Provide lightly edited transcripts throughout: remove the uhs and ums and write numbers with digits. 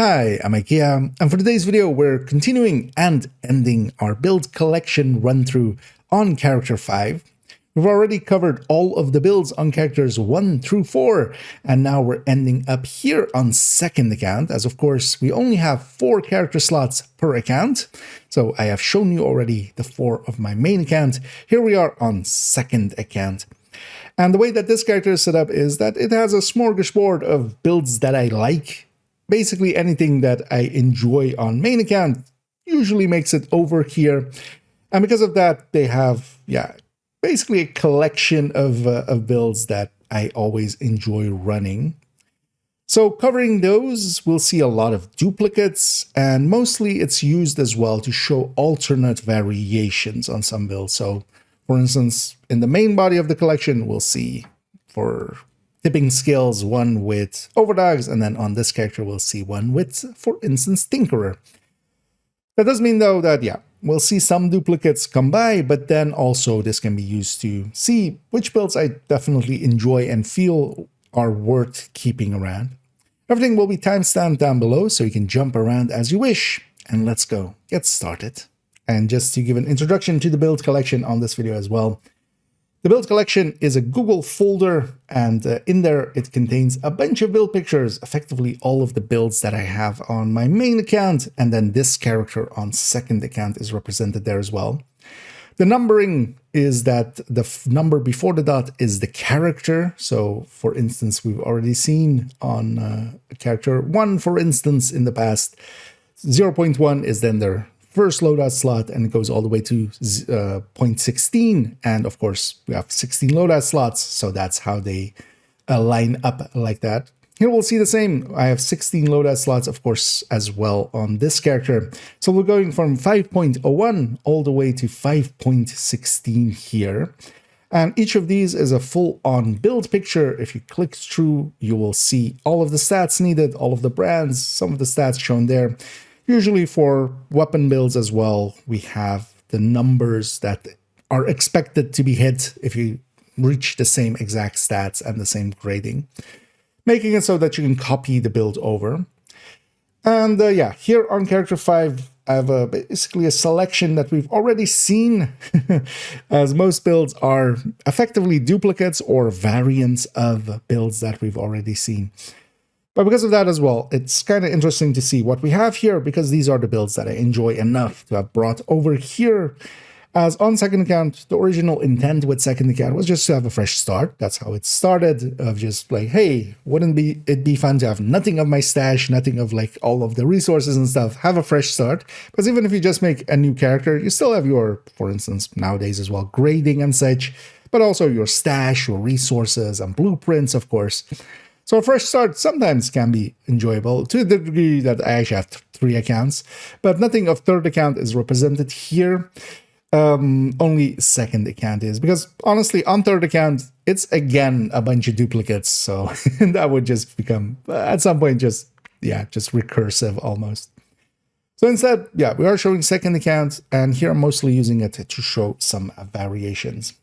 Hi, I'm IKEA, and for today's video we're continuing and ending our build collection run-through on Character 5. We've already covered all of the builds on Characters 1 through 4, and now we're ending up here on second account, as of course we only have 4 character slots per account. So I have shown you already the 4 of my main account. Here we are on second account. And the way that this character is set up is that it has a smorgasbord of builds that I like. Basically anything that I enjoy on main account usually makes it over here. And because of that, they have, basically a collection of builds that I always enjoy running. So covering those, we'll see a lot of duplicates, and mostly it's used as well to show alternate variations on some builds. So for instance, in the main body of the collection, we'll see for tipping skills, one with Overdogs, and then on this character, we'll see one with, for instance, Tinkerer. That does mean, though, that, we'll see some duplicates come by, but then also this can be used to see which builds I definitely enjoy and feel are worth keeping around. Everything will be timestamped down below, so you can jump around as you wish. And let's go get started. And just to give an introduction to the build collection on this video as well, the build collection is a Google folder, and in there it contains a bunch of build pictures, effectively all of the builds that I have on my main account, and then this character on second account is represented there as well. The numbering is that the number before the dot is the character. So for instance, we've already seen on character 1, for instance, in the past, 0.1 is then their first loadout slot, and it goes all the way to 0.16, and of course we have 16 loadout slots, so that's how they line up like that. Here we'll see the same. I have 16 loadout slots, of course, as well on this character. So we're going from 5.01 all the way to 5.16 here. And each of these is a full-on build picture. If you click through, you will see all of the stats needed, all of the brands, some of the stats shown there. Usually for weapon builds as well, we have the numbers that are expected to be hit if you reach the same exact stats and the same grading, making it so that you can copy the build over. And here on Character 5, I have basically a selection that we've already seen, as most builds are effectively duplicates or variants of builds that we've already seen. But because of that as well, it's kind of interesting to see what we have here, because these are the builds that I enjoy enough to have brought over here. As on second account, the original intent with second account was just to have a fresh start. That's how it started, of just like, hey, wouldn't it be fun to have nothing of my stash, nothing of like all of the resources and stuff, have a fresh start. Because even if you just make a new character, you still have your, for instance, nowadays as well, grading and such, but also your stash, your resources and blueprints, of course. So a fresh start sometimes can be enjoyable, to the degree that I actually have 3 accounts, but nothing of third account is represented here. Only second account is, because honestly, on third account, it's again a bunch of duplicates. So that would just become, at some point, just recursive almost. So instead, we are showing second account, and here I'm mostly using it to show some variations.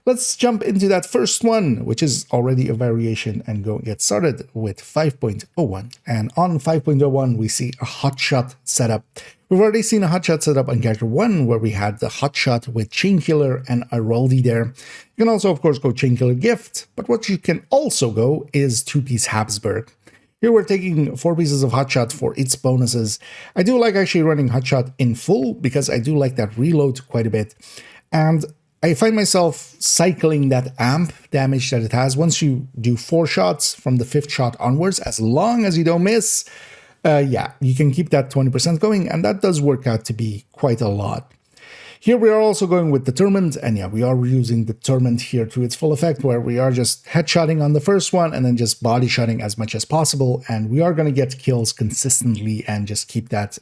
Let's jump into that first one, which is already a variation, and go get started with 5.01. And on 5.01, we see a hotshot setup. We've already seen a hotshot setup on Character 1, where we had the hotshot with Chainkiller and Iraldi there. You can also, of course, go Chainkiller Gift, but what you can also go is 2-piece Habsburg. Here we're taking 4 pieces of hotshot for its bonuses. I do like actually running hotshot in full, because I do like that reload quite a bit. And I find myself cycling that amp damage that it has. Once you do 4 shots from the 5th shot onwards, as long as you don't miss, you can keep that 20% going, and that does work out to be quite a lot. Here we are also going with Determined, and we are using Determined here to its full effect, where we are just headshotting on the first one and then just body shotting as much as possible, and we are going to get kills consistently and just keep that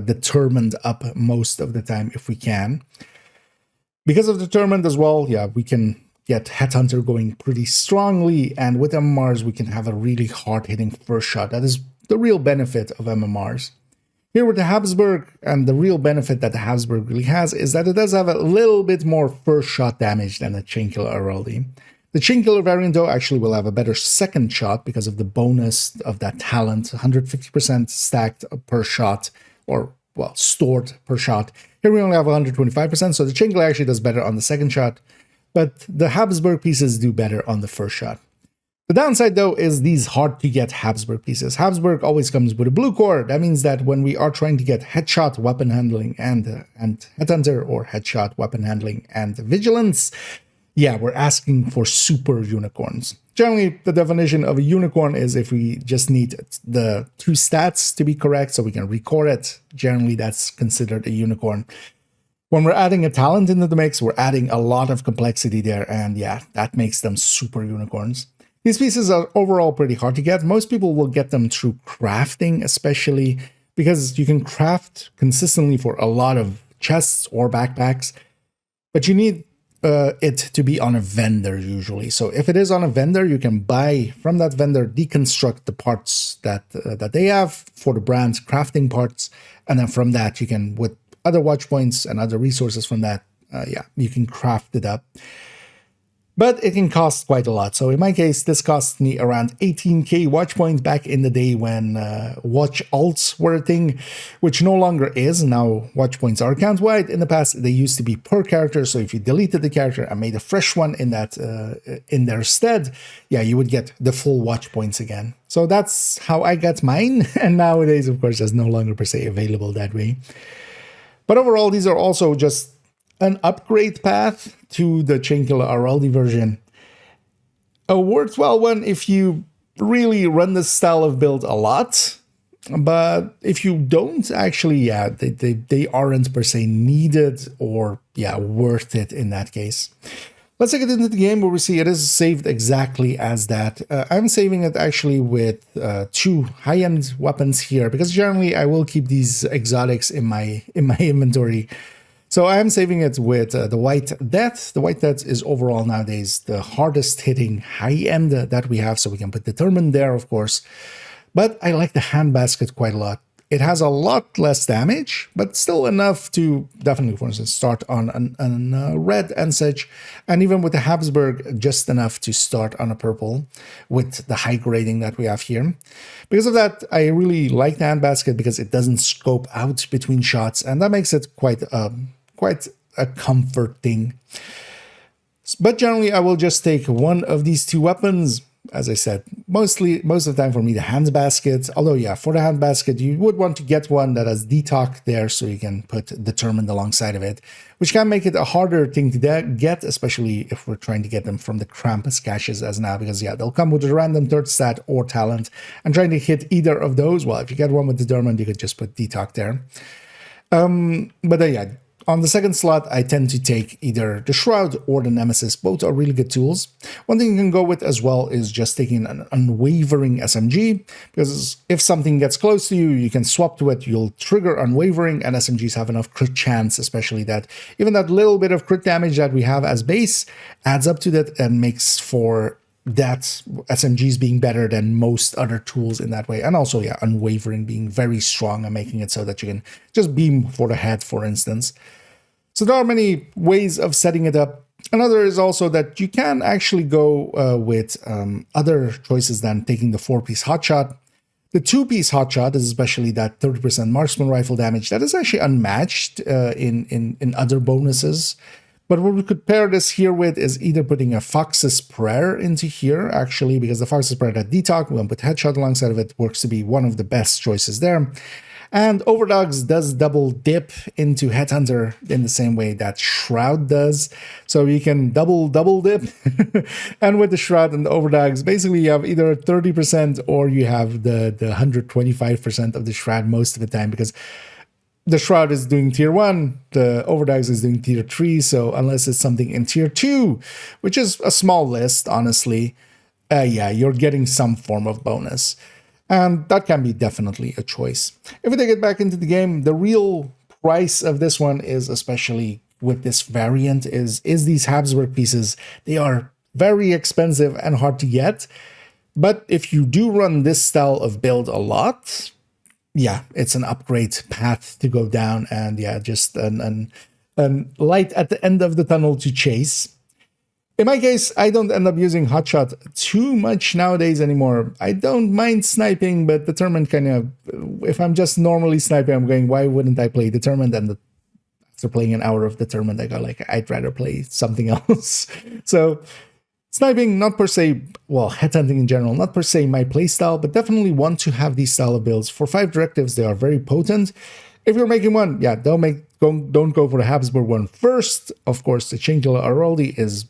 Determined up most of the time if we can. Because of Determined as well, we can get Headhunter going pretty strongly, and with MMRs, we can have a really hard-hitting first shot. That is the real benefit of MMRs. Here with the Habsburg, and the real benefit that the Habsburg really has is that it does have a little bit more first shot damage than the Chainkiller Iraldi. The Chain Killer variant, though, actually will have a better second shot because of the bonus of that talent, 150% stacked per shot, or, well, stored per shot. Here we only have 125%, so the Chain Killer actually does better on the second shot, but the Habsburg pieces do better on the first shot. The downside, though, is these hard-to-get Habsburg pieces. Habsburg always comes with a blue core. That means that when we are trying to get headshot weapon handling and headhunter, or headshot weapon handling and vigilance, yeah, we're asking for super unicorns. Generally, the definition of a unicorn is if we just need the 2 stats to be correct so we can record it. Generally, that's considered a unicorn. When we're adding a talent into the mix, we're adding a lot of complexity there, and yeah, that makes them super unicorns. These pieces are overall pretty hard to get. Most people will get them through crafting, especially because you can craft consistently for a lot of chests or backpacks, but you need it to be on a vendor usually. So if it is on a vendor, you can buy from that vendor, deconstruct the parts that they have for the brand's crafting parts, and then from that you can, with other watch points and other resources from that, yeah, you can craft it up. But it can cost quite a lot. So in my case, this cost me around 18k watch points back in the day when watch alts were a thing, which no longer is. Now watch points are account-wide. In the past, they used to be per character. So if you deleted the character and made a fresh one in that in their stead, yeah, you would get the full watch points again. So that's how I got mine. And nowadays, of course, it's no longer per se available that way. But overall, these are also just an upgrade path to the Chain Killer RLD version. A worthwhile one if you really run this style of build a lot, but if you don't, actually, yeah, they aren't per se needed or, yeah, worth it in that case. Let's take it into the game where we see it is saved exactly as that. I'm saving it actually with 2 high-end weapons here, because generally I will keep these exotics in my inventory. So I'm saving it with the White Death. The White Death is overall nowadays the hardest hitting high-end that we have, so we can put Determined there, of course. But I like the Hand Basket quite a lot. It has a lot less damage, but still enough to definitely, for instance, start on a red and such. And even with the Habsburg, just enough to start on a purple with the high grading that we have here. Because of that, I really like the Hand Basket because it doesn't scope out between shots, and that makes it quite a comfort thing. But generally, I will just take one of these 2 weapons. As I said, most of the time for me, the Hand Basket. Although, yeah, for the Hand Basket, you would want to get one that has Detox there so you can put Determined alongside of it, which can make it a harder thing to get, especially if we're trying to get them from the Krampus caches as now, because, yeah, they'll come with a random 3rd stat or talent, and trying to hit either of those, well, if you get one with Determined, you could just put Detox there. But then, yeah, on the second slot, I tend to take either the Shroud or the Nemesis. Both are really good tools. One thing you can go with as well is just taking an Unwavering SMG, because if something gets close to you, you can swap to it, you'll trigger Unwavering, and SMGs have enough crit chance, especially that even that little bit of crit damage that we have as base adds up to that and makes for that SMGs being better than most other tools in that way. And also, yeah, Unwavering being very strong and making it so that you can just beam for the head, for instance. So there are many ways of setting it up. Another is also that you can actually go with other choices than taking the 4-piece hotshot. The 2-piece hotshot is especially that 30% marksman rifle damage that is actually unmatched in other bonuses. But what we could pair this here with is either putting a Fox's Prayer into here, actually, because the Fox's Prayer that Detox, we're going to put Headshot alongside of it, works to be one of the best choices there. And Overdogs does double dip into Headhunter in the same way that Shroud does. So you can double dip. And with the Shroud and the Overdogs, basically you have either 30% or you have the 125% of the Shroud most of the time, because the Shroud is doing tier 1, the Overdogs is doing tier 3, so unless it's something in tier 2, which is a small list, honestly, yeah, you're getting some form of bonus. And that can be definitely a choice. If we take it back into the game, the real price of this one is, especially with this variant, is these Habsburg pieces. They are very expensive and hard to get, but if you do run this style of build a lot, yeah, it's an upgrade path to go down, and yeah, just an light at the end of the tunnel to chase. In my case, I don't end up using hotshot too much nowadays anymore. I don't mind sniping, but determined kind of, if I'm just normally sniping, I'm going, why wouldn't I play determined? And after playing an hour of determined, I got like, I'd rather play something else. So sniping, not per se, well, headhunting in general, not per se my playstyle, but definitely want to have these style of builds. For 5 directives, they are very potent. If you're making one, yeah, don't go for the Habsburg one first. Of course, the Chinchilla Aroldi is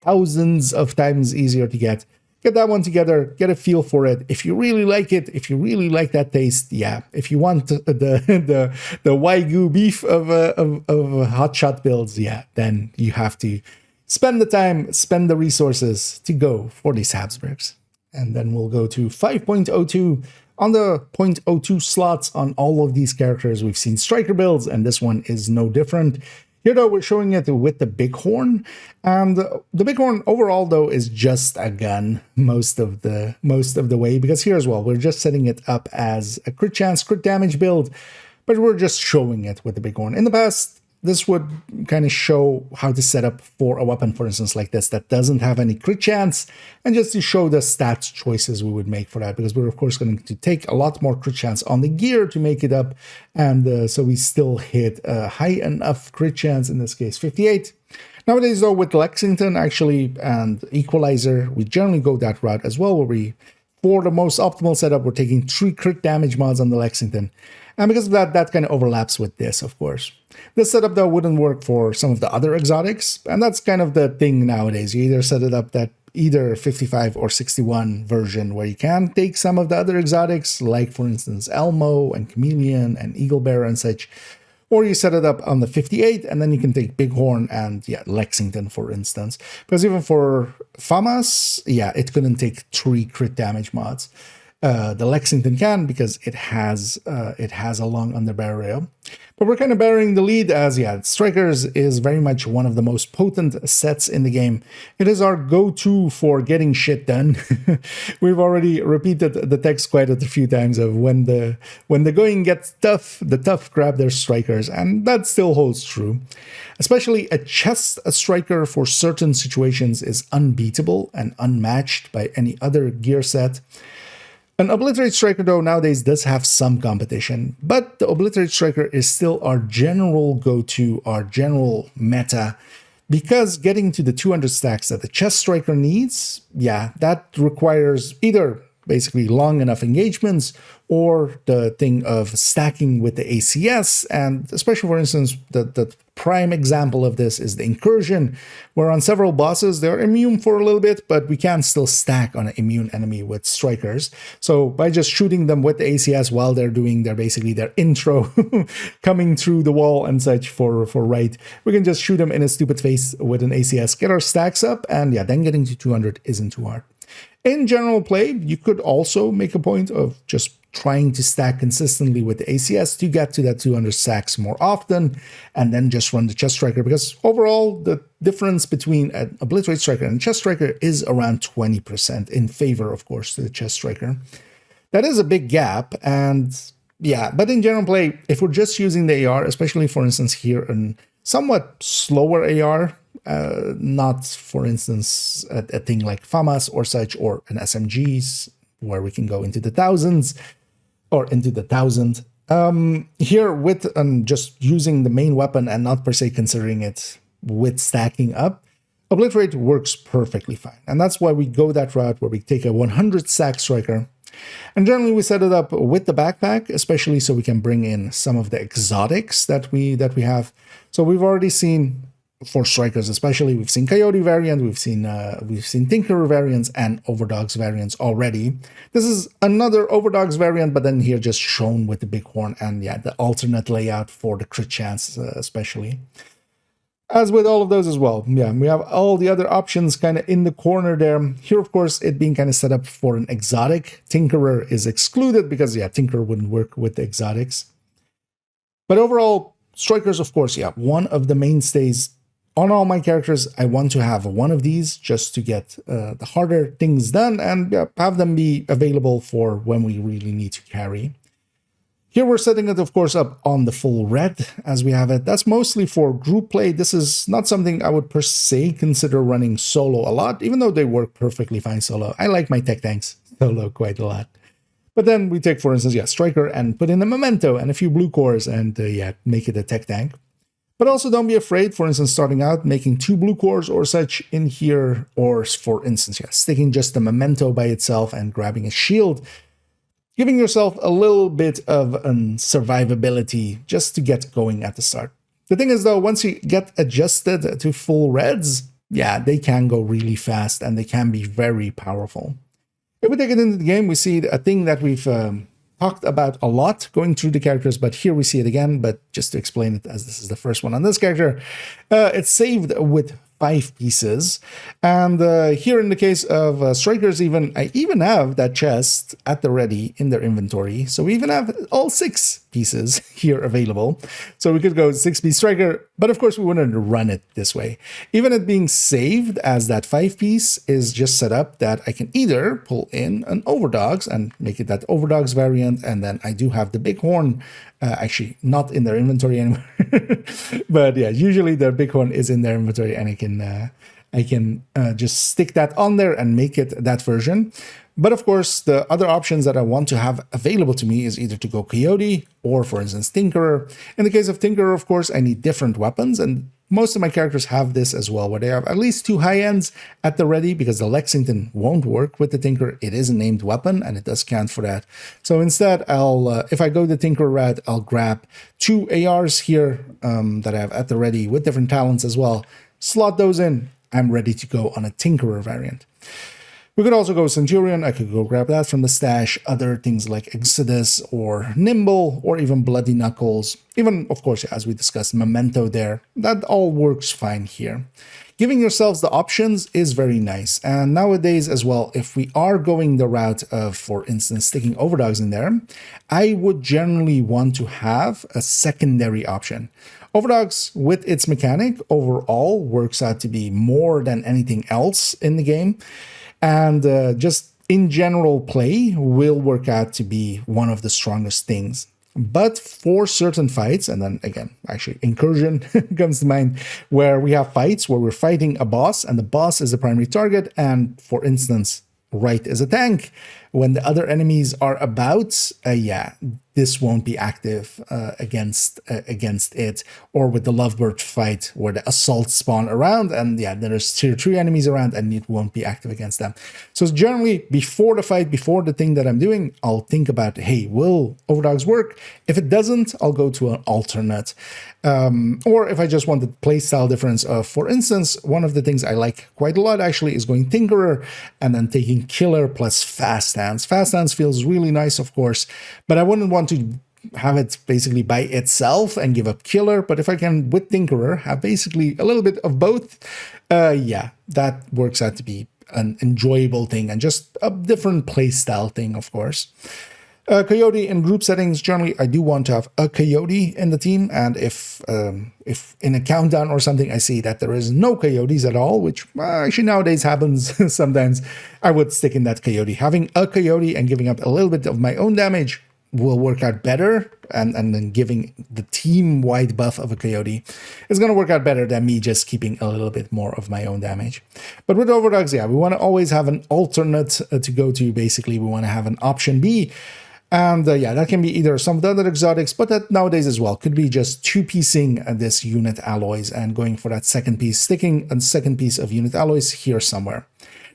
thousands of times easier to get. Get that one together, get a feel for it. If you really like it, if you really like that taste, yeah. If you want the Wagyu beef of hotshot builds, yeah, then you have to spend the time, spend the resources to go for these Habsburgs. And then we'll go to 5.02. On the 0.02 slots on all of these characters, we've seen striker builds, and this one is no different. Here, though, we're showing it with the Bighorn, and the Bighorn overall, though, is just a gun most of the way, because here as well, we're just setting it up as a crit chance, crit damage build, but we're just showing it with the Bighorn. In the past, this would kind of show how to set up for a weapon, for instance, like this, that doesn't have any crit chance, and just to show the stats choices we would make for that, because we're, of course, going to take a lot more crit chance on the gear to make it up, and so we still hit a high enough crit chance, in this case, 58. Nowadays, though, with Lexington, actually, and Equalizer, we generally go that route as well, where we, for the most optimal setup, we're taking 3 crit damage mods on the Lexington. And because of that, that kind of overlaps with this, of course. This setup, though, wouldn't work for some of the other exotics, and that's kind of the thing nowadays. You either set it up that either 55 or 61 version, where you can take some of the other exotics, like, for instance, Elmo and Chameleon and Eagle Bearer and such, or you set it up on the 58, and then you can take Bighorn and, yeah, Lexington, for instance. Because even for FAMAS, yeah, it couldn't take 3 crit damage mods. The Lexington can, because it has a long underbarrel rail. But we're kind of bearing the lead as, yeah, Strikers is very much one of the most potent sets in the game. It is our go-to for getting shit done. We've already repeated the text quite a few times of when the going gets tough, the tough grab their Strikers, and that still holds true. Especially a chest striker for certain situations is unbeatable and unmatched by any other gear set. An Obliterate Striker, though, nowadays does have some competition, but the Obliterate Striker is still our general go-to, our general meta, because getting to the 200 stacks that the chest striker needs, yeah, that requires either basically long enough engagements or the thing of stacking with the ACS, and especially, for instance, the prime example of this is the Incursion, where on several bosses they're immune for a little bit, but we can still stack on an immune enemy with strikers. So by just shooting them with the ACS while they're doing basically their intro coming through the wall and such for right, we can just shoot them in a stupid face with an ACS, get our stacks up, and yeah, then getting to 200 isn't too hard. In general play, you could also make a point of just trying to stack consistently with the ACS to get to that 200 stacks more often, and then just run the chest striker, because overall the difference between an Obliterate Striker and a chest striker is around 20% in favor, of course, to the chest striker. That is a big gap, and yeah, but in general play, if we're just using the AR, especially, for instance, here in somewhat slower AR, not, for instance, a thing like FAMAS or such, or an SMGs, where we can go into the thousands, or into the 1000. Here, with just using the main weapon and not per se considering it with stacking up, Obliterate works perfectly fine. And that's why we go that route, where we take a 100 stack striker, and generally we set it up with the backpack, especially so we can bring in some of the exotics that we have. So we've already seen, for strikers especially, we've seen Coyote variant, we've seen Tinker variants, and Overdogs variants already. This is another Overdogs variant, but then here just shown with the Bighorn and, yeah, the alternate layout for the crit chance especially. As with all of those as well, yeah, we have all the other options kind of in the corner there. Here, of course, it being kind of set up for an exotic. Tinkerer is excluded because, yeah, Tinker wouldn't work with the exotics. But overall, strikers, of course, yeah, one of the mainstays. On all my characters, I want to have one of these just to get the harder things done, and have them be available for when we really need to carry. Here we're setting it, of course, up on the full red as we have it. That's mostly for group play. This is not something I would per se consider running solo a lot, even though they work perfectly fine solo. I like my tech tanks solo quite a lot. But then we take, for instance, Striker and put in a Memento and a few blue cores and make it a tech tank. But also don't be afraid, for instance, starting out, making 2 blue cores or such in here, or for instance, sticking just the Memento by itself and grabbing a shield, giving yourself a little bit of survivability just to get going at the start. The thing is, though, once you get adjusted to full reds, they can go really fast and they can be very powerful. If we take it into the game, we see a thing that we've talked about a lot going through the characters, but here we see it again. But just to explain it, as this is the first one on this character, it's saved with 5 pieces. And here in the case of Strikers, I even have that chest at the ready in their inventory. So we even have all 6 pieces here available. So we could go 6-piece Striker, but of course we wouldn't run it this way. Even it being saved as that 5-piece is just set up that I can either pull in an Overdogs and make it that Overdogs variant, and then I do have the Bighorn, actually not in their inventory anymore. But usually their Bighorn is in their inventory, and I can just stick that on there and make it that version. But of course, the other options that I want to have available to me is either to go Coyote or, for instance, Tinkerer. In the case of Tinkerer, of course, I need different weapons, and most of my characters have this as well, where they have at least 2 high ends at the ready, because the Lexington won't work with the Tinker. It is a named weapon, and it does count for that. So instead, if I go the Tinker route, I'll grab 2 ARs here that I have at the ready with different talents as well. Slot those in. I'm ready to go on a Tinkerer variant. We could also go Centurion. I could go grab that from the stash. Other things like Exodus or Nimble or even Bloody Knuckles. Even, of course, as we discussed, Memento there. That all works fine here. Giving yourselves the options is very nice. And nowadays as well, if we are going the route of, for instance, sticking Overdogs in there, I would generally want to have a secondary option. Overdogs, with its mechanic, overall works out to be more than anything else in the game. And just in general play will work out to be one of the strongest things. But for certain fights, and then again, actually Incursion comes to mind, where we have fights where we're fighting a boss and the boss is the primary target, and for instance, right is a tank. When the other enemies are about, this won't be active against it. Or with the Lovebird fight, where the assaults spawn around, and there's tier 3 enemies around, and it won't be active against them. So generally, before the fight, before the thing that I'm doing, I'll think about, hey, will Overdogs work? If it doesn't, I'll go to an alternate. Or if I just want the playstyle difference of, for instance, one of the things I like quite a lot actually is going Tinkerer and then taking Killer plus Fast Hands. Fast Hands feels really nice, of course, but I wouldn't want to have it basically by itself and give up Killer. But if I can, with Tinkerer, have basically a little bit of both, that works out to be an enjoyable thing and just a different playstyle thing, of course. Coyote in group settings, generally I do want to have a Coyote in the team, and if in a countdown or something I see that there is no Coyotes at all, which actually nowadays happens sometimes, I would stick in that Coyote. Having a Coyote and giving up a little bit of my own damage will work out better, and then giving the team-wide buff of a Coyote is going to work out better than me just keeping a little bit more of my own damage. But with Overdogs, we want to always have an alternate to go to. Basically, we want to have an option B. And that can be either some of the other exotics, but that nowadays as well could be just 2-piecing this unit alloys and going for that second piece, sticking a second piece of unit alloys here somewhere.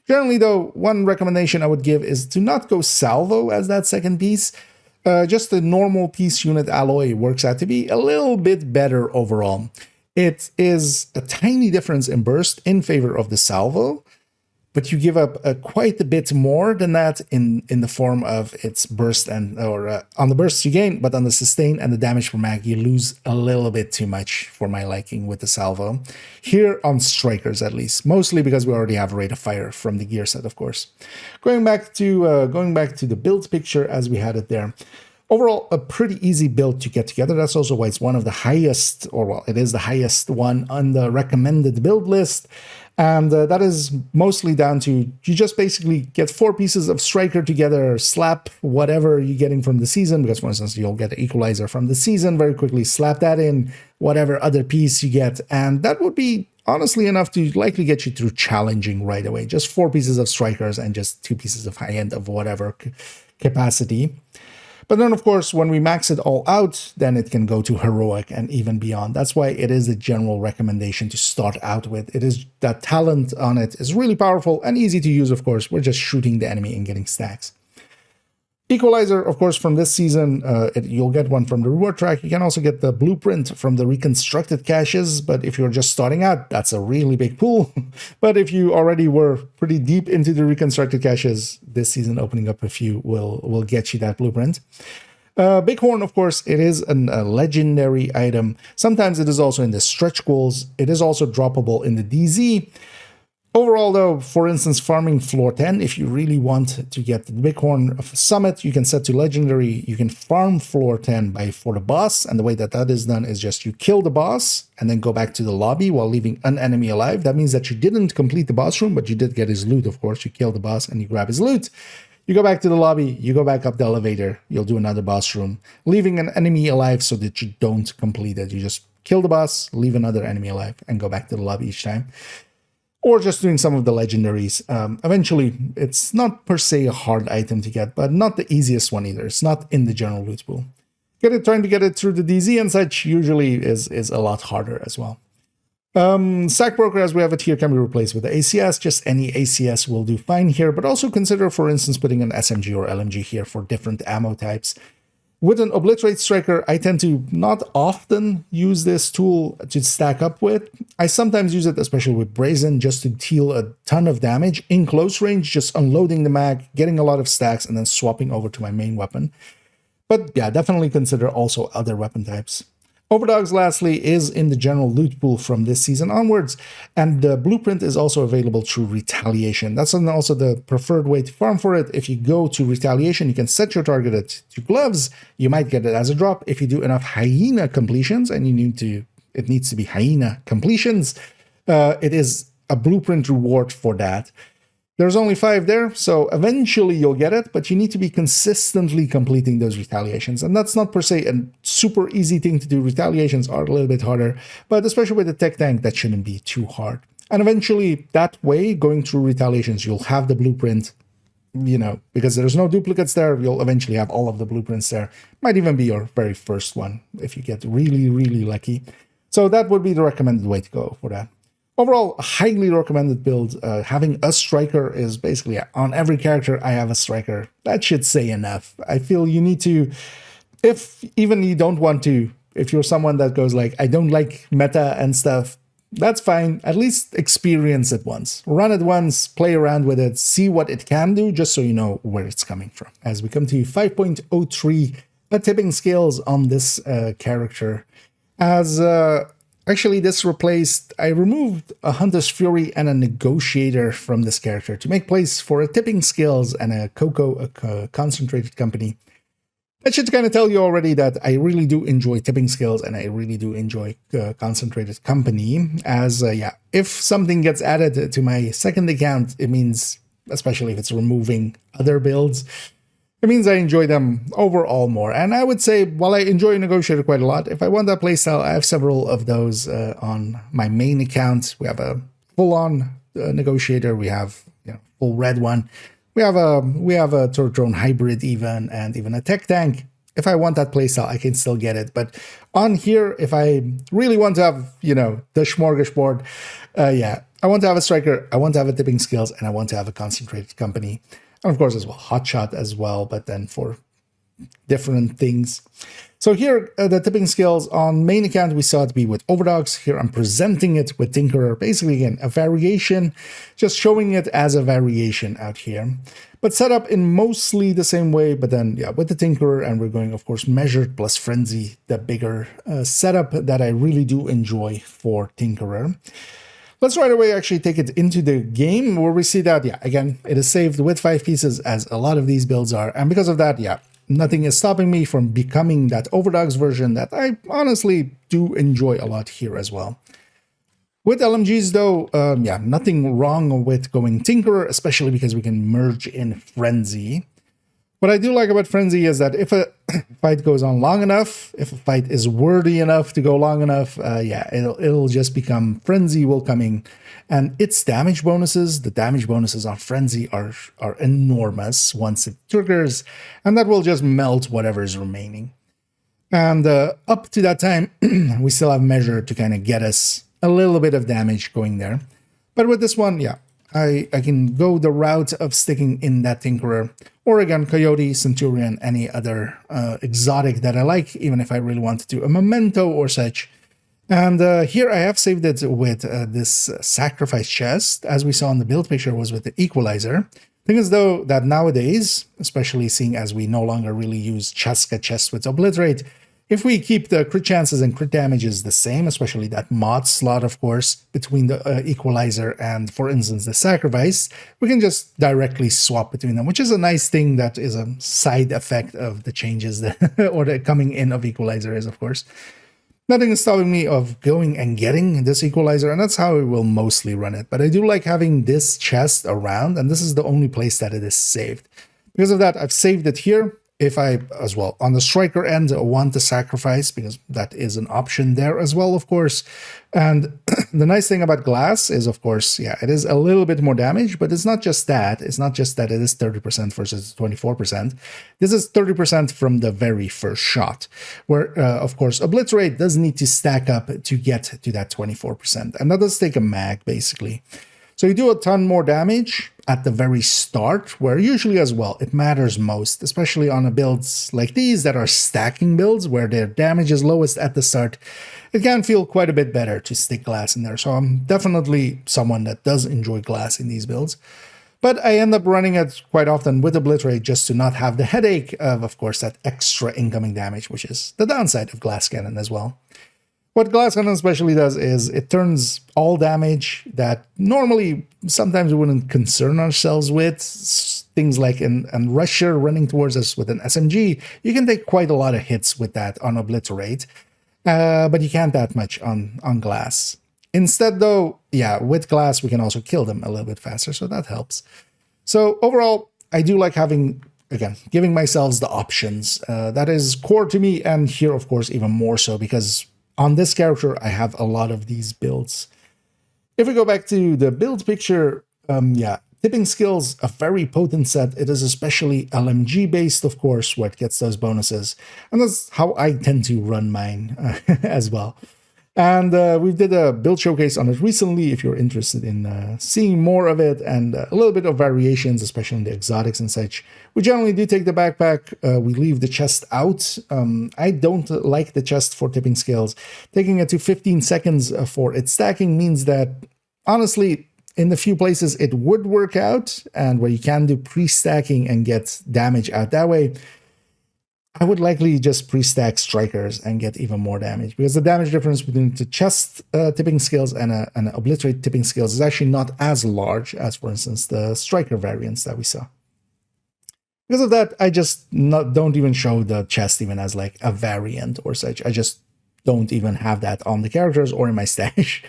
Generally, though, one recommendation I would give is to not go salvo as that second piece. Just the normal piece unit alloy works out to be a little bit better overall. It is a tiny difference in burst in favor of the salvo, but you give up quite a bit more than that in the form of its burst on the bursts you gain, but on the sustain and the damage per mag, you lose a little bit too much for my liking with the salvo. Here on Strikers, at least, mostly because we already have a rate of fire from the gear set, of course. Going back to the build picture as we had it there. Overall, a pretty easy build to get together. That's also why it's one of the highest, or well, it is the highest one on the recommended build list. And that is mostly down to, you just basically get 4 pieces of striker together, slap whatever you're getting from the season, because for instance, you'll get the equalizer from the season very quickly, slap that in, whatever other piece you get, and that would be honestly enough to likely get you through challenging right away. Just 4 pieces of strikers and just 2 pieces of high-end of whatever capacity. But then, of course, when we max it all out, then it can go to heroic and even beyond. That's why it is a general recommendation to start out with. It is that talent on it is really powerful and easy to use, of course. We're just shooting the enemy and getting stacks. Equalizer, of course, from this season, you'll get one from the reward track. You can also get the blueprint from the reconstructed caches, but if you're just starting out, that's a really big pool. But if you already were pretty deep into the reconstructed caches, this season opening up a few will get you that blueprint. Bighorn, of course, it is a legendary item. Sometimes it is also in the stretch goals. It is also droppable in the DZ. Overall, though, for instance, farming floor 10, if you really want to get the Bighorn Summit, you can set to legendary. You can farm floor 10 for the boss, and the way that that is done is just you kill the boss and then go back to the lobby while leaving an enemy alive. That means that you didn't complete the boss room, but you did get his loot, of course. You kill the boss and you grab his loot. You go back to the lobby, you go back up the elevator, you'll do another boss room, leaving an enemy alive so that you don't complete it. You just kill the boss, leave another enemy alive, and go back to the lobby each time. Or just doing some of the legendaries. Eventually, it's not per se a hard item to get, but not the easiest one either. It's not in the general loot pool. Trying to get it through the DZ and such usually is a lot harder as well. Sack Broker, as we have it here, can be replaced with the ACS. Just any ACS will do fine here, but also consider, for instance, putting an SMG or LMG here for different ammo types. With an Obliterate Striker, I tend to not often use this tool to stack up with. I sometimes use it, especially with Brazen, just to deal a ton of damage in close range, just unloading the mag, getting a lot of stacks, and then swapping over to my main weapon. But yeah, definitely consider also other weapon types. Overdogs, lastly, is in the general loot pool from this season onwards, and the blueprint is also available through Retaliation. That's also the preferred way to farm for it. If you go to Retaliation, you can set your target to gloves. You might get it as a drop if you do enough hyena completions, and it needs to be hyena completions. It is a blueprint reward for that. There's only 5 there, so eventually you'll get it, but you need to be consistently completing those retaliations. And that's not per se a super easy thing to do. Retaliations are a little bit harder, but especially with the tech tank, that shouldn't be too hard. And eventually, that way, going through retaliations, you'll have the blueprint, because there's no duplicates there, you'll eventually have all of the blueprints there. Might even be your very first one if you get really, really lucky. So that would be the recommended way to go for that. Overall, highly recommended build. Having a striker is basically on every character I have a striker. That should say enough. I feel you need to, if even you don't want to, if you're someone that goes like, I don't like meta and stuff, that's fine. At least experience it once. Run it once, play around with it, see what it can do, just so you know where it's coming from. As we come to 5.03, tipping scales on this character. Actually, this replaced, I removed a Hunter's Fury and a Negotiator from this character to make place for a Tipping Scales and a CoCo, a concentrated company. That should kind of tell you already that I really do enjoy Tipping Scales and I really do enjoy concentrated company. If something gets added to my second account, it means, especially if it's removing other builds, it means I enjoy them overall more. And I would say, while I enjoy Negotiator quite a lot, if I want that playstyle, I have several of those on my main account. We have a full-on Negotiator. We have full red one. We have a turret drone hybrid even, and even a tech tank. If I want that playstyle, I can still get it. But on here, if I really want to have, the smorgasbord, I want to have a striker, I want to have a Tipping Scales, and I want to have a concentrated company. And of course, as well, Hotshot as well, but then for different things. So here, the Tipping Scales on main account, we saw it be with Overdogs. Here, I'm presenting it with Tinkerer. Basically, again, a variation, just showing it as a variation out here. But set up in mostly the same way, but then, with the Tinkerer, and we're going, of course, Measured plus Frenzy, the bigger setup that I really do enjoy for Tinkerer. Let's right away actually take it into the game where we see that, again, it is saved with 5 pieces as a lot of these builds are. And because of that, nothing is stopping me from becoming that Overdogs version that I honestly do enjoy a lot here as well. With LMGs though, yeah, nothing wrong with going Tinkerer, especially because we can merge in Frenzy. What I do like about Frenzy is that if a fight goes on long enough, if a fight is worthy enough to go long enough, yeah, it'll just become Frenzy will come in. And its damage bonuses, the damage bonuses on Frenzy are enormous once it triggers, and that will just melt whatever is remaining. And up to that time, we still have Measure to kind of get us a little bit of damage going there. But with this one, yeah, I can go the route of sticking in that Tinkerer, or again, Coyote, Centurion, any other exotic that I like, even if I really want to do a Memento or such. And here I have saved it with this Sacrifice chest, as we saw in the build picture, was with the Equalizer. Thing is, though, that nowadays, especially seeing as we no longer really use Cheska chests with Obliterate, if we keep the crit chances and crit damages the same, especially that mod slot, of course, between the Equalizer and, for instance, the Sacrifice, we can just directly swap between them, which is a nice thing that is a side effect of the changes that, or the coming in of Equalizer is, of course. Nothing is stopping me of going and getting this Equalizer, and that's how I will mostly run it. But I do like having this chest around, and this is the only place that it is saved. Because of that, I've saved it here. If I, as well, on the striker end, want to sacrifice, because that is an option there as well, of course. And the nice thing about glass is, of course, yeah, it is a little bit more damage, but it's not just that. It's not just that it is 30% versus 24%. This is 30% from the very first shot, where, of course, Obliterate does need to stack up to get to that 24%. And that does take a mag, basically. So you do a ton more damage at the very start, where usually as well, it matters most, especially on builds like these that are stacking builds, where their damage is lowest at the start. It can feel quite a bit better to stick glass in there. So I'm definitely someone that does enjoy glass in these builds. But I end up running it quite often with Obliterate just to not have the headache of course, that extra incoming damage, which is the downside of Glass Cannon as well. What Glass Cannon especially does is it turns all damage that normally sometimes we wouldn't concern ourselves with, things like a Rusher running towards us with an SMG, you can take quite a lot of hits with that on Obliterate, but you can't that much on Glass. Instead though, yeah, with Glass we can also kill them a little bit faster, so that helps. So overall, I do like having, again, giving myself the options. That is core to me, and here of course even more so, because on this character, I have a lot of these builds. If we go back to the build picture, yeah, tipping skills, a very potent set. It is especially LMG based, of course, where it gets those bonuses. And that's how I tend to run mine as well. And we did a build showcase on it recently, if you're interested in seeing more of it, and a little bit of variations, especially in the exotics and such. We generally do take the backpack, we leave the chest out. I don't like the chest for tipping skills. Taking it to 15 seconds for its stacking means that, honestly, in the few places it would work out, and where you can do pre-stacking and get damage out that way, I would likely just pre-stack strikers and get even more damage, because the damage difference between the chest tipping skills and an Obliterate tipping skills is actually not as large as, for instance, the striker variants that we saw. Because of that, I just don't even show the chest even as like a variant or such. I just don't even have that on the characters or in my stash.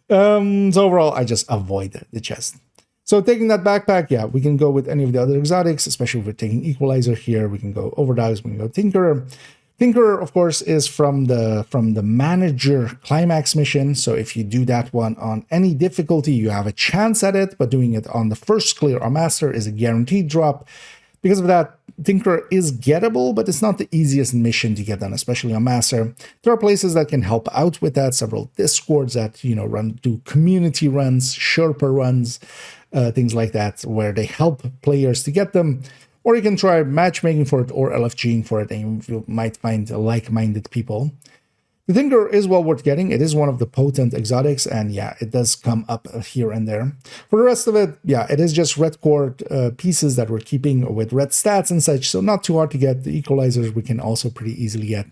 So overall, I just avoid the chest. So taking that backpack, yeah, we can go with any of the other exotics, especially if we're taking Equalizer here. We can go Overdogs, we can go Tinkerer. Tinkerer, of course, is from the Manager Climax mission. So if you do that one on any difficulty, you have a chance at it, but doing it on the first clear or master is a guaranteed drop. Because of that, Tinkerer is gettable, but it's not the easiest mission to get done, especially on master. There are places that can help out with that, several discords that, you know, do community runs, Sherpa runs, things like that, where they help players to get them. Or you can try matchmaking for it or LFGing for it, and you might find like-minded people. The Tinkerer is well worth getting. It is one of the potent exotics, and yeah, it does come up here and there. For the rest of it, yeah, it is just red core pieces that we're keeping with red stats and such, so not too hard to get. The Equalizers we can also pretty easily get.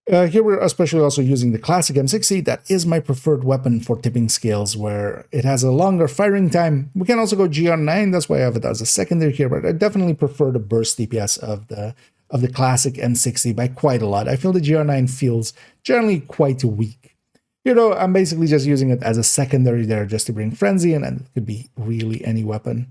Here we're especially also using the classic M60. That is my preferred weapon for tipping skills, where it has a longer firing time. We can also go GR9, that's why I have it as a secondary here, but I definitely prefer the burst DPS of the classic M60 by quite a lot. I feel the GR9 feels generally quite weak. You know, I'm basically just using it as a secondary there just to bring frenzy in, and it could be really any weapon.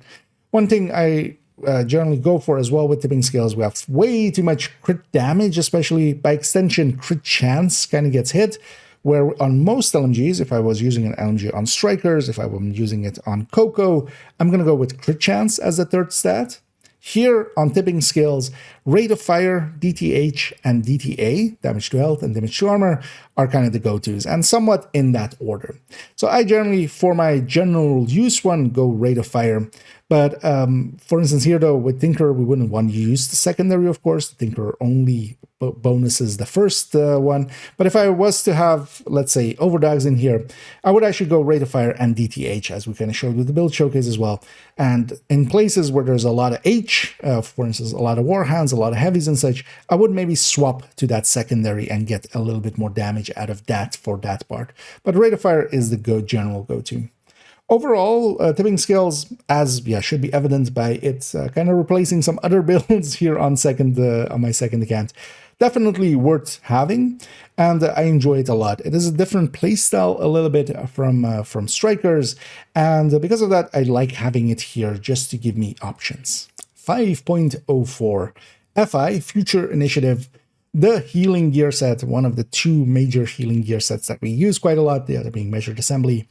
One thing I generally go for as well with tipping scales, we have way too much crit damage, especially by extension crit chance kind of gets hit, where on most LMGs, if I was using an LMG on strikers, if I were using it on CoCo, I'm going to go with crit chance as the third stat. Here on tipping scales, rate of fire, DTH, and DTA, damage to health and damage to armor, are kind of the go-tos, and somewhat in that order. So I generally, for my general use one, go rate of fire. But for instance here though, with Tinker, we wouldn't want to use the secondary, of course. The Tinker only bonuses the first one. But if I was to have, let's say, overdogs in here, I would actually go rate of fire and DTH, as we kind of showed with the build showcase as well. And in places where there's a lot of H, for instance, a lot of warhounds, a lot of heavies and such, I would maybe swap to that secondary and get a little bit more damage out of that for that part. But rate of fire is the general go-to. Overall, tipping scales, as should be evident by it kind of replacing some other builds here on my second account, definitely worth having, and I enjoy it a lot. It is a different playstyle a little bit from strikers, and because of that, I like having it here just to give me options. 5.04 FI Future Initiative, the healing gear set, one of the two major healing gear sets that we use quite a lot, the other being Measured Assembly.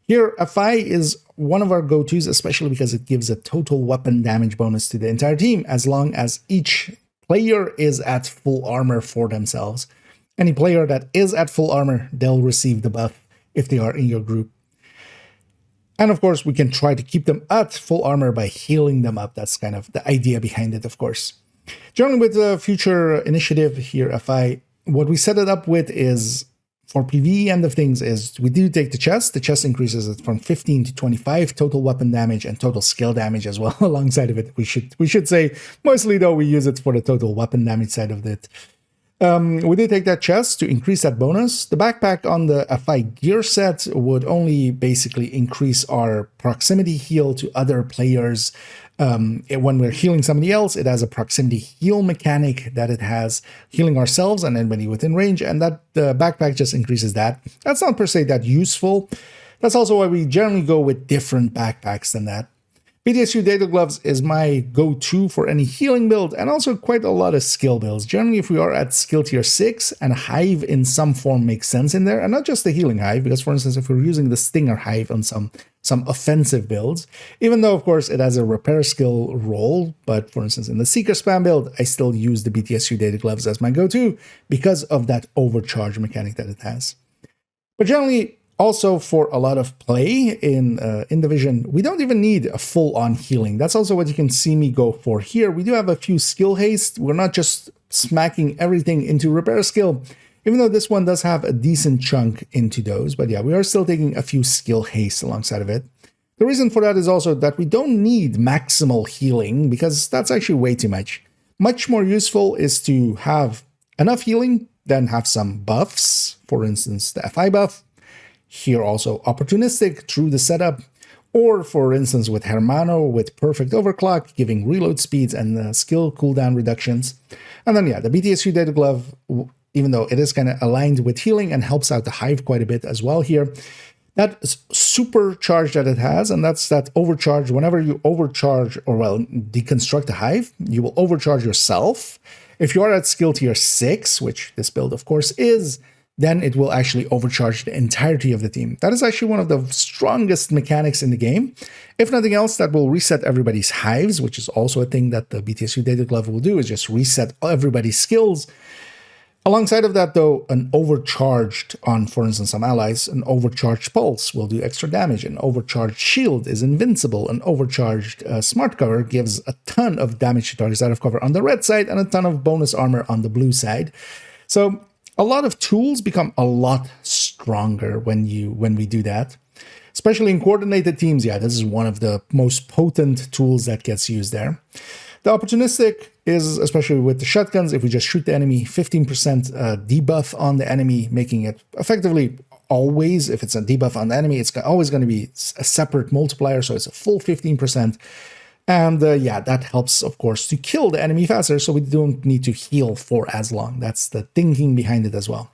Here, FI is one of our go-tos, especially because it gives a total weapon damage bonus to the entire team, as long as each player is at full armor for themselves. Any player that is at full armor, they'll receive the buff if they are in your group. And of course, we can try to keep them at full armor by healing them up. That's kind of the idea behind it, of course. Generally with the Future Initiative here, FI, what we set it up with is, for PvE end of things, is we do take the chest. The chest increases it from 15 to 25 total weapon damage and total skill damage as well alongside of it. We should say, mostly though, we use it for the total weapon damage side of it. We did take that chest to increase that bonus. The backpack on the FI gear set would only basically increase our proximity heal to other players. When we're healing somebody else, it has a proximity heal mechanic that it has healing ourselves and anybody within range, and that the backpack just increases that. That's not per se that useful. That's also why we generally go with different backpacks than that. BTSU Data Gloves is my go-to for any healing build, and also quite a lot of skill builds. Generally, if we are at skill tier 6, and a hive in some form makes sense in there, and not just the healing hive, because for instance, if we're using the Stinger hive on some offensive builds, even though of course it has a repair skill role, but for instance in the Seeker spam build, I still use the BTSU Data Gloves as my go-to because of that overcharge mechanic that it has. But generally, also for a lot of play in Division, we don't even need a full-on healing. That's also what you can see me go for here. We do have a few skill haste. We're not just smacking everything into repair skill, even though this one does have a decent chunk into those. But yeah, we are still taking a few skill haste alongside of it. The reason for that is also that we don't need maximal healing, because that's actually way too much. Much more useful is to have enough healing, then have some buffs, for instance, the FI buff. Here also opportunistic through the setup, or for instance with Hermano with perfect overclock, giving reload speeds and skill cooldown reductions. And then yeah, the BTSU Data Glove, even though it is kind of aligned with healing and helps out the hive quite a bit as well here, that supercharge that it has, and that's that overcharge. Whenever you overcharge, or well, deconstruct the hive, you will overcharge yourself. If you are at skill tier 6, which this build of course is, then it will actually overcharge the entirety of the team. That is actually one of the strongest mechanics in the game. If nothing else, that will reset everybody's hives, which is also a thing that the BTSU Data Glove will do, is just reset everybody's skills. Alongside of that, though, an overcharged on, for instance, some allies, an overcharged pulse will do extra damage. An overcharged shield is invincible. An overcharged smart cover gives a ton of damage to targets out of cover on the red side and a ton of bonus armor on the blue side. So a lot of tools become a lot stronger when we do that, especially in coordinated teams. Yeah, this is one of the most potent tools that gets used there. The opportunistic is, especially with the shotguns, if we just shoot the enemy, 15% debuff on the enemy, making it effectively always, if it's a debuff on the enemy, it's always going to be a separate multiplier, so it's a full 15%. And yeah, that helps, of course, to kill the enemy faster, so we don't need to heal for as long. That's the thinking behind it as well.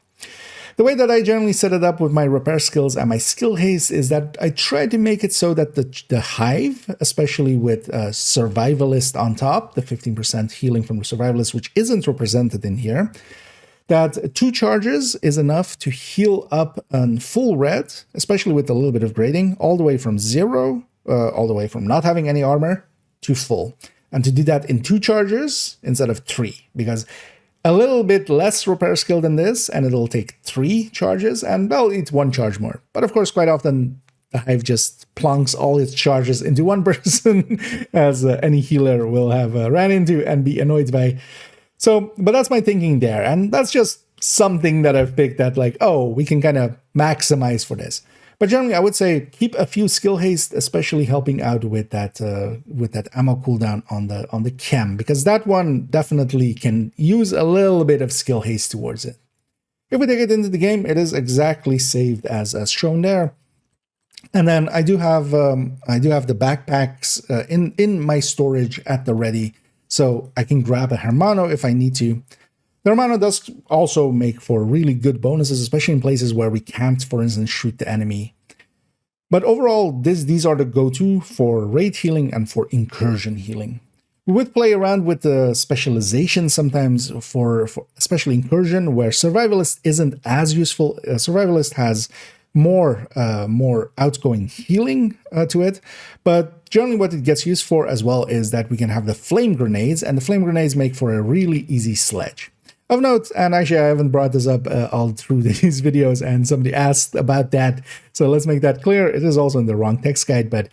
The way that I generally set it up with my repair skills and my skill haste is that I try to make it so that the hive, especially with survivalist on top, the 15% healing from the survivalist, which isn't represented in here, that 2 charges is enough to heal up on full red, especially with a little bit of grading, all the way from 0, all the way from not having any armor to full. And to do that in 2 charges instead of 3, because a little bit less repair skill than this, and it'll take 3 charges, and well, it's 1 charge more. But of course, quite often, the hive just plonks all its charges into one person, as any healer will have ran into and be annoyed by. So, but that's my thinking there, and that's just something that I've picked that like, oh, we can kind of maximize for this. But generally, I would say keep a few skill haste, especially helping out with that ammo cooldown on the chem, because that one definitely can use a little bit of skill haste towards it. If we take it into the game, it is exactly saved as shown there. And then I do have the backpacks in my storage at the ready. So I can grab a Hermano if I need to. The Hermano does also make for really good bonuses, especially in places where we can't, for instance, shoot the enemy. But overall, these are the go-to for raid healing and for incursion healing. We would play around with the specialization sometimes for especially incursion, where Survivalist isn't as useful. Survivalist has more outgoing healing to it, but generally what it gets used for as well is that we can have the flame grenades, and the flame grenades make for a really easy sledge. Of note, and actually I haven't brought this up all through these videos, and somebody asked about that, so let's make that clear. It is also in the wrong text guide, but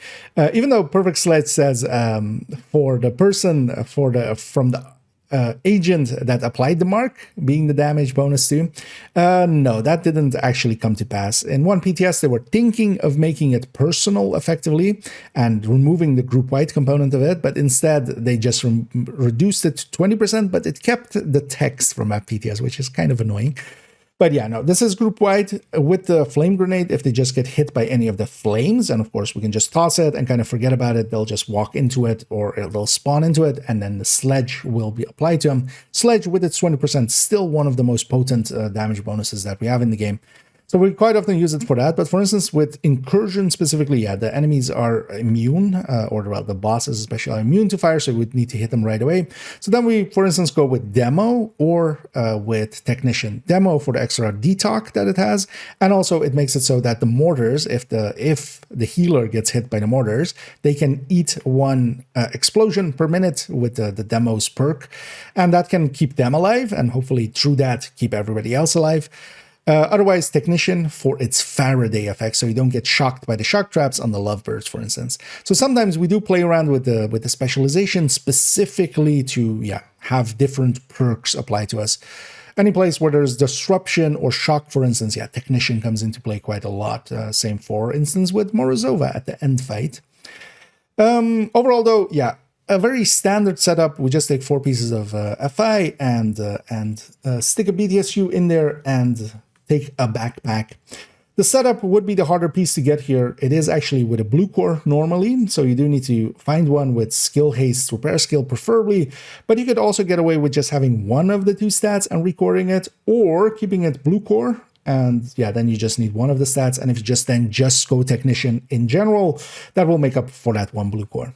even though Perfect Sledge says for the person from the agent that applied the mark being the damage bonus to, no, that didn't actually come to pass. In one PTS, they were thinking of making it personal effectively and removing the group-wide component of it, but instead they just reduced it to 20%, but it kept the text from that PTS, which is kind of annoying. But yeah, no, this is group-wide with the flame grenade. If they just get hit by any of the flames, and of course we can just toss it and kind of forget about it, they'll just walk into it or they'll spawn into it, and then the sledge will be applied to them. Sledge with its 20% still one of the most potent damage bonuses that we have in the game. So we quite often use it for that, but for instance, with incursion specifically, yeah, the enemies are immune, or well, the bosses especially are immune to fire, so we would need to hit them right away. So then we, for instance, go with Demo or with Technician. Demo for the extra detox that it has, and also it makes it so that the mortars, if the healer gets hit by the mortars, they can eat 1 explosion per minute with the Demo's perk, and that can keep them alive, and hopefully through that keep everybody else alive. Otherwise, Technician for its Faraday effect, so you don't get shocked by the shock traps on the lovebirds, for instance. So sometimes we do play around with the specialization specifically to have different perks applied to us. Any place where there's disruption or shock, for instance, Technician comes into play quite a lot. Same, for instance, with Morozova at the end fight. Overall, though, a very standard setup. We just take 4 pieces of FI and stick a BTSU in there and take a backpack. The setup would be the harder piece to get here. It is actually with a blue core normally, so you do need to find one with skill haste, repair skill preferably, but you could also get away with just having one of the 2 stats and recording it, or keeping it blue core, and then you just need one of the stats, and if you just go Technician in general, that will make up for that 1 blue core.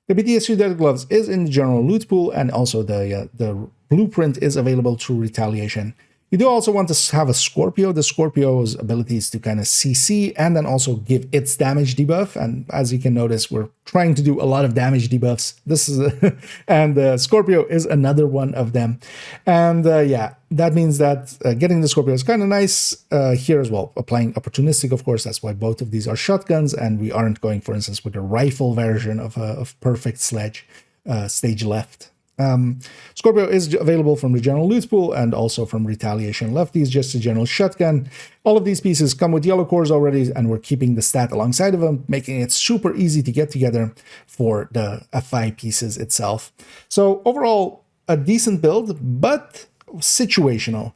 The BTSU Dead Gloves is in the general loot pool, and also the blueprint is available through Retaliation. You do also want to have a Scorpio. The Scorpio's ability is to kind of CC and then also give its damage debuff. And as you can notice, we're trying to do a lot of damage debuffs. This is and Scorpio is another one of them. And that means that getting the Scorpio is kind of nice here as well. Applying opportunistic, of course, that's why both of these are shotguns, and we aren't going, for instance, with the rifle version of Perfect Sledge stage left. Scorpio is available from the general loot pool and also from Retaliation Lefties, just a general shotgun. All of these pieces come with yellow cores already, and we're keeping the stat alongside of them, making it super easy to get together for the FI pieces itself. So overall, a decent build, but situational.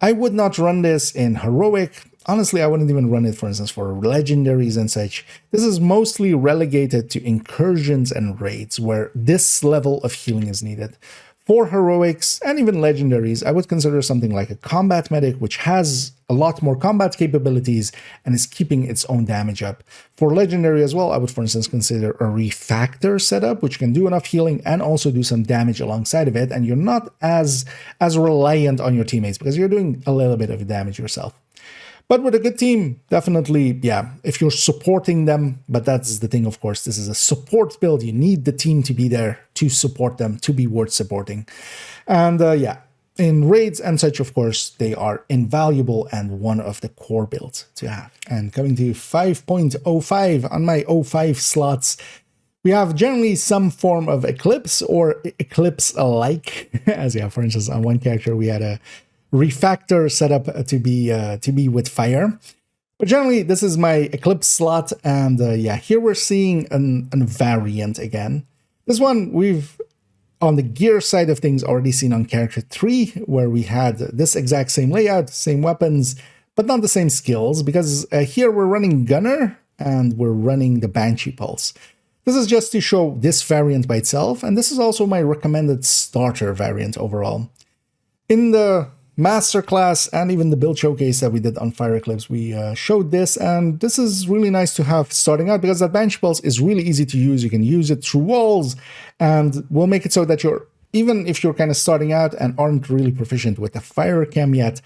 I would not run this in heroic. Honestly, I wouldn't even run it, for instance, for legendaries and such. This is mostly relegated to incursions and raids where this level of healing is needed. For heroics and even legendaries, I would consider something like a combat medic, which has a lot more combat capabilities and is keeping its own damage up. For legendary as well, I would, for instance, consider a refactor setup, which can do enough healing and also do some damage alongside of it, and you're not as reliant on your teammates because you're doing a little bit of damage yourself. But with a good team, definitely, yeah, if you're supporting them, but that's the thing, of course, this is a support build. You need the team to be there to support them, to be worth supporting. And yeah, in raids and such, of course, they are invaluable and one of the core builds to have. And coming to 5.05 on my 05 slots, we have generally some form of Eclipse or Eclipse-alike. As yeah, for instance, on one character, we had a refactor setup to be with fire, but generally this is my Eclipse slot, and yeah, here we're seeing a variant again. This one we've on the gear side of things already seen on character 3, where we had this exact same layout, same weapons, but not the same skills, because here we're running Gunner and we're running the Banshee Pulse. This is just to show this variant by itself, and this is also my recommended starter variant overall. In the masterclass and even the build showcase that we did on Fire Eclipse, we showed this, and this is really nice to have starting out because that Banshee Pulse is really easy to use. You can use it through walls, and we'll make it so that even if you're kind of starting out and aren't really proficient with the fire cam yet,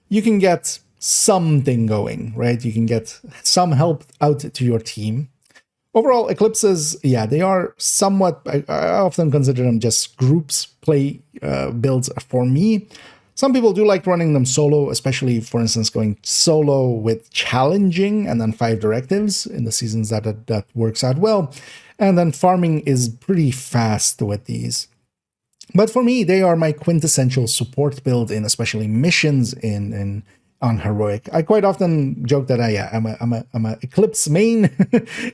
you can get something going, right? You can get some help out to your team. Overall, Eclipses, yeah, they are somewhat, I often consider them just groups play builds for me. Some people do like running them solo, especially, for instance, going solo with challenging and then 5 directives in the seasons that works out well. And then farming is pretty fast with these. But for me, they are my quintessential support build in especially missions on heroic. I quite often joke that I'm a Eclipse main,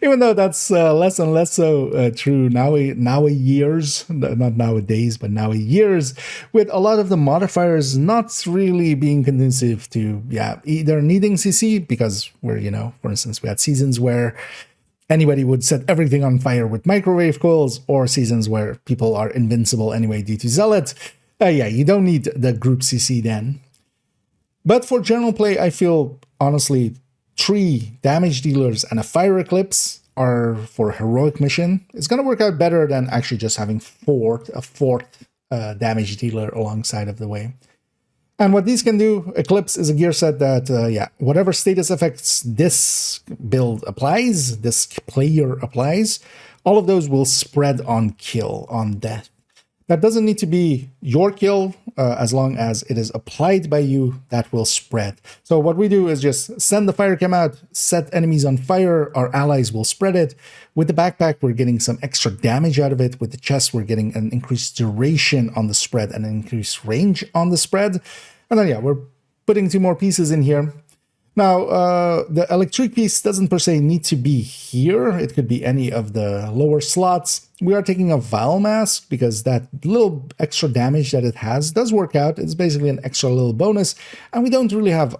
even though that's less and less so true years, not nowadays, but years, with a lot of the modifiers not really being conducive to either needing CC, because we're, for instance, we had seasons where anybody would set everything on fire with microwave coils, or seasons where people are invincible anyway due to Zealot. Yeah, you don't need the group CC then. But for general play, I feel, honestly, 3 damage dealers and a Fire Eclipse are for a heroic mission. It's going to work out better than actually just having a fourth damage dealer alongside of the way. And what these can do, Eclipse is a gear set that, whatever status effects this build applies, this player applies, all of those will spread on kill, on death. That doesn't need to be your kill, as long as it is applied by you, that will spread. So what we do is just send the fire cam out, set enemies on fire, our allies will spread it. With the backpack, we're getting some extra damage out of it. With the chest, we're getting an increased duration on the spread and an increased range on the spread. And then, we're putting 2 more pieces in here. Now, the electric piece doesn't per se need to be here. It could be any of the lower slots. We are taking a Vial Mask because that little extra damage that it has does work out. It's basically an extra little bonus, and we don't really have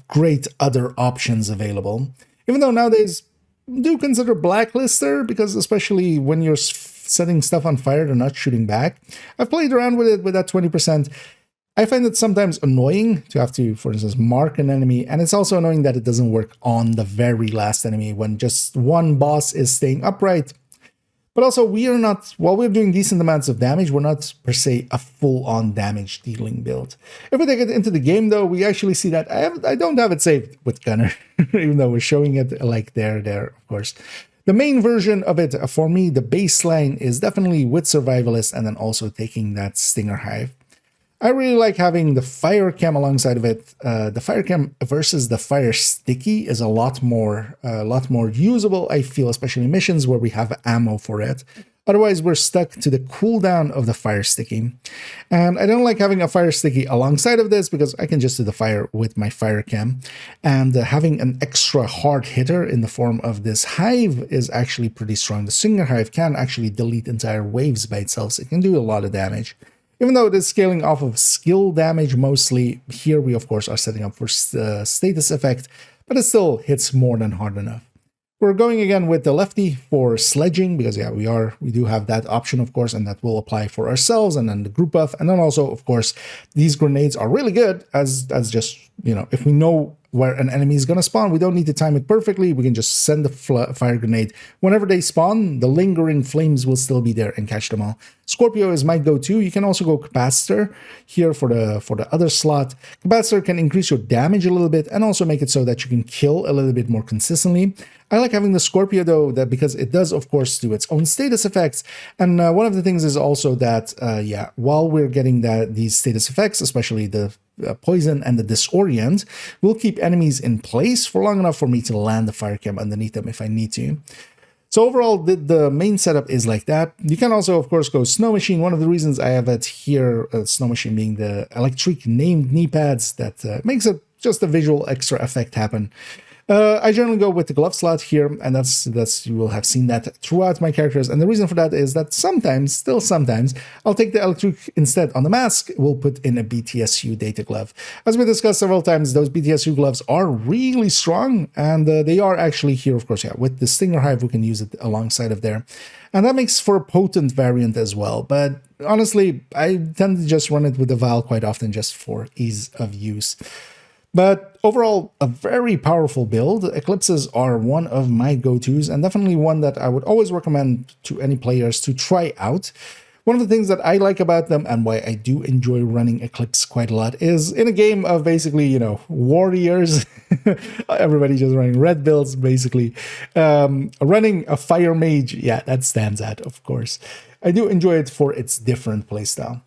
great other options available. Even though nowadays, do consider Blacklister, because especially when you're setting stuff on fire, they're not shooting back. I've played around with it with that 20%. I find it sometimes annoying to have to, for instance, mark an enemy, and it's also annoying that it doesn't work on the very last enemy when just one boss is staying upright. But also, we are not, while we're doing decent amounts of damage, we're not per se a full-on damage dealing build. If we take it into the game, though, we actually see that I don't have it saved with Gunner, even though we're showing it like there, of course. The main version of it, for me, the baseline is definitely with Survivalist and then also taking that Stinger Hive. I really like having the fire cam alongside of it. The fire cam versus the fire sticky is a lot more usable, I feel, especially in missions where we have ammo for it. Otherwise, we're stuck to the cooldown of the fire sticky. And I don't like having a fire sticky alongside of this because I can just do the fire with my fire cam. And having an extra hard hitter in the form of this hive is actually pretty strong. The Stinger Hive can actually delete entire waves by itself, so it can do a lot of damage. Even though it is scaling off of skill damage mostly, here we of course are setting up for status effect, but it still hits more than hard enough. We're going again with the lefty for sledging because yeah, we do have that option, of course, and that will apply for ourselves and then the group buff. And then also, of course, these grenades are really good as just, you know, if we know where an enemy is going to spawn, we don't need to time it perfectly. We can just send the fire grenade whenever they spawn. The lingering flames will still be there and catch them all. Scorpio is my go-to. You can also go capacitor here for the other slot. Capacitor can increase your damage a little bit and also make it so that you can kill a little bit more consistently. I like having the Scorpio though, that because it does, of course, do its own status effects. And one of the things is also that, yeah, while we're getting these status effects, especially the poison and the disorient, will keep enemies in place for long enough for me to land the fire cam underneath them if I need to. So overall, the main setup is like that. You can also, of course, go Snow Machine. One of the reasons I have it here, Snow Machine being the electric named knee pads, that makes it just a visual extra effect happen. I generally go with the glove slot here, and that's you will have seen that throughout my characters. And the reason for that is that sometimes, still sometimes, I'll take the electric instead on the mask. We'll put in a BTSU data glove. As we discussed several times, those BTSU gloves are really strong, and they are actually here, of course, yeah, with the Stinger Hive, we can use it alongside of there. And that makes for a potent variant as well. But honestly, I tend to just run it with the Vial quite often just for ease of use. But overall, a very powerful build. Eclipses are one of my go-tos and definitely one that I would always recommend to any players to try out. One of the things that I like about them and why I do enjoy running Eclipse quite a lot is in a game of basically, you know, warriors, everybody just running red builds, basically. Running a fire mage, yeah, that stands out, of course. I do enjoy it for its different playstyle.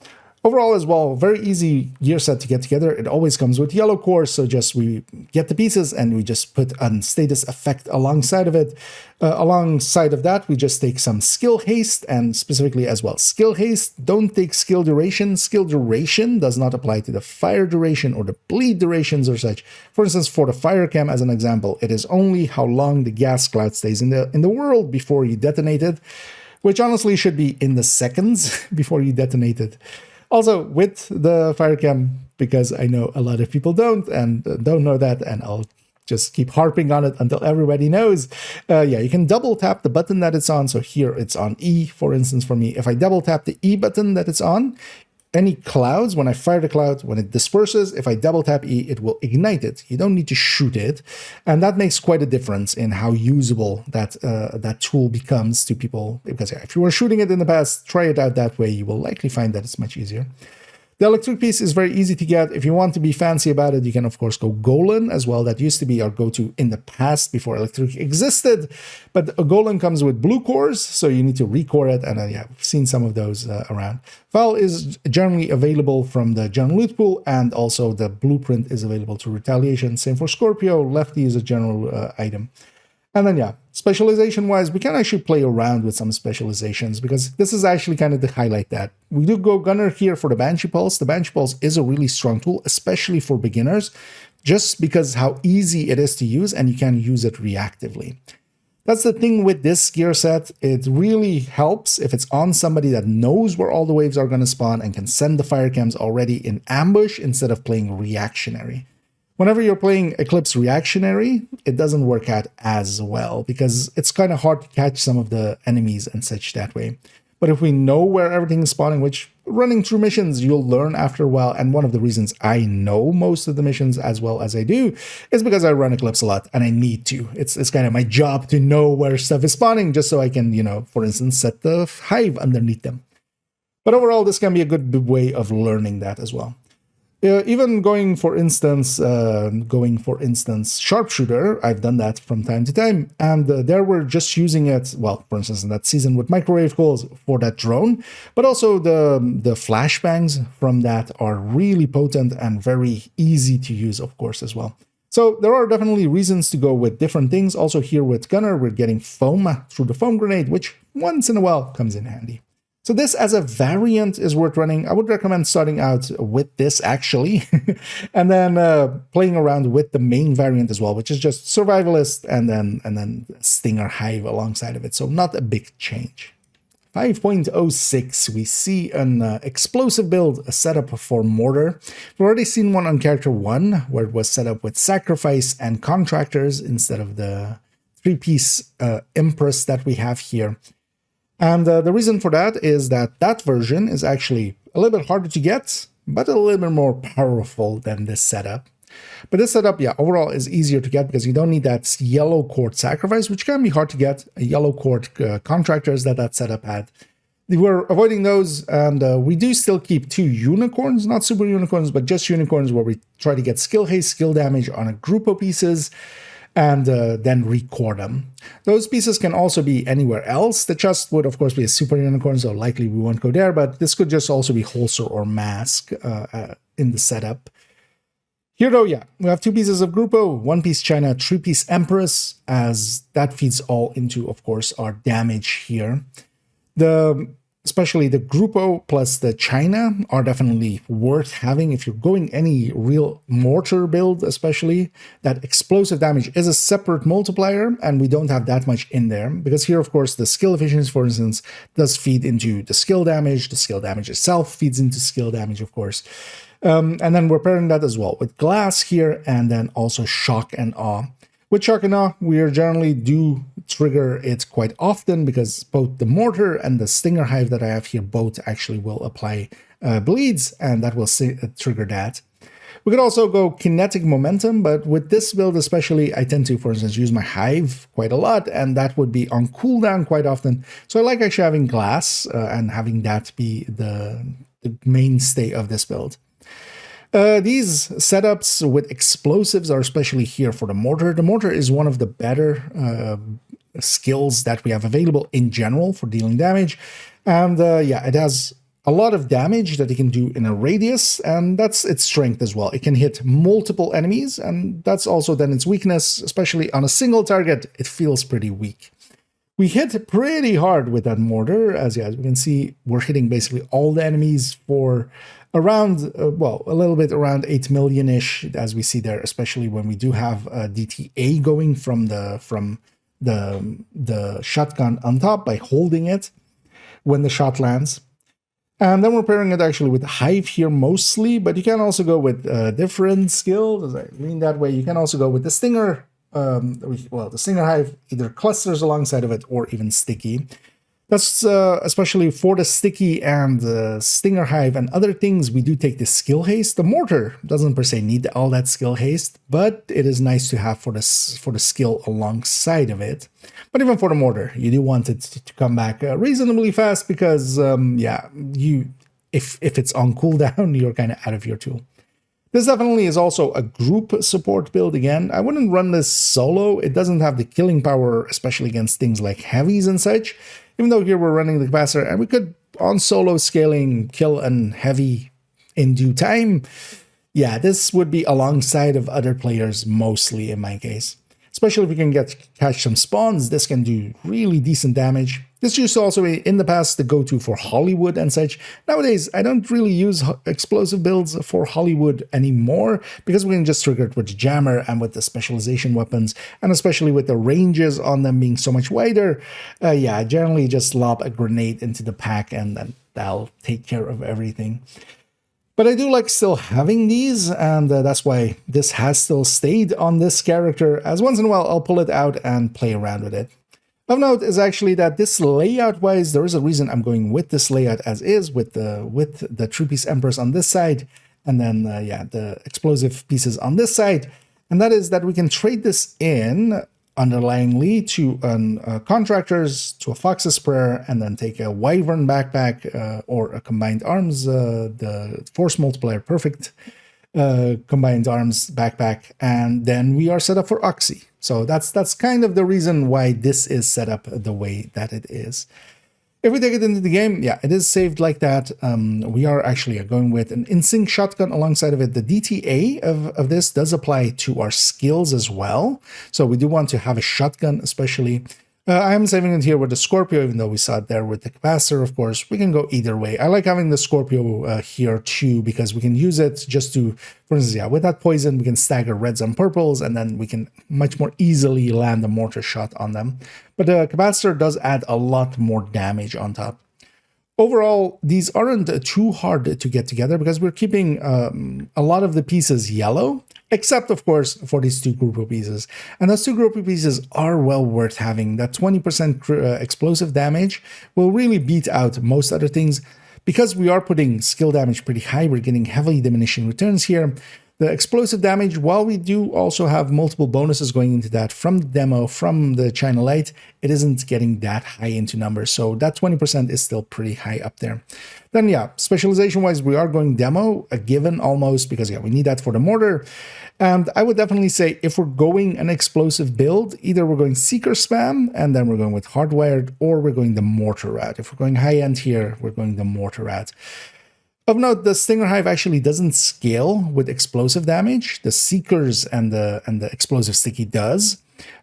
Overall as well, very easy gear set to get together. It always comes with yellow core, so just we get the pieces and we just put a status effect alongside of it. Alongside of that, we just take some skill haste, and specifically as well, skill haste. Don't take skill duration. Skill duration does not apply to the fire duration or the bleed durations or such. For instance, for the fire cam as an example, it is only how long the gas cloud stays in the world before you detonate it, which honestly should be in the seconds before you detonate it. Also, with the fire cam, because I know a lot of people don't know that, and I'll just keep harping on it until everybody knows. Yeah, you can double tap the button that it's on. So here it's on E, for instance, for me. If I double tap the E button that it's on, any clouds, when I fire the cloud, when it disperses, if I double tap E, it will ignite it. You don't need to shoot it. And that makes quite a difference in how usable that tool becomes to people. Because yeah, if you were shooting it in the past, try it out that way. You will likely find that it's much easier. The electric piece is very easy to get. If you want to be fancy about it, you can, of course, go Golan as well. That used to be our go-to in the past before electric existed. But a Golan comes with blue cores, so you need to recore it. And yeah, we've seen some of those around. Val is generally available from the general loot pool, and also the blueprint is available to Retaliation. Same for Scorpio. Lefty is a general item. And then, yeah, specialization-wise, we can actually play around with some specializations because this is actually kind of to highlight that. We do go Gunner here for the Banshee Pulse. The Banshee Pulse is a really strong tool, especially for beginners, just because how easy it is to use and you can use it reactively. That's the thing with this gear set. It really helps if it's on somebody that knows where all the waves are going to spawn and can send the fire cams already in ambush instead of playing reactionary. Whenever you're playing Eclipse reactionary, it doesn't work out as well because it's kind of hard to catch some of the enemies and such that way. But if we know where everything is spawning, which running through missions, you'll learn after a while. And one of the reasons I know most of the missions as well as I do is because I run Eclipse a lot and I need to. It's kind of my job to know where stuff is spawning just so I can, you know, for instance, set the hive underneath them. But overall, this can be a good way of learning that as well. Even going for instance, sharpshooter, I've done that from time to time, and there we're just using it, well, for instance, in that season with microwave calls for that drone, but also the flashbangs from that are really potent and very easy to use, of course, as well. So there are definitely reasons to go with different things. Also here with Gunner, we're getting foam through the foam grenade, which once in a while comes in handy. So this as a variant is worth running. I would recommend starting out with this actually, and then playing around with the main variant as well, which is just survivalist and then Stinger Hive alongside of it. So not a big change. 5.06, we see an explosive build, a setup for Mortar. We've already seen one on character 1, where it was set up with Sacrifice and Contractors instead of the three-piece Empress that we have here. And the reason for that is that that version is actually a little bit harder to get, but a little bit more powerful than this setup. But this setup, yeah, overall is easier to get because you don't need that yellow cord sacrifice, which can be hard to get. Yellow cord contractors that setup had. We're avoiding those, and we do still keep 2 unicorns, not super unicorns, but just unicorns where we try to get skill haste, skill damage on a group of pieces, and then record them. Those pieces can also be anywhere else. The chest would, of course, be a super unicorn, so likely we won't go there, but this could just also be holster or mask in the setup. Here, though, yeah, we have 2 pieces of Grupo, 1 piece China, 3 piece Empress, as that feeds all into, of course, our damage here. Especially the Grupo plus the China are definitely worth having if you're going any real mortar build, especially. That explosive damage is a separate multiplier, and we don't have that much in there, because here, of course, the skill efficiency, for instance, does feed into the skill damage. The skill damage itself feeds into skill damage, of course. And then we're pairing that as well with glass here, and then also shock and awe. With shock and awe, we generally do trigger it quite often because both the mortar and the stinger hive that I have here both actually will apply bleeds, and that will trigger that. We could also go kinetic momentum, but with this build especially, I tend to, for instance, use my hive quite a lot, and that would be on cooldown quite often. So I like actually having glass and having that be the mainstay of this build. These setups with explosives are especially here for the mortar. The mortar is one of the better skills that we have available in general for dealing damage. And yeah, it has a lot of damage that it can do in a radius, and that's its strength as well. It can hit multiple enemies, and that's also then its weakness, especially on a single target. It feels pretty weak. We hit pretty hard with that mortar, as we can see, we're hitting basically all the enemies for around, well, a little bit around 8 million-ish, as we see there, especially when we do have DTA going from the shotgun on top by holding it when the shot lands. And then we're pairing it actually with Hive here mostly, but you can also go with different skills. As I lean that way, you can also go with the Stinger. Well, the Stinger Hive either clusters alongside of it or even Sticky. That's especially for the Sticky and the Stinger Hive and other things, we do take the skill haste. The Mortar doesn't per se need all that skill haste, but it is nice to have for the skill alongside of it. But even for the Mortar, you do want it to come back reasonably fast because, yeah, if it's on cooldown, you're kind of out of your tool. This definitely is also a group support build again. I wouldn't run this solo. It doesn't have the killing power, especially against things like heavies and such. Even though here we're running the capacitor, and we could, on solo scaling, kill an heavy in due time. Yeah, this would be alongside of other players mostly in my case. Especially if we can catch some spawns, this can do really decent damage. This used to also be, in the past, the go-to for Hollywood and such. Nowadays, I don't really use explosive builds for Hollywood anymore because we can just trigger it with the jammer and with the specialization weapons, and especially with the ranges on them being so much wider. Yeah, I generally just lob a grenade into the pack and then that'll take care of everything. But I do like still having these, and that's why this has still stayed on this character, as once in a while I'll pull it out and play around with it. Of note is actually that this layout-wise, there is a reason I'm going with this layout as is, with the three-piece Empress on this side, and then, yeah, the explosive pieces on this side. And that is that we can trade this in underlyingly to contractors, to a Fox's Prayer, and then take a Wyvern backpack or a combined arms, the Force Multiplier Perfect combined arms backpack, and then we are set up for Oxy. So that's kind of the reason why this is set up the way that it is. If we take it into the game, yeah, it is saved like that. We are actually going with an in-sync shotgun alongside of it. The DTA of this does apply to our skills as well. So we do want to have a shotgun, especially. I am saving it here with the Scorpio, even though we saw it there with the capacitor, of course. We can go either way. I like having the Scorpio here too, because we can use it just to, for instance, yeah, with that poison, we can stagger reds and purples, and then we can much more easily land a mortar shot on them. But the capacitor does add a lot more damage on top. Overall, these aren't too hard to get together because we're keeping a lot of the pieces yellow. Except, of course, for these two group of pieces. And those two group of pieces are well worth having. That 20% explosive damage will really beat out most other things. Because we are putting skill damage pretty high, we're getting heavily diminishing returns here. The explosive damage, while we do also have multiple bonuses going into that from the demo, from the China Light, it isn't getting that high into numbers. So that 20% is still pretty high up there. Then yeah, specialization-wise, we are going demo, a given almost, because yeah, we need that for the mortar. And I would definitely say if we're going an explosive build, either we're going Seeker Spam, and then we're going with Hardwired, or we're going the Mortar route. If we're going high-end here, we're going the Mortar route. Of note, the Stinger Hive actually doesn't scale with explosive damage. The Seekers and the Explosive Sticky does.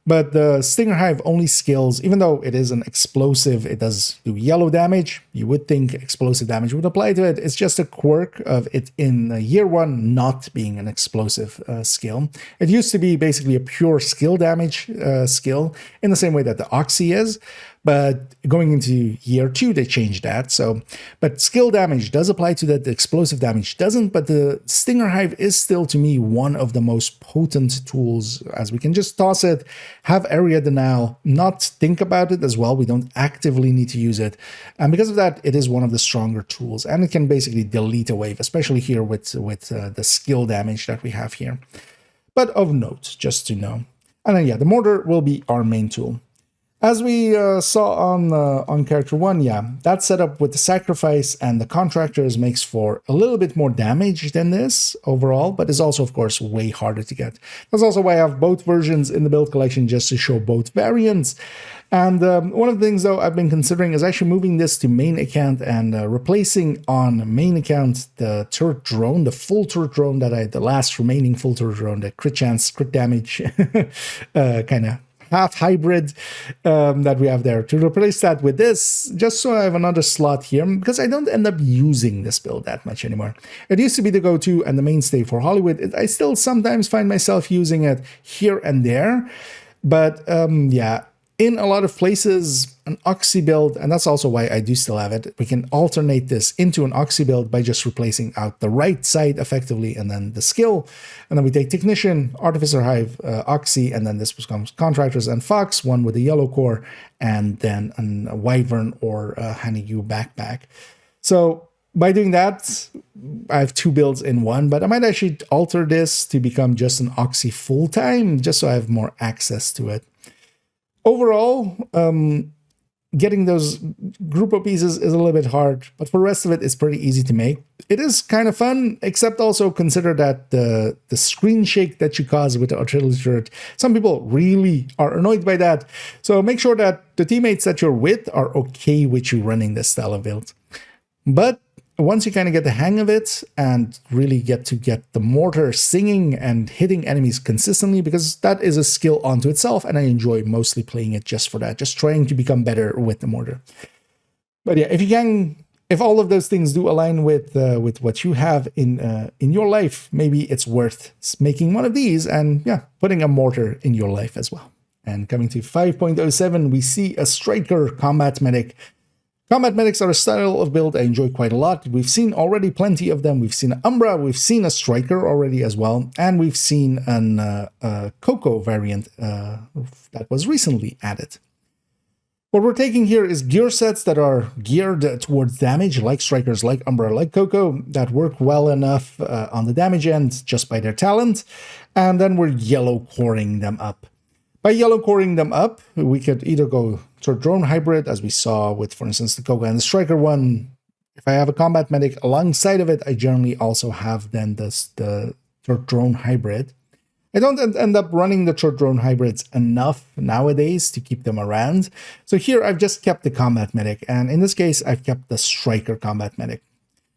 But the Stinger Hive only scales, even though it is an explosive, it does do yellow damage. You would think explosive damage would apply to it. It's just a quirk of it in year one not being an explosive skill. It used to be basically a pure skill damage skill in the same way that the Oxy is. But going into year two, they changed that. So, but skill damage does apply to that. The explosive damage doesn't. But the Stinger Hive is still, to me, one of the most potent tools, as we can just toss it, have area denial, not think about it as well. We don't actively need to use it. And because of that, it is one of the stronger tools. And it can basically delete a wave, especially here with the skill damage that we have here. But of note, just to know. And then, yeah, the Mortar will be our main tool. As we saw on character 1, yeah, that setup with the sacrifice and the contractors makes for a little bit more damage than this overall, but is also, of course, way harder to get. That's also why I have both versions in the build collection, just to show both variants. And one of the things, though, I've been considering is actually moving this to main account and replacing on main account the turret drone, the full turret drone the last remaining full turret drone, the crit chance, crit damage kind of half hybrid that we have there, to replace that with this, just so I have another slot here, because I don't end up using this build that much anymore. It used to be the go-to and the mainstay for Hollywood. I still sometimes find myself using it here and there, but yeah, in a lot of places, an Oxy build, and that's also why I do still have it, we can alternate this into an Oxy build by just replacing out the right side effectively, and then the skill, and then we take Technician, Artificer Hive, Oxy, and then this becomes Contractors and Fox, one with a yellow core, and then a Wyvern or a Honeydew backpack. So by doing that, I have two builds in one, but I might actually alter this to become just an Oxy full-time, just so I have more access to it. Overall, getting those group of pieces is a little bit hard, but for the rest of it, it's pretty easy to make. It is kind of fun, except also consider that the screen shake that you cause with the artillery turret, some people really are annoyed by that. So make sure that the teammates that you're with are okay with you running this style of build. But once you kind of get the hang of it and really get the mortar singing and hitting enemies consistently, because that is a skill onto itself, and I enjoy mostly playing it just for that, just trying to become better with the mortar. But yeah, if all of those things do align with what you have in your life, maybe it's worth making one of these and yeah, putting a mortar in your life as well. And coming to 5.07, we see a Striker Combat Medic. Combat Medics are a style of build I enjoy quite a lot. We've seen already plenty of them. We've seen an Umbra, we've seen a Striker already as well, and we've seen a CoCo variant that was recently added. What we're taking here is gear sets that are geared towards damage, like Strikers, like Umbra, like CoCo, that work well enough on the damage end just by their talent, and then we're yellow coring them up. By yellow coring them up, we could either go to a drone hybrid, as we saw with, for instance, the CoCo and the Striker one. If I have a combat medic alongside of it, I generally also have then the drone hybrid. I don't end up running the drone hybrids enough nowadays to keep them around. So here I've just kept the combat medic, and in this case, I've kept the Striker combat medic.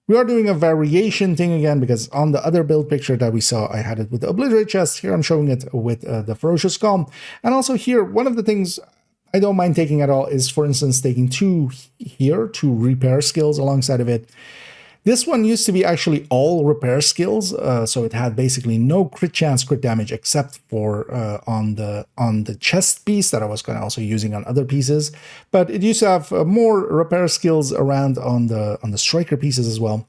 We are doing a variation thing again, because on the other build picture that we saw, I had it with the Obliterate chest. Here I'm showing it with the Ferocious Calm. And also here, one of the things I don't mind taking at all is, for instance, taking two repair skills alongside of it. This one used to be actually all repair skills, so it had basically no crit chance, crit damage, except for on the chest piece that I was kind of also using on other pieces. But it used to have more repair skills around on the Striker pieces as well.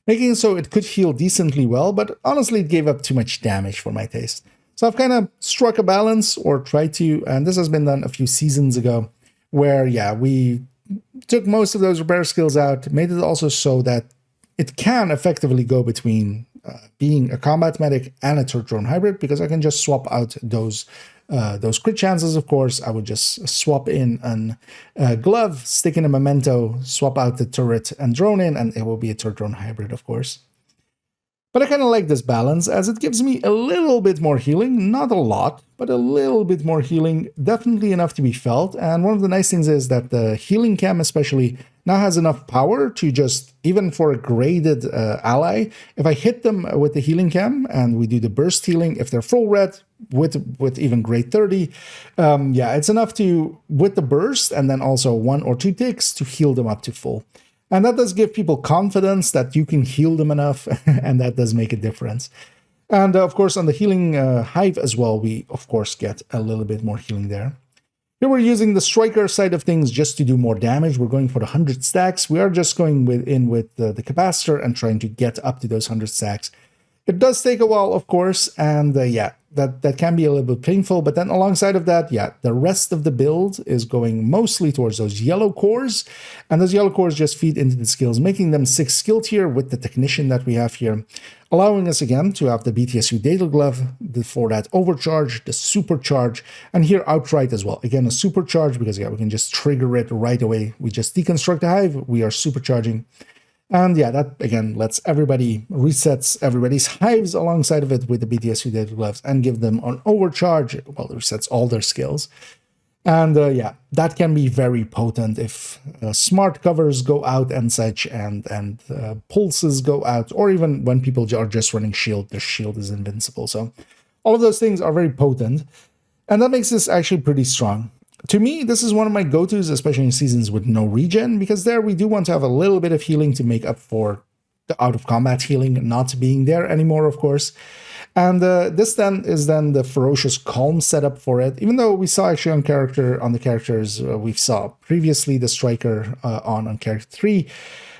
making it so it could heal decently well, but honestly it gave up too much damage for my taste. So I've kind of struck a balance, or tried to, and this has been done a few seasons ago, where yeah, we took most of those repair skills out, made it also so that it can effectively go between being a combat medic and a turret drone hybrid, because I can just swap out those crit chances. Of course, I would just swap in a glove, stick in a Memento, swap out the turret and drone in, and it will be a turret drone hybrid, of course. But I kind of like this balance, as it gives me a little bit more healing, not a lot, but a little bit more healing, definitely enough to be felt. And one of the nice things is that the healing cam especially now has enough power to just, even for a graded ally, if I hit them with the healing cam and we do the burst healing, if they're full red with even grade 30, yeah, it's enough to, with the burst and then also 1 or 2 ticks, to heal them up to full. And that does give people confidence that you can heal them enough, and that does make a difference. And of course, on the healing hive as well, we of course get a little bit more healing there. Here we're using the striker side of things just to do more damage. We're going for the 100 stacks. We are just going in with the capacitor and trying to get up to those 100 stacks. It does take a while, of course, and yeah, that can be a little bit painful. But then alongside of that, yeah, the rest of the build is going mostly towards those yellow cores, and those yellow cores just feed into the skills, making them 6 skill tier with the technician that we have here, allowing us again to have the BTSU data glove for that overcharge, the supercharge, and here outright as well. Again, a supercharge, because yeah, we can just trigger it right away. We just deconstruct the hive, we are supercharging. And yeah, that again lets resets everybody's hives alongside of it with the BTSU data gloves and give them an overcharge. Well, it resets all their skills. And yeah, that can be very potent if smart covers go out and such, and pulses go out, or even when people are just running shield, their shield is invincible. So all of those things are very potent, and that makes this actually pretty strong. To me, this is one of my go-tos, especially in seasons with no regen, because there we do want to have a little bit of healing to make up for the out-of-combat healing not being there anymore, of course. And this then is the Ferocious Calm setup for it, even though we saw actually on the characters we saw previously, the Striker on character 3,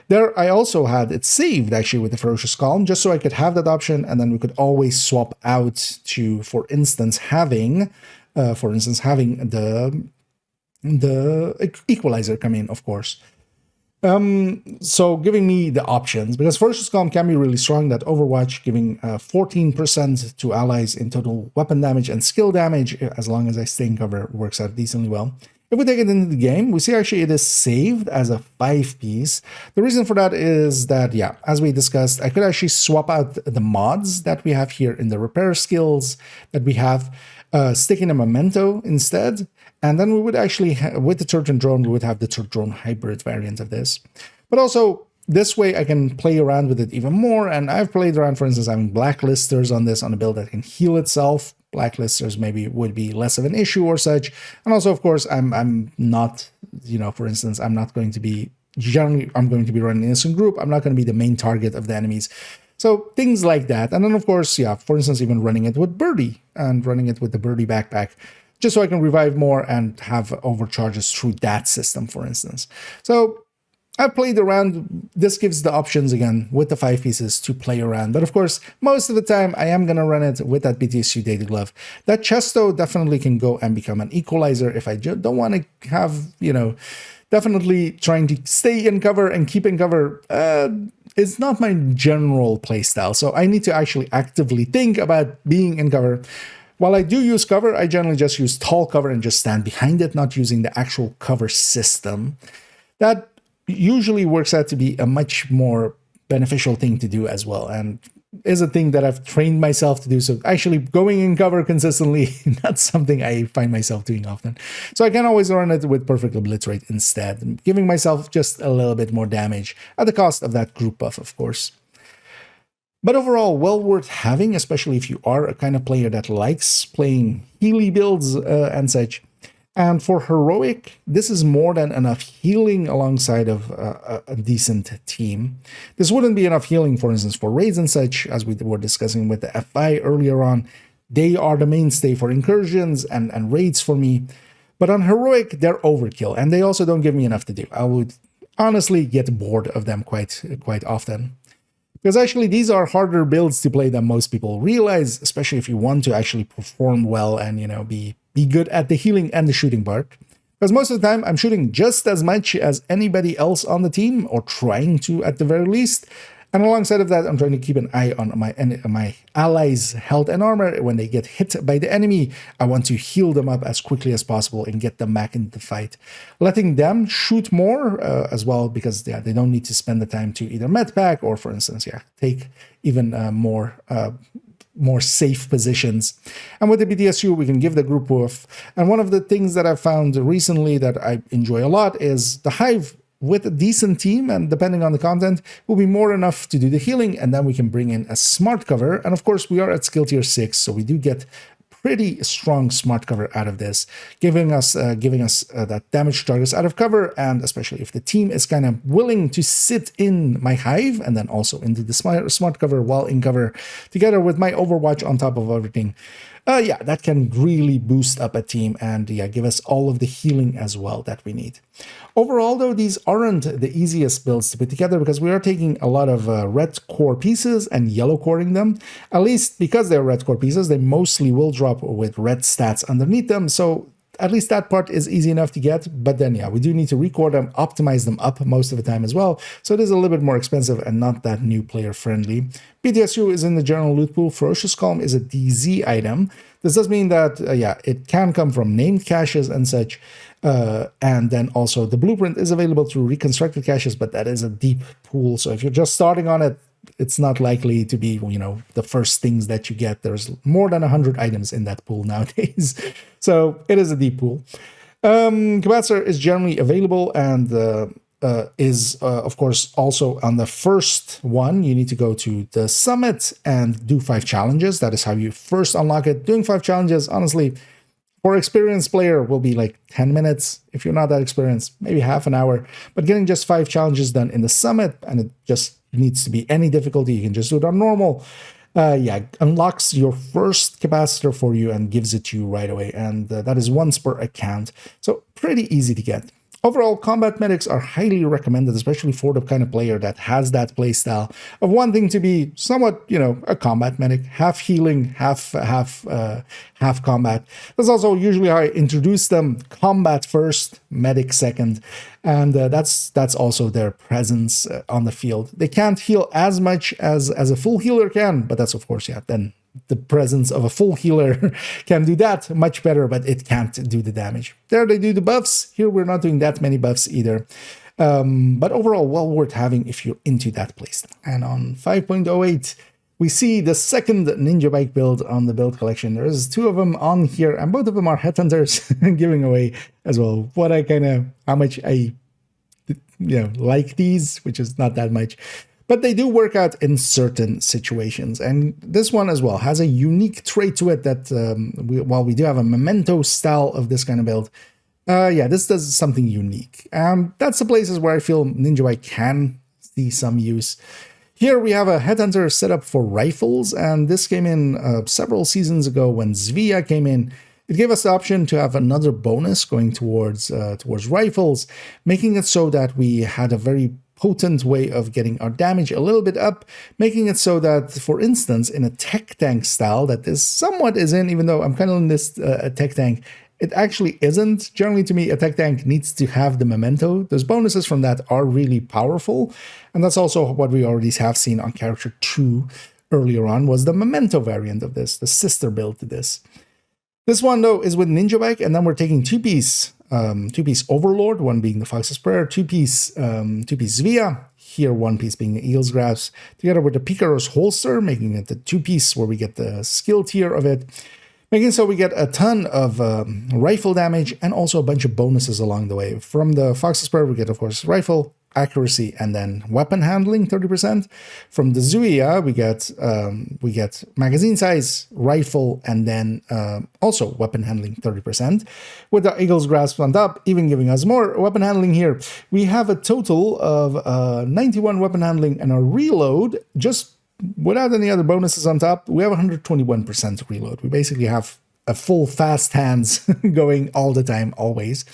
there I also had it saved actually with the Ferocious Calm, just so I could have that option, and then we could always swap out to, for instance, having the equalizer come in, of course. So giving me the options, because Ferocious Calm can be really strong, that Overwatch, giving 14% to allies in total weapon damage and skill damage, as long as I stay in cover, works out decently well. If we take it into the game, we see actually it is saved as a 5-piece. The reason for that is that, yeah, as we discussed, I could actually swap out the mods that we have here in the repair skills that we have, stick in a Memento instead, and then we would actually, with the turret and drone, we would have the turret drone hybrid variant of this. But also, this way I can play around with it even more, and I've played around, for instance, having blacklisters on this, on a build that can heal itself. Blacklisters maybe would be less of an issue or such. And also, of course, I'm not, you know, for instance, I'm going to be running an innocent group. I'm not going to be the main target of the enemies. So things like that. And then, of course, yeah, for instance, even running it with Birdie and running it with the Birdie backpack, just so I can revive more and have overcharges through that system, for instance. So I've played around. This gives the options, again, with the 5 pieces to play around. But of course, most of the time, I am going to run it with that BTSU data glove. That Chesto definitely can go and become an equalizer if I don't want to have, you know, definitely trying to stay in cover and keep in cover. It's not my general playstyle, so I need to actually actively think about being in cover. While I do use cover, I generally just use tall cover and just stand behind it, not using the actual cover system. That usually works out to be a much more beneficial thing to do as well, and is a thing that I've trained myself to do. So actually going in cover consistently, not something I find myself doing often. So I can always run it with perfect obliterate instead, giving myself just a little bit more damage at the cost of that group buff, of course. But overall, well worth having, especially if you are a kind of player that likes playing Healy builds and such. And for Heroic, this is more than enough healing alongside of a decent team. This wouldn't be enough healing, for instance, for raids and such, as we were discussing with the FI earlier on. They are the mainstay for incursions and raids for me. But on Heroic, they're overkill, and they also don't give me enough to do. I would honestly get bored of them quite often. Because actually these are harder builds to play than most people realize, especially if you want to actually perform well and, you know, be good at the healing and the shooting part. Because most of the time I'm shooting just as much as anybody else on the team, or trying to at the very least. And alongside of that, I'm trying to keep an eye on my allies' health and armor. When they get hit by the enemy, I want to heal them up as quickly as possible and get them back into the fight. Letting them shoot more as well, because yeah, they don't need to spend the time to either medpack or, for instance, yeah, take even more safe positions. And with the BTSU, we can give the group woof. And one of the things that I've found recently that I enjoy a lot is the Hive with a decent team, and depending on the content, will be more enough to do the healing, and then we can bring in a smart cover. And of course, we are at skill tier 6, so we do get pretty strong smart cover out of this, giving us that damage targets out of cover, and especially if the team is kind of willing to sit in my Hive and then also into the smart cover while in cover, together with my Overwatch on top of everything. Yeah, that can really boost up a team and yeah, give us all of the healing as well that we need. Overall, though, these aren't the easiest builds to put together, because we are taking a lot of red core pieces and yellow coring them. At least because they're red core pieces, they mostly will drop with red stats underneath them. So at least that part is easy enough to get, but then yeah, we do need to record them, optimize them up most of the time as well, so it is a little bit more expensive and not that new player friendly. BTSU is in the general loot pool. Ferocious Calm is a DZ item. This does mean that yeah, it can come from named caches and such, and then also the blueprint is available through reconstructed caches, but that is a deep pool, so if you're just starting on it, it's not likely to be, you know, the first things that you get. There's more than 100 items in that pool nowadays. So it is a deep pool. Kabazzer is generally available and is, of course, also on the first one. You need to go to the summit and do 5 challenges. That is how you first unlock it. Doing 5 challenges, honestly, for experienced player will be like 10 minutes. If you're not that experienced, maybe half an hour. But getting just 5 challenges done in the summit, and it just needs to be any difficulty, you can just do it on normal. Yeah, unlocks your first capacitor for you and gives it to you right away. And that is once per account. So pretty easy to get. Overall, combat medics are highly recommended, especially for the kind of player that has that playstyle of wanting to be somewhat, you know, a combat medic, half healing, half combat. That's also usually how I introduce them: combat first, medic second, and that's also their presence on the field. They can't heal as much as a full healer can, but that's of course, yeah, then the presence of a full healer can do that much better, but it can't do the damage. There they do the buffs. Here we're not doing that many buffs either. But overall, well worth having if you're into that playstyle. And on 5.08, we see the second NinjaBag build on the build collection. There's 2 of them on here, and both of them are headhunters, giving away as well how much I like these, which is not that much. But they do work out in certain situations. And this one as well has a unique trait to it that while we do have a Memento style of this kind of build, yeah, this does something unique. That's the places where I feel NinjaBag can see some use. Here we have a headhunter set up for rifles, and this came in several seasons ago when Zvia came in. It gave us the option to have another bonus going towards rifles, making it so that we had a very potent way of getting our damage a little bit up, making it so that, for instance, in a tech tank style that this somewhat is in, even though I'm kind of in this tech tank, it actually isn't. Generally, to me, a tech tank needs to have the Memento. Those bonuses from that are really powerful, and that's also what we already have seen on character 2 earlier on, was the Memento variant of this, the sister build to this. This one, though, is with NinjaBag, and then we're taking two-piece Overlord, one being the Fox's Prayer, two-piece Zvia, here one piece being the Eel's Grasp, together with the Picaro's Holster, making it the 2-piece where we get the skill tier of it, making so we get a ton of rifle damage and also a bunch of bonuses along the way. From the Fox's Prayer, we get, of course, rifle, accuracy, and then weapon handling 30%. From the Zuia, we get magazine size, rifle, and then also weapon handling 30%. With the Eagle's Grasp on top, even giving us more weapon handling here. We have a total of 91 weapon handling, and our reload, just without any other bonuses on top, we have 121% reload. We basically have a full fast hands going all the time, always.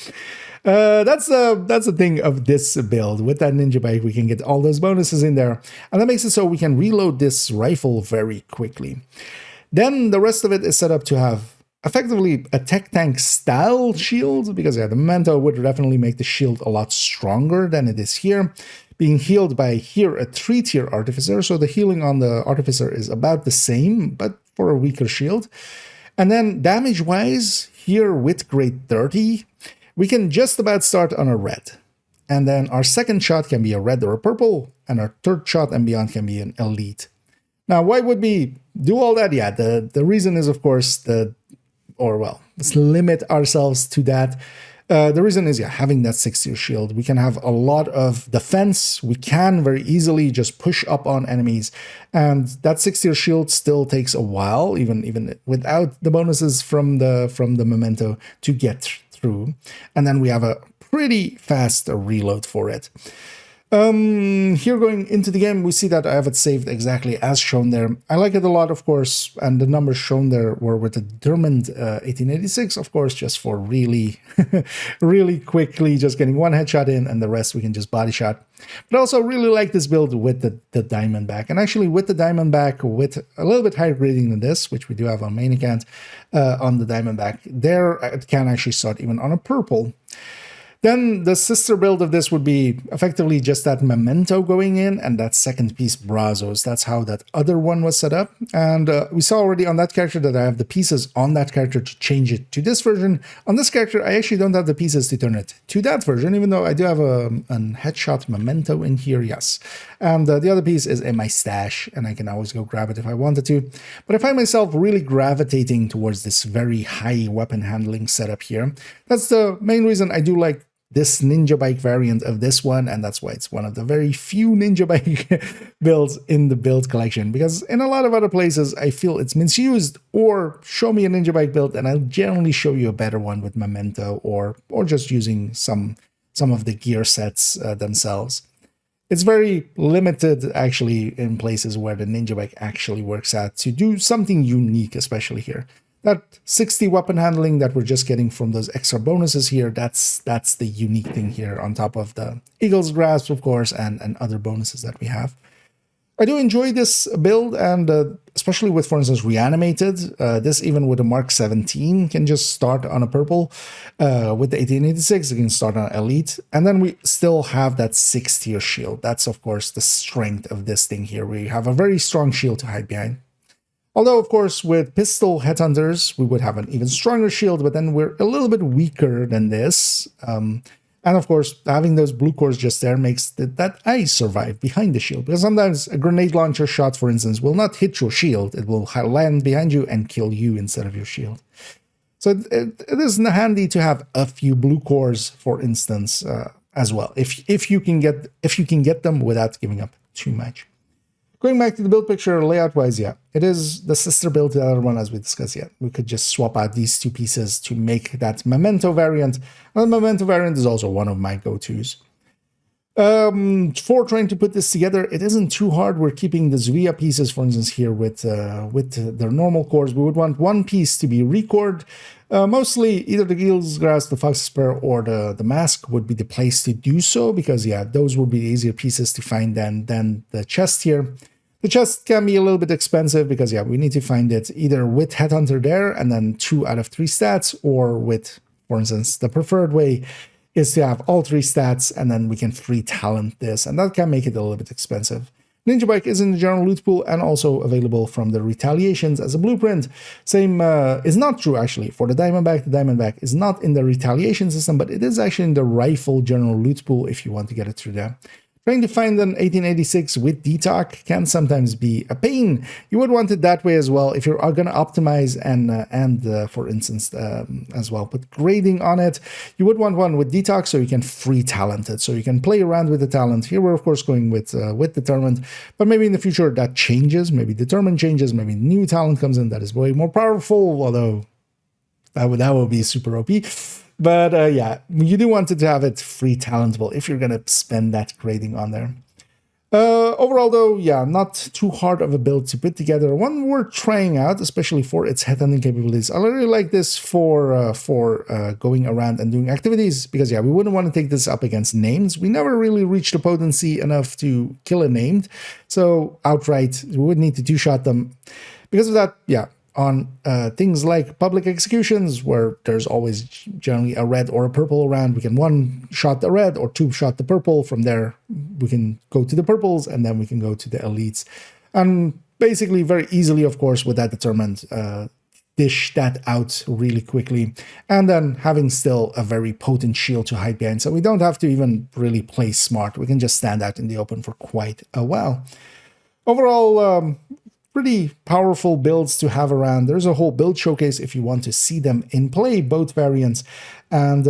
That's the thing of this build. With that NinjaBag, we can get all those bonuses in there, and that makes it so we can reload this rifle very quickly. Then the rest of it is set up to have effectively a TechTank style shield, because yeah, the Memento would definitely make the shield a lot stronger than it is here. Being healed by here a 3-tier Artificer, so the healing on the Artificer is about the same, but for a weaker shield. And then damage-wise, here with grade 30, we can just about start on a red. And then our second shot can be a red or a purple, and our third shot and beyond can be an elite. Now, why would we do all that? Yeah, the reason is, of course, let's limit ourselves to that. The reason is, yeah, having that 6-tier shield, we can have a lot of defense. We can very easily just push up on enemies, and that 6-tier shield still takes a while, even without the bonuses from the Memento, to get through. And then we have a pretty fast reload for it. Here going into the game, we see that I have it saved exactly as shown there. I like it a lot, of course, and the numbers shown there were with the determined 1886, of course, just for really, really quickly just getting one headshot in, and the rest we can just body shot. But I also really like this build with the Diamondback, and actually with the Diamondback, with a little bit higher grading than this, which we do have on main account, on the Diamondback, there it can actually start even on a purple. Then the sister build of this would be effectively just that Memento going in and that second piece Brazos. That's how that other one was set up. And we saw already on that character that I have the pieces on that character to change it to this version. On this character, I actually don't have the pieces to turn it to that version, even though I do have a headshot Memento in here, yes. And the other piece is in my stash, and I can always go grab it if I wanted to. But I find myself really gravitating towards this very high weapon handling setup here. That's the main reason I do like this NinjaBag variant of this one, and that's why it's one of the very few NinjaBag builds in the build collection, because in a lot of other places I feel it's misused, or show me a NinjaBag build and I'll generally show you a better one with Memento or just using some of the gear sets themselves. It's very limited actually in places where the NinjaBag actually works out to do something unique, especially here. That 60 weapon handling that we're just getting from those extra bonuses here, that's the unique thing here, on top of the Eagle's Grasp, of course, and other bonuses that we have. I do enjoy this build, and especially with, for instance, Reanimated. This, even with a Mark 17, can just start on a purple. With the 1886, it can start on Elite. And then we still have that 6-tier shield. That's, of course, the strength of this thing here. We have a very strong shield to hide behind. Although, of course, with pistol headhunters, we would have an even stronger shield, but then we're a little bit weaker than this. And of course, having those blue cores just there makes that I survive behind the shield. Because sometimes a grenade launcher shot, for instance, will not hit your shield. It will land behind you and kill you instead of your shield. So it is handy to have a few blue cores, for instance, as well, if you can get them without giving up too much. Going back to the build picture, layout-wise, yeah, it is the sister build to the other one, as we discussed yet. We could just swap out these two pieces to make that Memento variant. And the Memento variant is also one of my go-tos. For trying to put this together, it isn't too hard. We're keeping the Zvia pieces, for instance, here with their normal cores. We would want one piece to be recored. Mostly either the Eagle's Grasp, the Fox's Spur, or the Mask would be the place to do so, because, yeah, those would be easier pieces to find than the chest here. The chest can be a little bit expensive because, yeah, we need to find it either with Headhunter there and then 2 out of 3 stats, or with, for instance, the preferred way is to have all 3 stats and then we can free talent this, and that can make it a little bit expensive. NinjaBag is in the general loot pool and also available from the Retaliations as a blueprint. Same is not true actually for the Diamondback. The Diamondback is not in the Retaliation system, but it is actually in the Rifle general loot pool if you want to get it through there. Trying to find an 1886 with DTOC can sometimes be a pain. You would want it that way as well if you're going to optimize and for instance, as well put grading on it. You would want one with DTOC so you can free talent it, so you can play around with the talent. Here we're of course going with Determined, but maybe in the future that changes. Maybe Determined changes, maybe new talent comes in that is way more powerful, although that would be super OP. But yeah, you do want to have it free talentable if you're going to spend that grading on there. Overall, though, yeah, not too hard of a build to put together. One worth trying out, especially for its headhunting capabilities. I really like this for going around and doing activities because, yeah, we wouldn't want to take this up against names. We never really reached the potency enough to kill a named, so outright we would need to two-shot them. Because of that, yeah, on things like public executions, where there's always generally a red or a purple around, we can one-shot the red or two-shot the purple. From there, we can go to the purples, and then we can go to the elites. And basically, very easily, of course, with that determined, dish that out really quickly. And then having still a very potent shield to hide behind, so we don't have to even really play smart. We can just stand out in the open for quite a while. Overall, pretty powerful builds to have around. There's a whole build showcase if you want to see them in play, both variants, and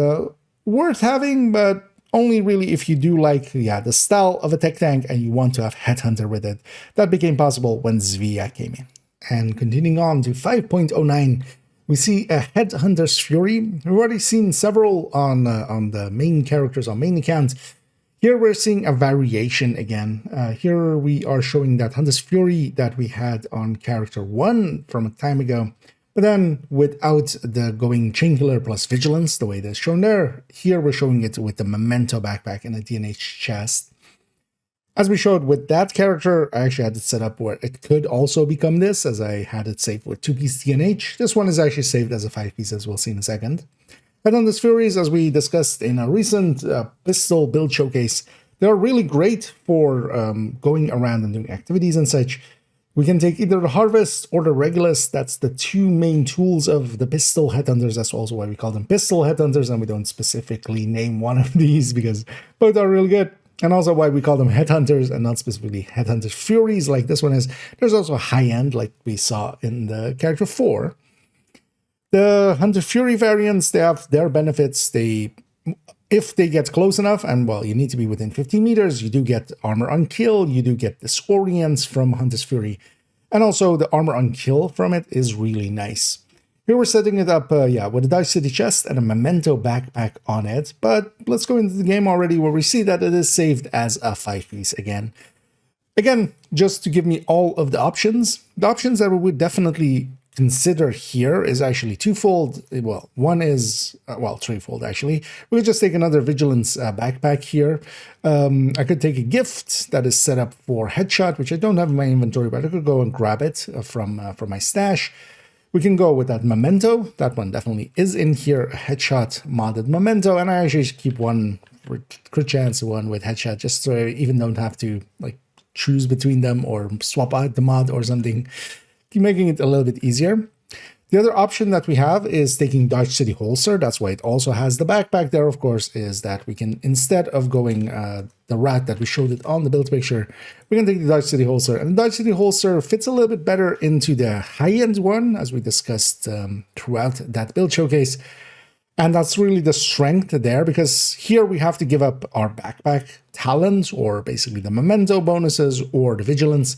worth having, but only really if you do like, yeah, the style of a tech tank and you want to have Headhunter with it. That became possible when Zvia came in. And continuing on to 5.09, we see a Headhunter's Fury. We've already seen several on the main characters on main account. Here we're seeing a variation again. Here we are showing that Hunter's Fury that we had on character 1 from a time ago, but then without the going Chain Killer plus Vigilance, the way that's shown there. Here we're showing it with the Memento backpack and a DNH chest. As we showed with that character, I actually had it set up where it could also become this, as I had it saved with 2-piece DNH. This one is actually saved as a 5-piece, as we'll see in a second. Headhunter's Furies, as we discussed in a recent pistol build showcase, they're really great for going around and doing activities and such. We can take either the Harvest or the Regulus. That's the two main tools of the pistol Headhunters. That's also why we call them pistol Headhunters, and we don't specifically name one of these because both are really good. And also why we call them Headhunters and not specifically Headhunter's Furies like this one is. There's also a high-end like we saw in the character 4. The Hunter Fury variants, they have their benefits. If they get close enough, and well, you need to be within 15 meters, you do get armor on kill, you do get disorients from Hunter's Fury, and also the armor on kill from it is really nice. Here we're setting it up, yeah, with a Dice City chest and a Memento backpack on it, but let's go into the game already where we see that it is saved as a 5-piece again. Again, just to give me all of the options that we would definitely consider here is actually twofold. Well, one is, well, threefold actually. We could just take another Vigilance backpack here. I could take a gift that is set up for Headshot, which I don't have in my inventory, but I could go and grab it from my stash. We can go with that Memento. That one definitely is in here, a Headshot modded Memento, and I actually keep one for crit chance, one with Headshot, just so I even don't have to like choose between them or swap out the mod or something, making it a little bit easier. The other option that we have is taking Dodge City Holster. That's why it also has the backpack there, of course, is that we can, instead of going the route that we showed it on the build picture, we can take the Dodge City Holster. And the Dodge City Holster fits a little bit better into the high-end one, as we discussed throughout that build showcase. And that's really the strength there, because here we have to give up our backpack talent, or basically the Memento bonuses, or the Vigilance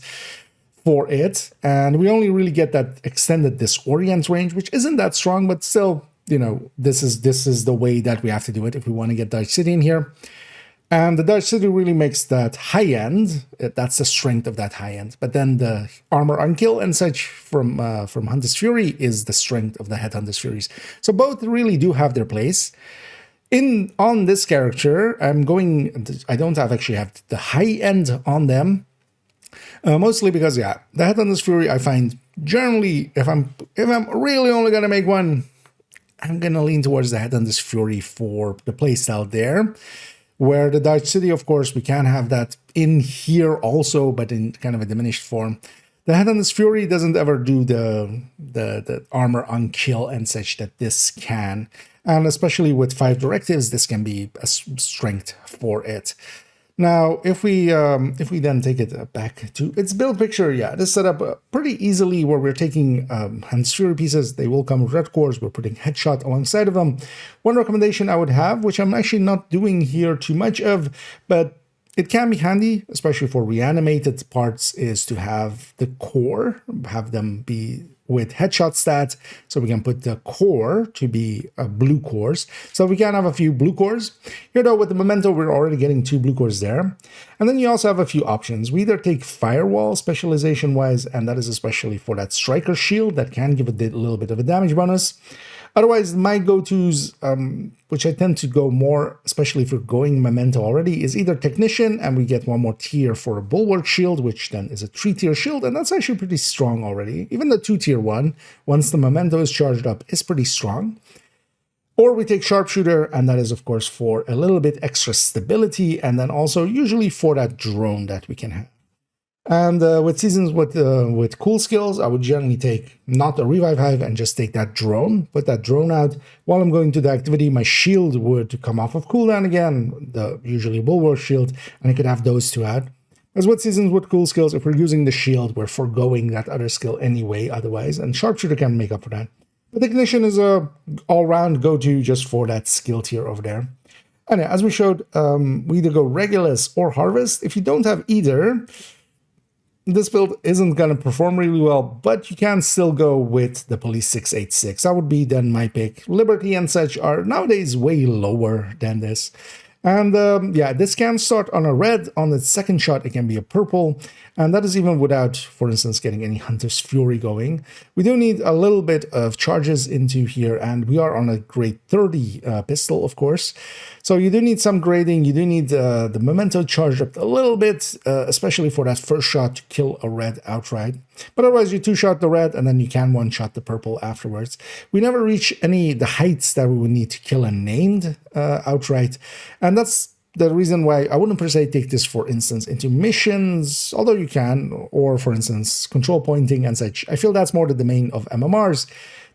for it, and we only really get that extended disorient range, which isn't that strong, but still, you know, this is the way that we have to do it if we want to get Dodge City in here. And the Dodge City really makes that high end. That's the strength of that high end. But then the armor on kill and such from Hunter's Fury is the strength of the Headhunter's Furies. So both really do have their place. On this character, I don't actually have the high end on them. Mostly because, yeah, the Headhunter's Fury, I find generally, if I'm really only gonna make one, I'm gonna lean towards the Headhunter's Fury for the playstyle there. Where the Dodge City, of course, we can have that in here also, but in kind of a diminished form. The Headhunter's Fury doesn't ever do the armor on kill and such that this can, and especially with 5 directives, this can be a strength for it. Now, if we then take it back to its build picture, yeah, it is set up pretty easily where we're taking Hunter's Fury pieces. They will come with red cores. We're putting Headshot alongside of them. One recommendation I would have, which I'm actually not doing here too much of, but it can be handy, especially for reanimated parts, is to have the core, have them be with headshot stats, so we can put the core to be blue cores. So we can have a few blue cores. Here though, with the Memento, we're already getting 2 blue cores there. And then you also have a few options. We either take Firewall specialization-wise, and that is especially for that Striker Shield that can give a little bit of a damage bonus. Otherwise, my go-tos, which I tend to go more, especially if we're going Memento already, is either Technician, and we get 1 more tier for a Bulwark Shield, which then is a 3-tier shield, and that's actually pretty strong already. Even the 2-tier one, once the Memento is charged up, is pretty strong. Or we take Sharpshooter, and that is, of course, for a little bit extra stability, and then also usually for that drone that we can have. And with seasons with cool skills, I would generally take not a Revive Hive and just take that drone, put that drone out. While I'm going to the activity, my shield would come off of cooldown again, the usually Bulwark Shield, and I could have those 2 out. As with seasons with cool skills, if we're using the shield, we're foregoing that other skill anyway otherwise, and Sharpshooter can make up for that. But Technician is a all-round go-to just for that skill tier over there. And yeah, as we showed, we either go Regulus or Harvest. If you don't have either, this build isn't going to perform really well, but you can still go with the Police 686. That would be then my pick. Liberty and such are nowadays way lower than this. And yeah, this can start on a red. On the second shot, it can be a purple. And that is even without, for instance, getting any Hunter's Fury going. We do need a little bit of charges into here, and we are on a grade 30 pistol, of course. So you do need some grading. You do need the Memento charged up a little bit, especially for that first shot to kill a red outright. But otherwise, you 2-shot the red, and then you can 1-shot the purple afterwards. We never reach the heights that we would need to kill a named outright. And that's the reason why I wouldn't per se take this, for instance, into missions, although you can, or for instance, control pointing and such. I feel that's more the domain of MMRs.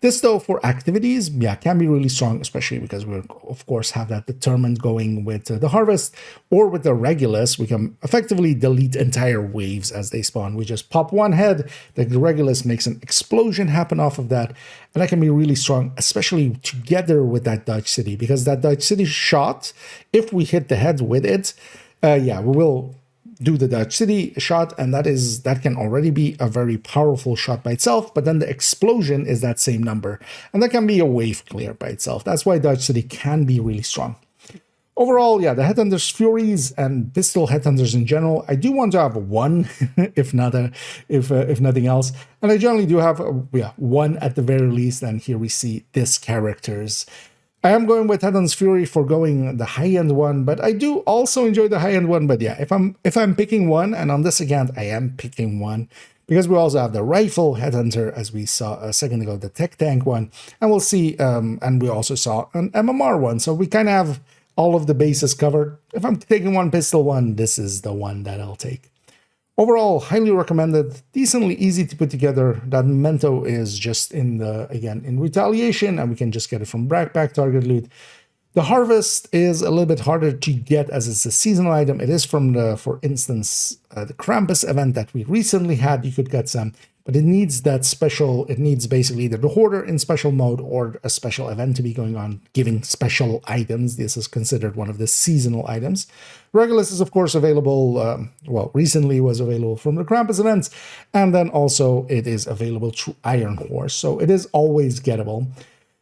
This, though, for activities, yeah, can be really strong, especially because we, of course, have that determined going with the Harvest, or with the Regulus. We can effectively delete entire waves as they spawn. We just pop 1 head, the Regulus makes an explosion happen off of that, and that can be really strong, especially together with that Dodge City, because that Dodge City shot, if we hit the head with it, yeah, we will do the Dodge City shot, and that can already be a very powerful shot by itself, but then the explosion is that same number, and that can be a wave clear by itself. That's why Dodge City can be really strong. Overall, yeah, the Headhunter's Furies and pistol Headhunters in general, I do want to have 1, if nothing else, and I generally do have 1 at the very least, and here we see this characters. I am going with Headhunter's Fury for going the high-end one, but I do also enjoy the high-end one. But yeah, if I'm picking one, and on this account, I am picking one, because we also have the Rifle Headhunter, as we saw a second ago, the Tech Tank one, and we'll see, and we also saw an MMR one, so we kind of have all of the bases covered. If I'm taking one pistol one, this is the one that I'll take. Overall, highly recommended, decently easy to put together. That Memento is just in retaliation, and we can just get it from backpack target loot. The Harvest is a little bit harder to get as it's a seasonal item. It is from for instance, the Krampus event that we recently had. You could get some, but it needs that special, it needs basically either the Hoarder in special mode or a special event to be going on, giving special items. This is considered one of the seasonal items. Regulus is, of course, available, well, recently was available from the Krampus events, and then also it is available through Iron Horse, so it is always gettable.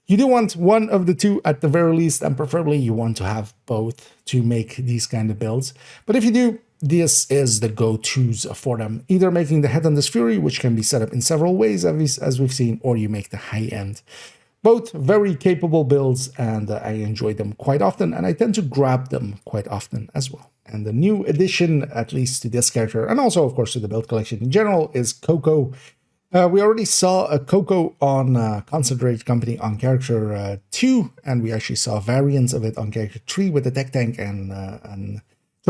You do want one of the two at the very least, and preferably you want to have both to make these kind of builds. But if you do, this is the go-tos for them. Either making the Headhunter's Fury, which can be set up in several ways, as we've seen, or you make the high-end. Both very capable builds, and I enjoy them quite often, and I tend to grab them quite often as well. And the new addition, at least to this character, and also, of course, to the build collection in general, is CoCo. We already saw a CoCo on Concentrate Company on character 2, and we actually saw variants of it on character 3 with the Tech Tank and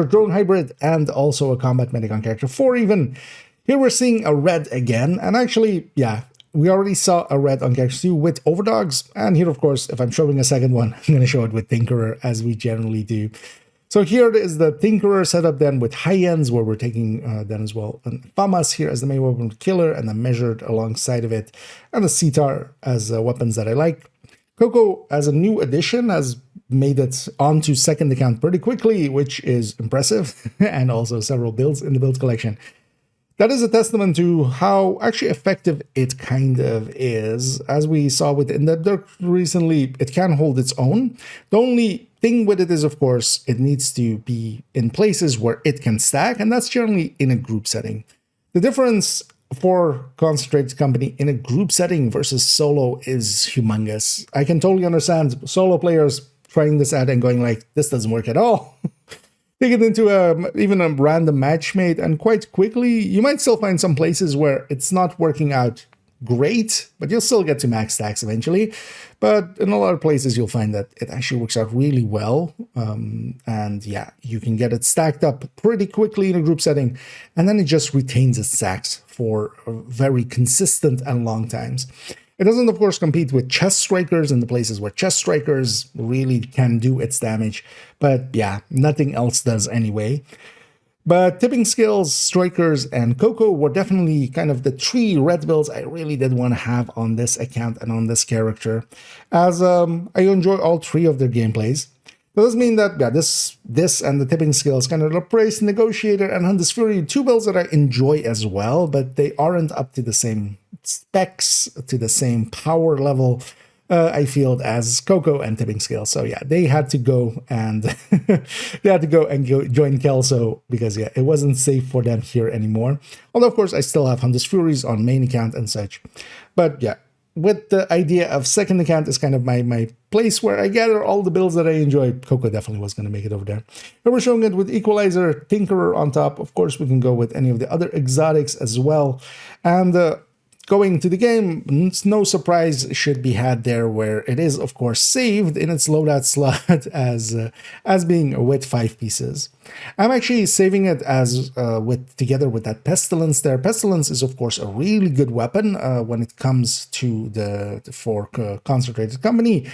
drone hybrid, and also a combat medic on character 4 even. Here we're seeing a red again, and actually, yeah, we already saw a red on character 2 with Overdogs, and here, of course, if I'm showing a second one, I'm going to show it with Tinkerer, as we generally do. So here is the Tinkerer setup then with high ends, where we're taking then as well an FAMAS here as the main weapon killer, and then measured alongside of it, and the Sitar as weapons that I like. CoCo, as a new addition, has made it onto second account pretty quickly, which is impressive, and also several builds in the build collection. That is a testament to how actually effective it kind of is. As we saw with In-Depth recently, it can hold its own. The only thing with it is, of course, it needs to be in places where it can stack, and that's generally in a group setting. The difference for Concentrated Company in a group setting versus solo is humongous. I can totally understand solo players trying this out and going like, this doesn't work at all. Take it into even a random matchmate, and quite quickly, you might still find some places where it's not working out great, but you'll still get to max stacks eventually. But in a lot of places, you'll find that it actually works out really well. And yeah, you can get it stacked up pretty quickly in a group setting, and then it just retains its stacks for very consistent and long times. It doesn't, of course, compete with chest strikers in the places where chest strikers really can do its damage. But yeah, nothing else does anyway. But tipping skills, strikers, and CoCo were definitely kind of the 3 red builds I really did want to have on this account and on this character, as I enjoy all 3 of their gameplays. That does mean that yeah, this and the tipping skills, kind of the Praise, Negotiator, and HeadHunterFury, 2 builds that I enjoy as well, but they aren't up to the same specs, to the same power level, I feel, as CoCo and tipping skills. So yeah, they had to go and join Kelso, because yeah, it wasn't safe for them here anymore. Although of course I still have HeadHunterFuries on main account and such. But yeah, with the idea of second account is kind of my place where I gather all the builds that I enjoy, CoCo definitely was going to make it over there. Here we're showing it with Equalizer, Tinkerer on top. Of course, we can go with any of the other exotics as well. And going to the game, no surprise should be had there, where it is, of course, saved in its loadout slot as being with 5 pieces. I'm actually saving it as together with that Pestilence there. Pestilence is, of course, a really good weapon when it comes to for Concentrated Company.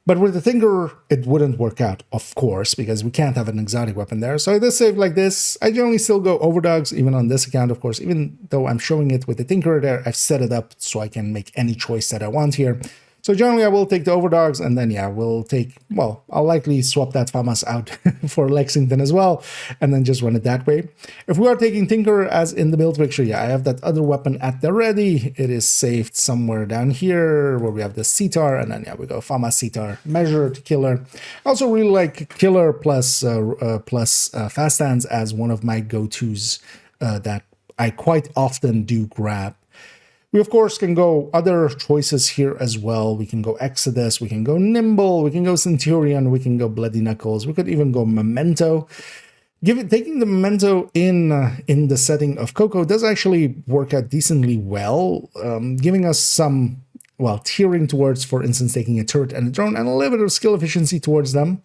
But with the Tinkerer, it wouldn't work out, of course, because we can't have an exotic weapon there. So it is saved like this. I generally still go Overdogs, even on this account, of course. Even though I'm showing it with the Tinkerer there, I've set it up so I can make any choice that I want here. So generally, I will take the Overdogs, and then, yeah, we'll take, well, I'll likely swap that FAMAS out for Lexington as well, and then just run it that way. If we are taking Tinkerer as in the build picture, yeah, I have that other weapon at the ready. It is saved somewhere down here, where we have the Cetar, and then, yeah, we go FAMAS Cetar, Measured, Killer. I also really like Killer plus Fast Hands as one of my go-tos that I quite often do grab. We, of course, can go other choices here as well. We can go Exodus, we can go Nimble, we can go Centurion, we can go Bloody Knuckles, we could even go Memento. Taking the Memento in the setting of CoCo does actually work out decently well, giving us some, well, tiering towards, for instance, taking a turret and a drone, and a little bit of skill efficiency towards them.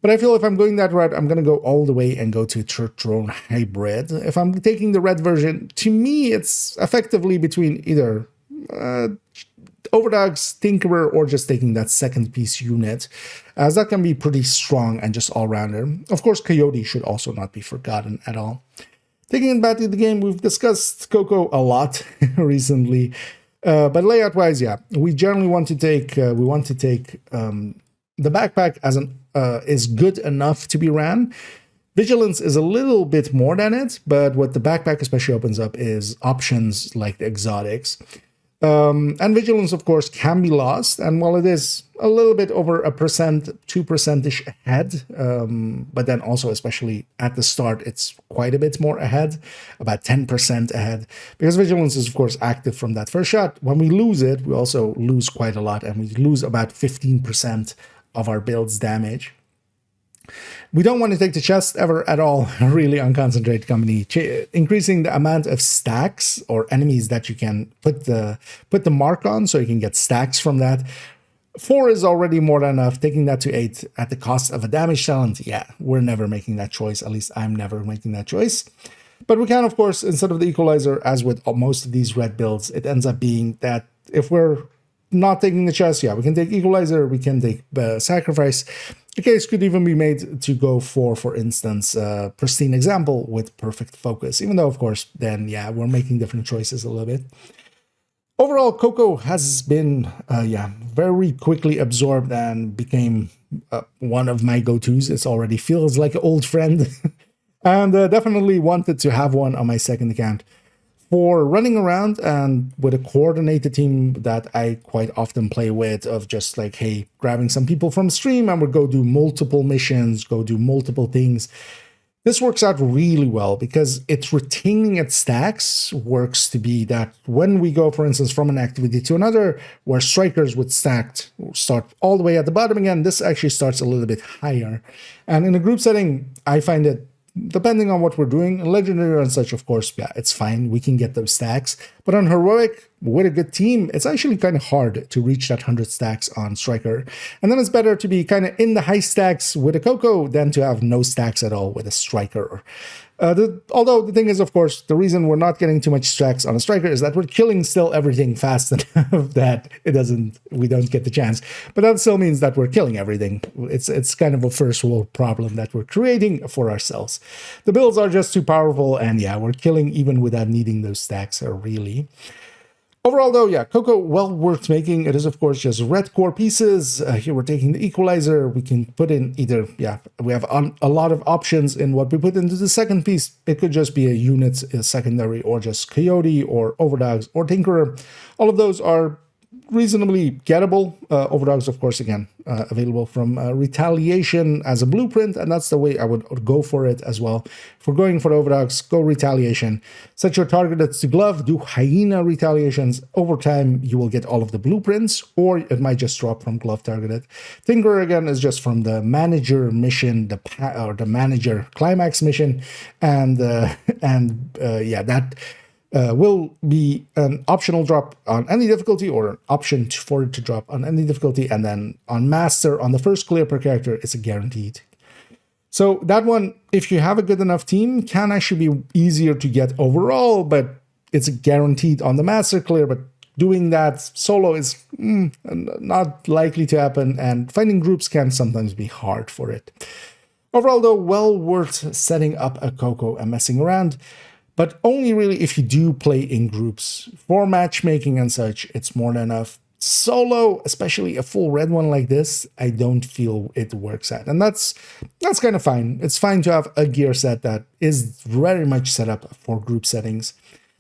But I feel if I'm going that route, I'm going to go all the way and go to turret-drone hybrid. If I'm taking the red version, to me, it's effectively between either Overdogs, Tinkerer, or just taking that second piece unit, as that can be pretty strong and just all-rounder. Of course, Coyote should also not be forgotten at all. Taking it back to the game, we've discussed CoCo a lot recently, but layout-wise, yeah, we generally want to take the backpack as is good enough to be ran. Vigilance is a little bit more than it, but what the backpack especially opens up is options like the exotics. And Vigilance, of course, can be lost, and while it is a little bit over 1%, 2%-ish ahead, but then also, especially at the start, it's quite a bit more ahead, about 10% ahead, because Vigilance is, of course, active from that first shot. When we lose it, we also lose quite a lot, and we lose about 15% of our build's damage. We don't want to take the chest ever at all, really, on Concentrated Company. Increasing the amount of stacks or enemies that you can put the mark on, so you can get stacks from that. 4 is already more than enough. Taking that to 8 at the cost of a damage talent, yeah, we're never making that choice. At least I'm never making that choice. But we can, of course, instead of the Equalizer, as with most of these red builds, it ends up being that if we're not taking the chest, yeah, we can take Equalizer, we can take Sacrifice. The case could even be made to go for instance, Pristine Example with Perfect Focus, even though, of course, then, yeah, we're making different choices a little bit. Overall, CoCo has been, very quickly absorbed and became one of my go-tos. It already feels like an old friend. And definitely wanted to have one on my second account for running around and with a coordinated team that I quite often play with, of just like, hey, grabbing some people from stream and we'll go do multiple missions, go do multiple things. This works out really well because it's retaining its stacks works to be that when we go, for instance, from an activity to another, where strikers would stacked start all the way at the bottom again, this actually starts a little bit higher. And in a group setting, I find it, depending on what we're doing, legendary and such, of course, yeah, it's fine. We can get those stacks. But on heroic, with a good team, it's actually kind of hard to reach that 100 stacks on striker. And then it's better to be kind of in the high stacks with a CoCo than to have no stacks at all with a striker. Although the thing is, of course, the reason we're not getting too much stacks on a striker is that we're killing still everything fast enough that we don't get the chance. But that still means that we're killing everything. It's kind of a first world problem that we're creating for ourselves. The builds are just too powerful, and yeah, we're killing even without needing those stacks, really. Overall, though, yeah, CoCo, well worth making. It is, of course, just red core pieces. Here we're taking the equalizer. We can put in either, yeah, we have a lot of options in what we put into the second piece. It could just be a unit, a secondary, or just Coyote, or Overdogs, or Tinkerer. All of those are reasonably gettable. Overdogs, of course, again, available from Retaliation as a blueprint, and that's the way I would go for it as well. If we're going for Overdogs, go Retaliation. Set your target to glove, do Hyena Retaliations. Over time, you will get all of the blueprints, or it might just drop from glove targeted. Tinkerer, again, is just from the manager mission, or the manager climax mission, and yeah, that will be an optional drop on any difficulty, or an option for it to drop on any difficulty, and then on Master, on the first clear per character, it's a guaranteed. So that one, if you have a good enough team, can actually be easier to get overall, but it's a guaranteed on the Master clear, but doing that solo is not likely to happen, and finding groups can sometimes be hard for it. Overall, though, well worth setting up a CoCo and messing around. But only really if you do play in groups. For matchmaking and such, it's more than enough. Solo, especially a full red one like this, I don't feel it works at. And that's kind of fine. It's fine to have a gear set that is very much set up for group settings.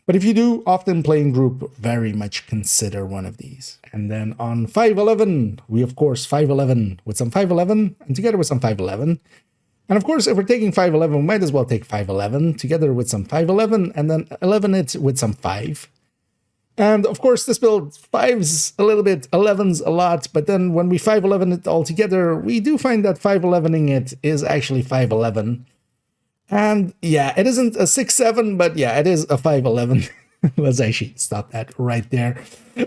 But if you do often play in group, very much consider one of these. And then on 511, we of course 511 with some 511, and together with some 511. And of course, if we're taking 511, we might as well take 511 together with some 511, and then 11 it with some 5. And of course, this build 5's a little bit, 11's a lot, but then when we 511 it all together, we do find that 511ing it is actually 511. And yeah, it isn't a 6-7, but yeah, it is a 511. Let's actually stop that right there.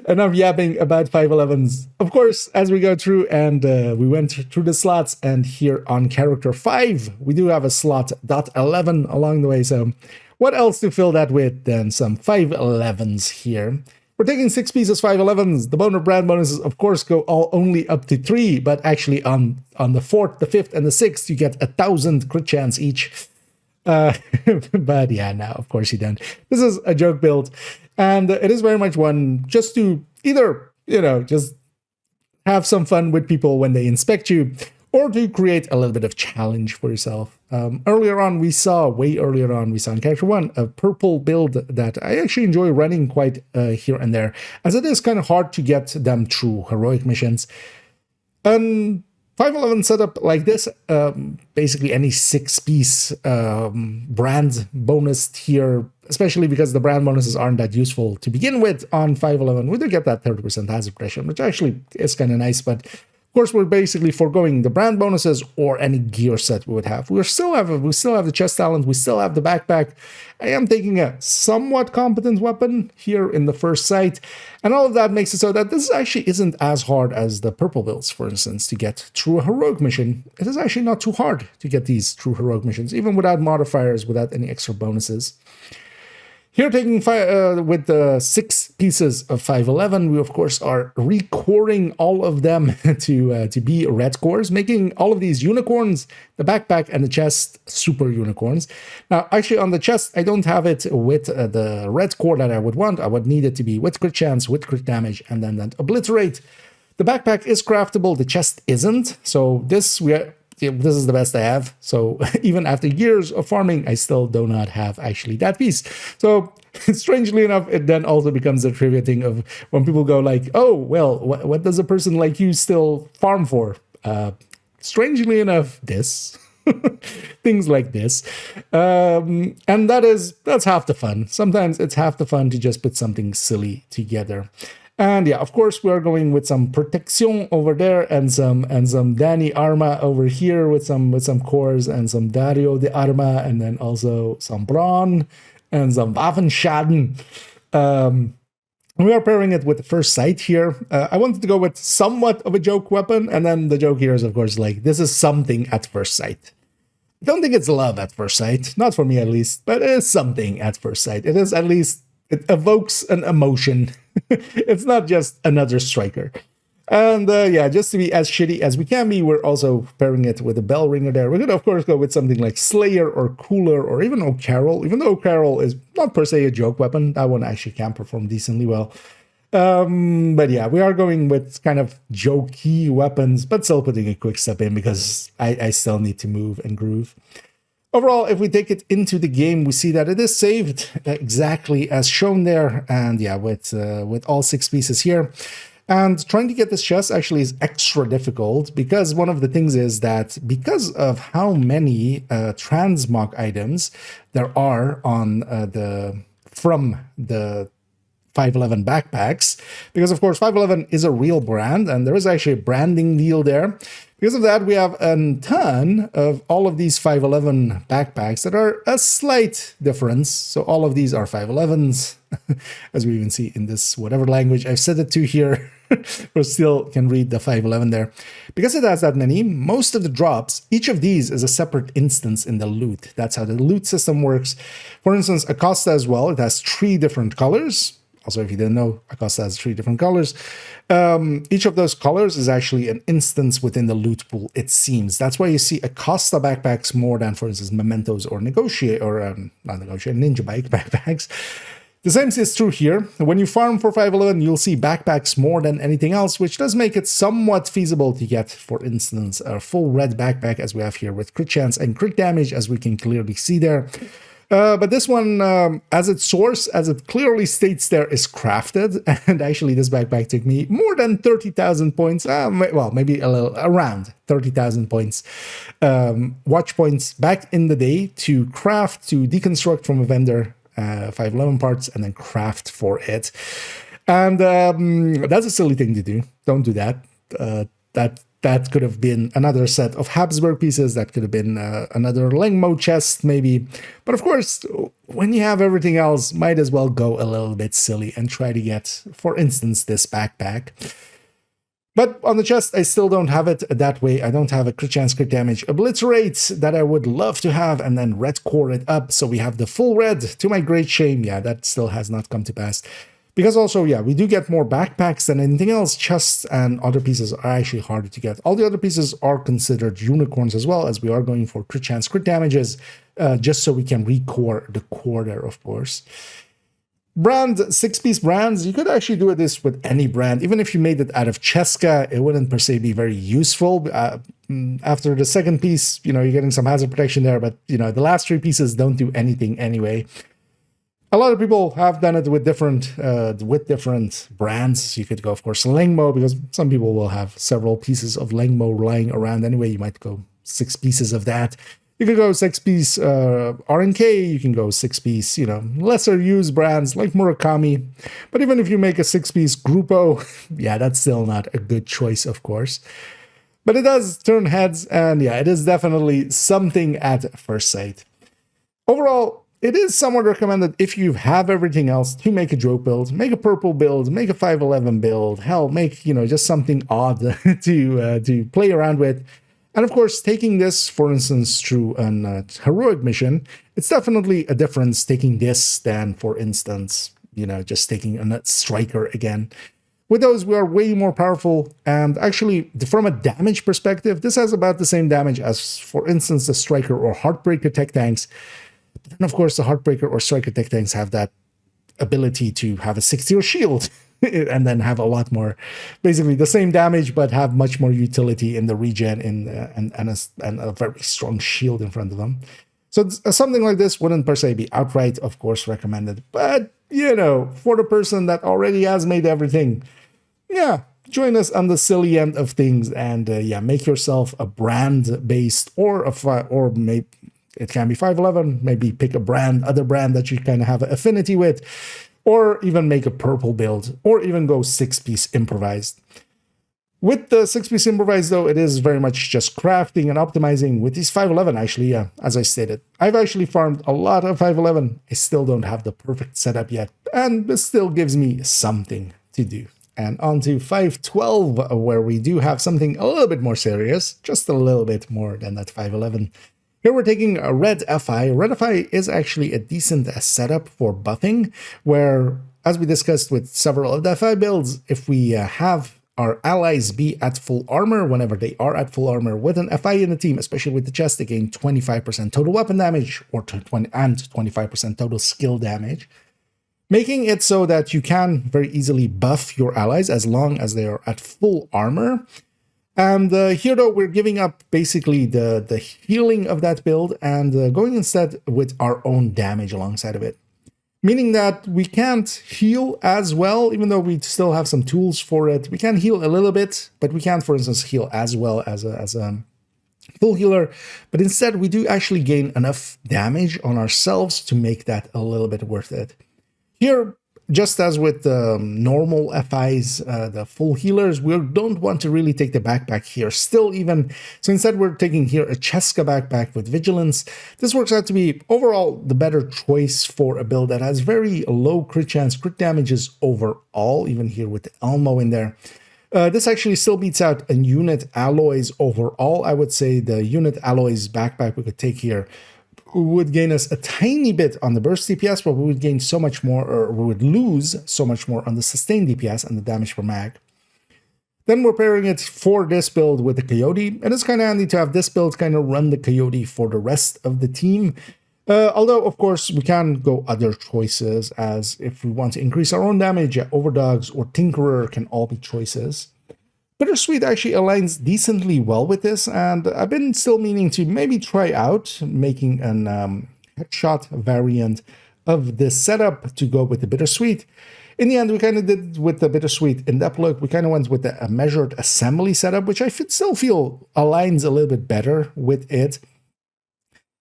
Enough yapping about 511s. Of course, as we go through and we went through the slots, and here on character 5, we do have a slot .11 along the way. So what else to fill that with than some 511s here? We're taking 6 pieces 511s. The boner brand bonuses, of course, go all only up to 3, but actually on the 4th, the 5th, and the 6th, you get 1,000 crit chance each. But yeah, no, of course you don't. This is a joke build, and it is very much one just to either, just have some fun with people when they inspect you, or to create a little bit of challenge for yourself. Way earlier on, we saw in character 1 a purple build that I actually enjoy running quite here and there, as it is kind of hard to get them through heroic missions. 511 setup like this, basically any 6-piece brand bonus here, especially because the brand bonuses aren't that useful to begin with on 511. We do get that 30% hazard pressure, which actually is kind of nice, but of course we're basically foregoing the brand bonuses or any gear set we would have. We still have the chest talent, we still have the backpack. I am taking a somewhat competent weapon here in the first sight, and all of that makes it so that this actually isn't as hard as the purple builds, for instance, to get through a heroic mission. It is actually not too hard to get these through heroic missions, even without modifiers, without any extra bonuses. Here, taking with the 6 pieces of 511, we of course are recoring all of them to be red cores, making all of these unicorns, the backpack and the chest, super unicorns. Now, actually on the chest, I don't have it with the red core that I would want. I would need it to be with crit chance, with crit damage, and then that obliterate. The backpack is craftable, the chest isn't. So this this is the best I have. So even after years of farming, I still do not have actually that piece. So strangely enough, it then also becomes a trivia thing of when people go like, oh, well, what does a person like you still farm for? Strangely enough, this. Things like this. And that's half the fun. Sometimes it's half the fun to just put something silly together. And yeah, of course, we are going with some protection over there and some Danny Arma over here with some cores and some Dario de Arma, and then also some Braun and some Waffenschaden. We are pairing it with the first sight here. I wanted to go with somewhat of a joke weapon, and then the joke here is, of course, like, this is something at first sight. I don't think it's love at first sight, not for me at least, but it is something at first sight. It is at least, it evokes an emotion. It's not just another striker. And yeah, just to be as shitty as we can be, we're also pairing it with a bell ringer there. We could, of course, go with something like Slayer or Cooler or even O'Carroll, even though O'Carroll is not per se a joke weapon. That one actually can perform decently well. But yeah, we are going with kind of jokey weapons, but still putting a quick step in because I still need to move and groove. Overall, if we take it into the game, we see that it is saved exactly as shown there. And yeah, with all 6 pieces here. And trying to get this chest actually is extra difficult because one of the things is that because of how many transmog items there are on from the 511 backpacks, because of course 511 is a real brand and there is actually a branding deal there. Because of that, we have a ton of all of these 511 backpacks that are a slight difference. So all of these are 511s, as we even see in this whatever language I've set it to here, we still can read the 511 there. Because it has that many, most of the drops, each of these is a separate instance in the loot. That's how the loot system works. For instance, Acosta as well, it has 3 different colors. Also, if you didn't know, Acosta has 3 different colors. Each of those colors is actually an instance within the loot pool, it seems. That's why you see Acosta backpacks more than, for instance, Mementos or not Negotiate, NinjaBag backpacks. The same is true here. When you farm for 511, you'll see backpacks more than anything else, which does make it somewhat feasible to get, for instance, a full red backpack, as we have here with crit chance and crit damage, as we can clearly see there. But this one, as its source, as it clearly states there, is crafted. And actually, this backpack took me more than 30,000 points. Well, maybe a little around 30,000 points. Watch points back in the day to craft, to deconstruct from a vendor 511 parts, and then craft for it. And that's a silly thing to do. Don't do that. That could have been another set of Habsburg pieces. That could have been another Lengmo chest, maybe. But of course, when you have everything else, might as well go a little bit silly and try to get, for instance, this backpack. But on the chest, I still don't have it that way. I don't have a crit chance, crit damage, obliterate that I would love to have, and then red core it up. So we have the full red, to my great shame. Yeah, that still has not come to pass. Because also, yeah, we do get more backpacks than anything else. Chests and other pieces are actually harder to get. All the other pieces are considered unicorns as well, as we are going for crit chance, crit damages, just so we can recore the core there, of course. Brand, 6-piece brands, you could actually do this with any brand. Even if you made it out of Cheska, it wouldn't per se be very useful. After the second piece, you know, you're getting some hazard protection there, but, you know, the last 3 pieces don't do anything anyway. A lot of people have done it with different brands. You could go, of course, Lengmo, because some people will have several pieces of Lengmo lying around anyway. You might go 6 pieces of that. You can go 6-piece RNK. You can go 6-piece, you know, lesser used brands like Murakami. But even if you make a 6-piece Grupo, yeah, that's still not a good choice, of course. But it does turn heads, and yeah, it is definitely something at first sight. Overall, it is somewhat recommended if you have everything else to make a joke build, make a purple build, make a 511 build, hell, make, you know, just something odd to play around with. And of course, taking this, for instance, through an heroic mission, it's definitely a difference taking this than, for instance, you know, just taking a striker again. With those, we are way more powerful, and actually, from a damage perspective, this has about the same damage as, for instance, the striker or heartbreaker tech tanks. But then, of course, the heartbreaker or striker tech tanks have that ability to have a 6-0 shield. and then have a lot more, basically the same damage, but have much more utility in the regen and a very strong shield in front of them. So something like this wouldn't per se be outright, of course, recommended. But, you know, for the person that already has made everything, yeah, join us on the silly end of things and, yeah, make yourself a brand-based or maybe it can be 511, maybe pick a brand, other brand that you kind of have an affinity with, or even make a purple build, or even go 6-piece improvised. With the 6-piece improvised, though, it is very much just crafting and optimizing with these 511, actually, as I stated. I've actually farmed a lot of 511. I still don't have the perfect setup yet, and this still gives me something to do. And on to 512, where we do have something a little bit more serious, just a little bit more than that 511. Here we're taking a Red-FI. Red-FI is actually a decent setup for buffing, where, as we discussed with several of the FI builds, if we have our allies be at full armor, whenever they are at full armor with an FI in the team, especially with the chest, they gain 25% total weapon damage or 25% total skill damage, making it so that you can very easily buff your allies as long as they are at full armor. And here, though, we're giving up basically the healing of that build and going instead with our own damage alongside of it. Meaning that we can't heal as well, even though we still have some tools for it. We can heal a little bit, but we can't, for instance, heal as well as a full healer. But instead, we do actually gain enough damage on ourselves to make that a little bit worth it. Here, just as with the normal FIs, the full healers, we don't want to really take the backpack here still even. So instead, we're taking here a Cheska backpack with Vigilance. This works out to be overall the better choice for a build that has very low crit chance, crit damages overall, even here with the Elmo in there. This actually still beats out a unit alloys overall. I would say the unit alloys backpack we could take here would gain us a tiny bit on the burst DPS, but we would gain so much more, or we would lose so much more on the sustained DPS and the damage per mag. Then we're pairing it for this build with the Coyote, and it's kind of handy to have this build kind of run the Coyote for the rest of the team. Although, of course, we can go other choices, as if we want to increase our own damage, Overdogs or Tinkerer can all be choices. Bittersweet actually aligns decently well with this, and I've been still meaning to maybe try out making an headshot variant of this setup to go with the Bittersweet. In the end, we kind of did with the Bittersweet in depth look. We kind of went with a measured assembly setup, which I still feel aligns a little bit better with it.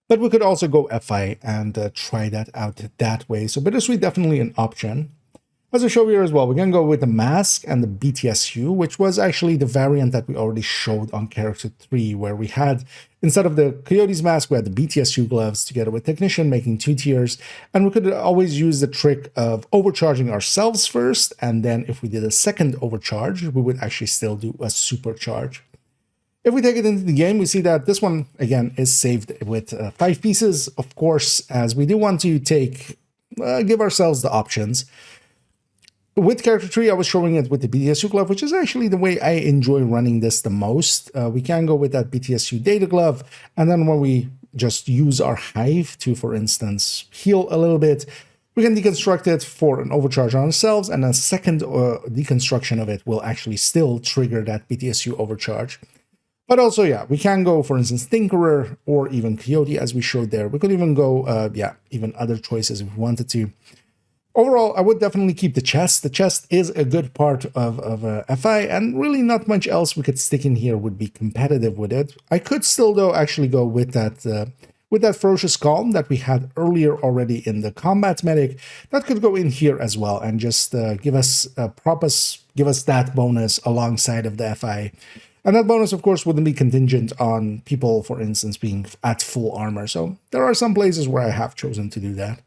But we could also go FI and try that out that way. So Bittersweet definitely an option. As I show here as well, we can go with the mask and the BTSU, which was actually the variant that we already showed on character 3, where we had, instead of the Coyote's mask, we had the BTSU gloves together with Technician, making 2 tiers. And we could always use the trick of overcharging ourselves first, and then if we did a second overcharge, we would actually still do a supercharge. If we take it into the game, we see that this one, again, is saved with 5 pieces, of course, as we do want to give ourselves the options. With character 3, I was showing it with the BTSU glove, which is actually the way I enjoy running this the most. We can go with that BTSU data glove, and then when we just use our hive to, for instance, heal a little bit, we can deconstruct it for an overcharge on ourselves, and a second deconstruction of it will actually still trigger that BTSU overcharge. But also, yeah, we can go, for instance, Tinkerer or even Coyote, as we showed there. We could even go, even other choices if we wanted to. Overall, I would definitely keep the chest. The chest is a good part of FI, and really not much else we could stick in here would be competitive with it. I could still, though, actually go with that Ferocious Calm that we had earlier already in the Combat Medic. That could go in here as well and just give us that bonus alongside of the FI. And that bonus, of course, wouldn't be contingent on people, for instance, being at full armor. So there are some places where I have chosen to do that.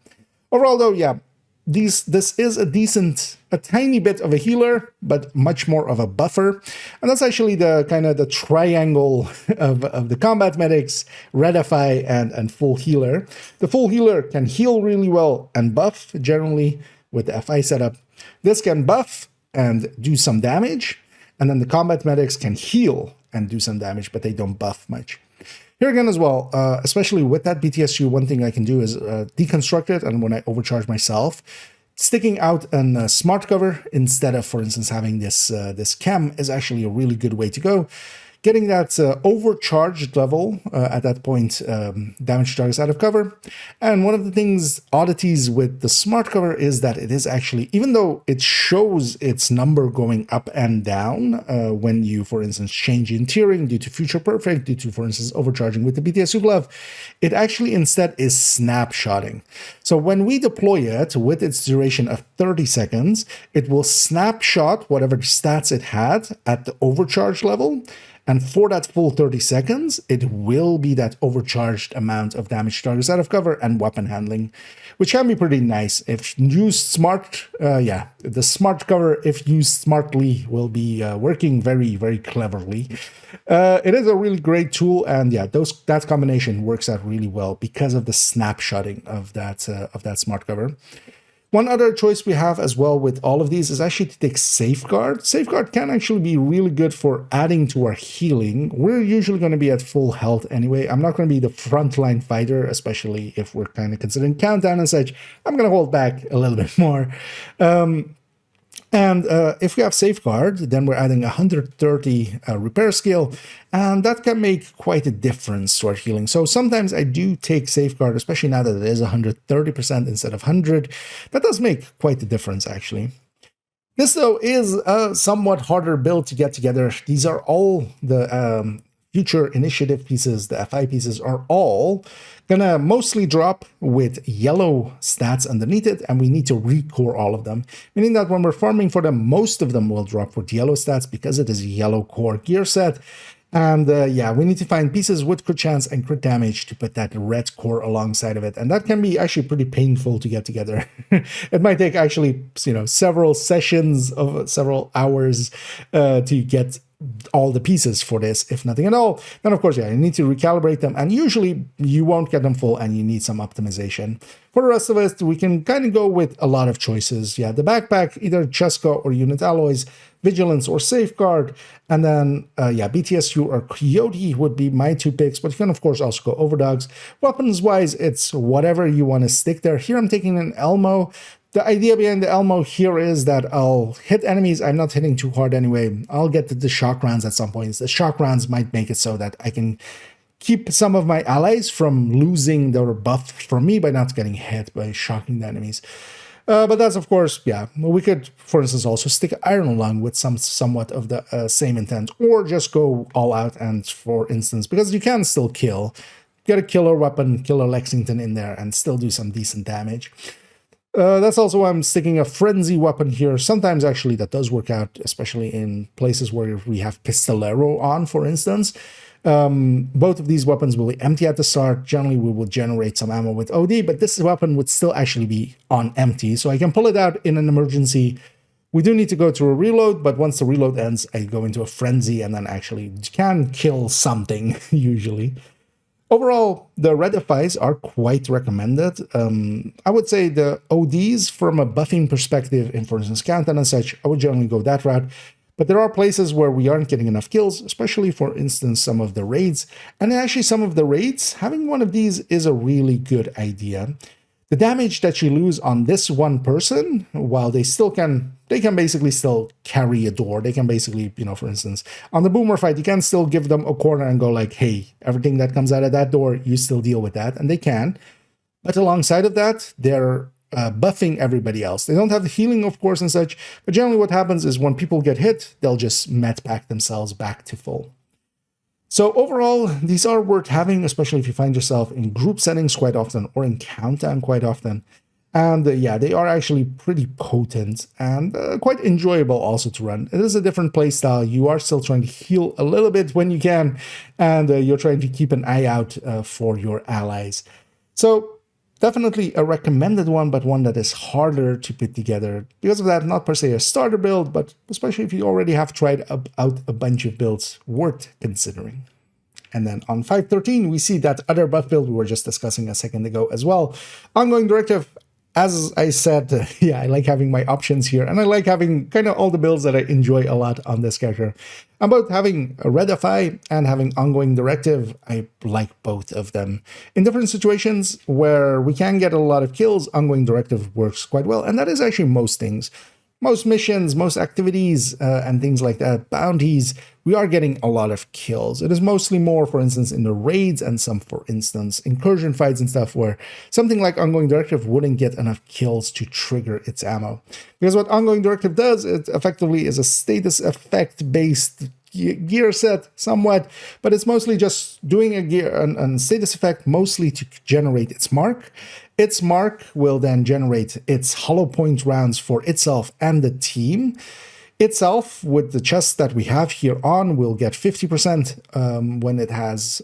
Overall, though, yeah, this is a tiny bit of a healer, but much more of a buffer. And that's actually the kind of the triangle of the combat medics, Red-FI and full healer. The full healer can heal really well and buff, generally, with the FI setup. This can buff and do some damage. And then the combat medics can heal and do some damage, but they don't buff much. Here again as well, especially with that BTSU, one thing I can do is deconstruct it, and when I overcharge myself, sticking out a smart cover instead of, for instance, having this cam is actually a really good way to go. Getting that overcharged level at that point, damage targets out of cover. And one of the oddities with the smart cover is that it is actually, even though it shows its number going up and down when you, for instance, change in tiering due to Future Perfect, due to, for instance, overcharging with the BTSU glove, it actually instead is snapshotting. So when we deploy it with its duration of 30 seconds, it will snapshot whatever stats it had at the overcharge level. And for that full 30 seconds, it will be that overcharged amount of damage targets out of cover and weapon handling, which can be pretty nice. If used smart, the smart cover, if used smartly, will be working very, very cleverly. It is a really great tool, and yeah, that combination works out really well because of the snapshotting of that smart cover. One other choice we have as well with all of these is actually to take Safeguard. Safeguard can actually be really good for adding to our healing. We're usually going to be at full health anyway. I'm not going to be the frontline fighter, especially if we're kind of considering countdown and such. I'm going to hold back a little bit more. And if we have Safeguard, then we're adding 130 repair skill, and that can make quite a difference to our healing. So sometimes I do take Safeguard, especially now that it is 130% instead of 100. That does make quite a difference, actually. This, though, is a somewhat harder build to get together. These are all the future initiative pieces, the FI pieces, are all gonna mostly drop with yellow stats underneath it, and we need to recore all of them, meaning that when we're farming for them, most of them will drop with yellow stats because it is a yellow core gear set. And yeah, we need to find pieces with crit chance and crit damage to put that red core alongside of it. And that can be actually pretty painful to get together. It might take actually, several sessions of several hours to get all the pieces for this, if nothing at all. Then, of course, yeah, you need to recalibrate them, and usually you won't get them full, and you need some optimization. For the rest of us, we can kind of go with a lot of choices. Yeah, the backpack, either Cheska or Unit Alloys, Vigilance or Safeguard, and then, yeah, BTSU or Coyote would be my two picks, but you can, of course, also go Overdogs. Weapons-wise, it's whatever you want to stick there. Here I'm taking an Elmo. The idea behind the Elmo here is that I'll hit enemies. I'm not hitting too hard anyway. I'll get the shock rounds at some points. The shock rounds might make it so that I can keep some of my allies from losing their buff from me by not getting hit by shocking the enemies. But that's, of course, yeah, we could, for instance, also stick Iron Lung with somewhat of the same intent, or just go all out and, for instance, because you can still get a killer weapon, Killer Lexington in there, and still do some decent damage. That's also why I'm sticking a Frenzy weapon here. Sometimes, actually, that does work out, especially in places where we have Pistolero on, for instance. Both of these weapons will be empty at the start. Generally, we will generate some ammo with OD, but this weapon would still actually be on empty, so I can pull it out in an emergency. We do need to go through a reload, but once the reload ends, I go into a Frenzy and then actually can kill something, usually. Overall, the Red-FIs are quite recommended. I would say the ODs, from a buffing perspective, in, for instance, Countdown and such, I would generally go that route. But there are places where we aren't getting enough kills, especially, for instance, some of the raids. And actually, some of the raids, having one of these is a really good idea. The damage that you lose on this one person, while they can basically still carry a door. They can basically, for instance, on the Boomer fight, you can still give them a corner and go like, hey, everything that comes out of that door, you still deal with that. And they can. But alongside of that, they're buffing everybody else. They don't have the healing, of course, and such. But generally what happens is when people get hit, they'll just met pack themselves back to full. So overall, these are worth having, especially if you find yourself in group settings quite often or in countdown quite often. And yeah, they are actually pretty potent and quite enjoyable also to run. It is a different playstyle. You are still trying to heal a little bit when you can, and you're trying to keep an eye out for your allies. So definitely a recommended one, but one that is harder to put together. Because of that, not per se a starter build, but especially if you already have tried out a bunch of builds, worth considering. And then on 513, we see that other buff build we were just discussing a second ago as well. Ongoing Directive, as I said, yeah, I like having my options here, and I like having kind of all the builds that I enjoy a lot on this character. And both having a Red-FI and having ongoing directive, I like both of them. In different situations where we can get a lot of kills, ongoing directive works quite well, and that is actually most things. Most missions, most activities, and things like that, bounties, we are getting a lot of kills. It is mostly more, for instance, in the raids and some, for instance, incursion fights and stuff where something like Ongoing Directive wouldn't get enough kills to trigger its ammo. Because what Ongoing Directive does, it effectively is a status effect-based gear set somewhat, but it's mostly just doing a gear and status effect mostly to generate its mark. Its mark will then generate its hollow point rounds for itself and the team. Itself, with the chest that we have here on, will get 50% when it has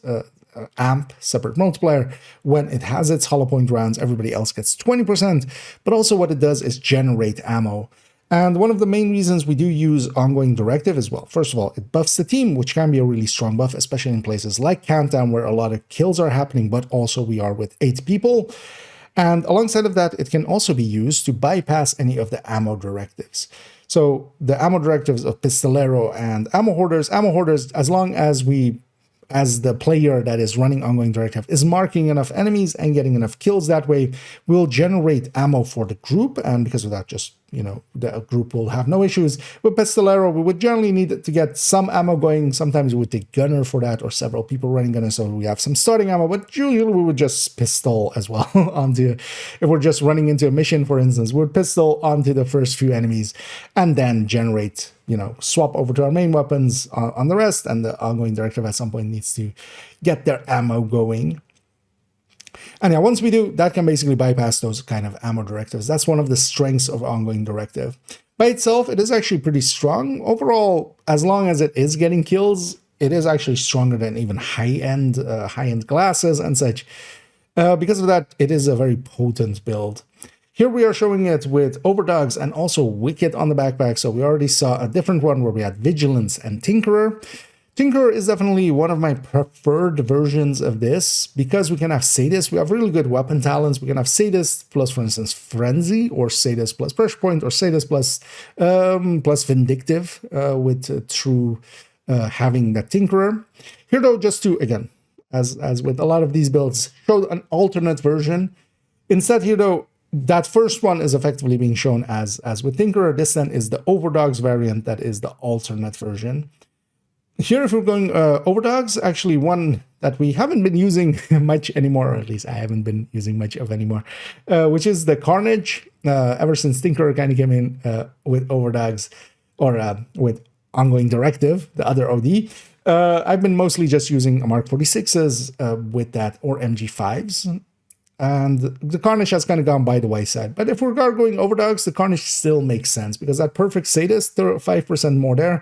AMP, separate multiplier. When it has its hollow point rounds, everybody else gets 20%. But also what it does is generate ammo. And one of the main reasons we do use ongoing directive as well, first of all, it buffs the team, which can be a really strong buff, especially in places like Countdown where a lot of kills are happening, but also we are with 8 people. And alongside of that, it can also be used to bypass any of the ammo directives. So the ammo directives of Pistolero and ammo hoarders, as long as the player that is running ongoing directive is marking enough enemies and getting enough kills that way, will generate ammo for the group. And because of that, just, you know, the group will have no issues. With Pistolero, we would generally need to get some ammo going. Sometimes we would take gunner for that, or several people running gunner, so we have some starting ammo, but usually we would just pistol as well onto, if we're just running into a mission, for instance, we would pistol onto the first few enemies and then generate, you know, swap over to our main weapons on the rest, and the ongoing directive at some point needs to get their ammo going. And yeah, once we do, that can basically bypass those kind of ammo directives. That's one of the strengths of ongoing directive. By itself, it is actually pretty strong. Overall, as long as it is getting kills, it is actually stronger than even high-end glasses and such. Because of that, it is a very potent build. Here we are showing it with Overdogs and also Wicked on the backpack. So we already saw a different one where we had Vigilance and Tinkerer. Tinkerer is definitely one of my preferred versions of this because we can have Sadist. We have really good weapon talents. We can have Sadist plus, for instance, Frenzy, or Sadist plus Pressure Point, or Sadist plus Vindictive with True having that Tinkerer. Here though, just to, again, as with a lot of these builds, show an alternate version. Instead here though, that first one is effectively being shown as with Tinkerer. This then is the Overdogs variant that is the alternate version. Here, if we're going Overdogs, actually one that we haven't been using much anymore, or at least I haven't been using much of anymore, which is the Carnage. Ever since Tinkerer kind of came in with Overdogs, or with Ongoing Directive, the other OD, I've been mostly just using Mark 46s with that, or MG5s. And the Carnage has kind of gone by the wayside. But if we're going Overdogs, the Carnage still makes sense because that perfect Sadist, 5% more there.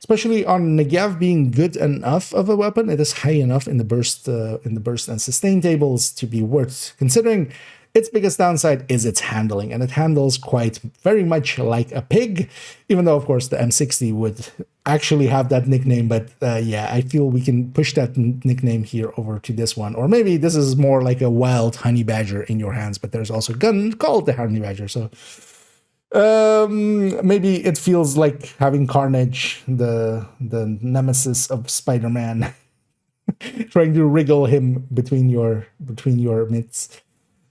Especially on Negev being good enough of a weapon, it is high enough in the burst and sustain tables to be worth considering. Its biggest downside is its handling, and it handles quite very much like a pig, even though of course the M60 would actually have that nickname. But yeah, I feel we can push that nickname here over to this one, or maybe this is more like a wild honey badger in your hands. But there's also a gun called the honey badger, so. Maybe it feels like having Carnage, the nemesis of Spider-Man, trying to wriggle him between your mitts.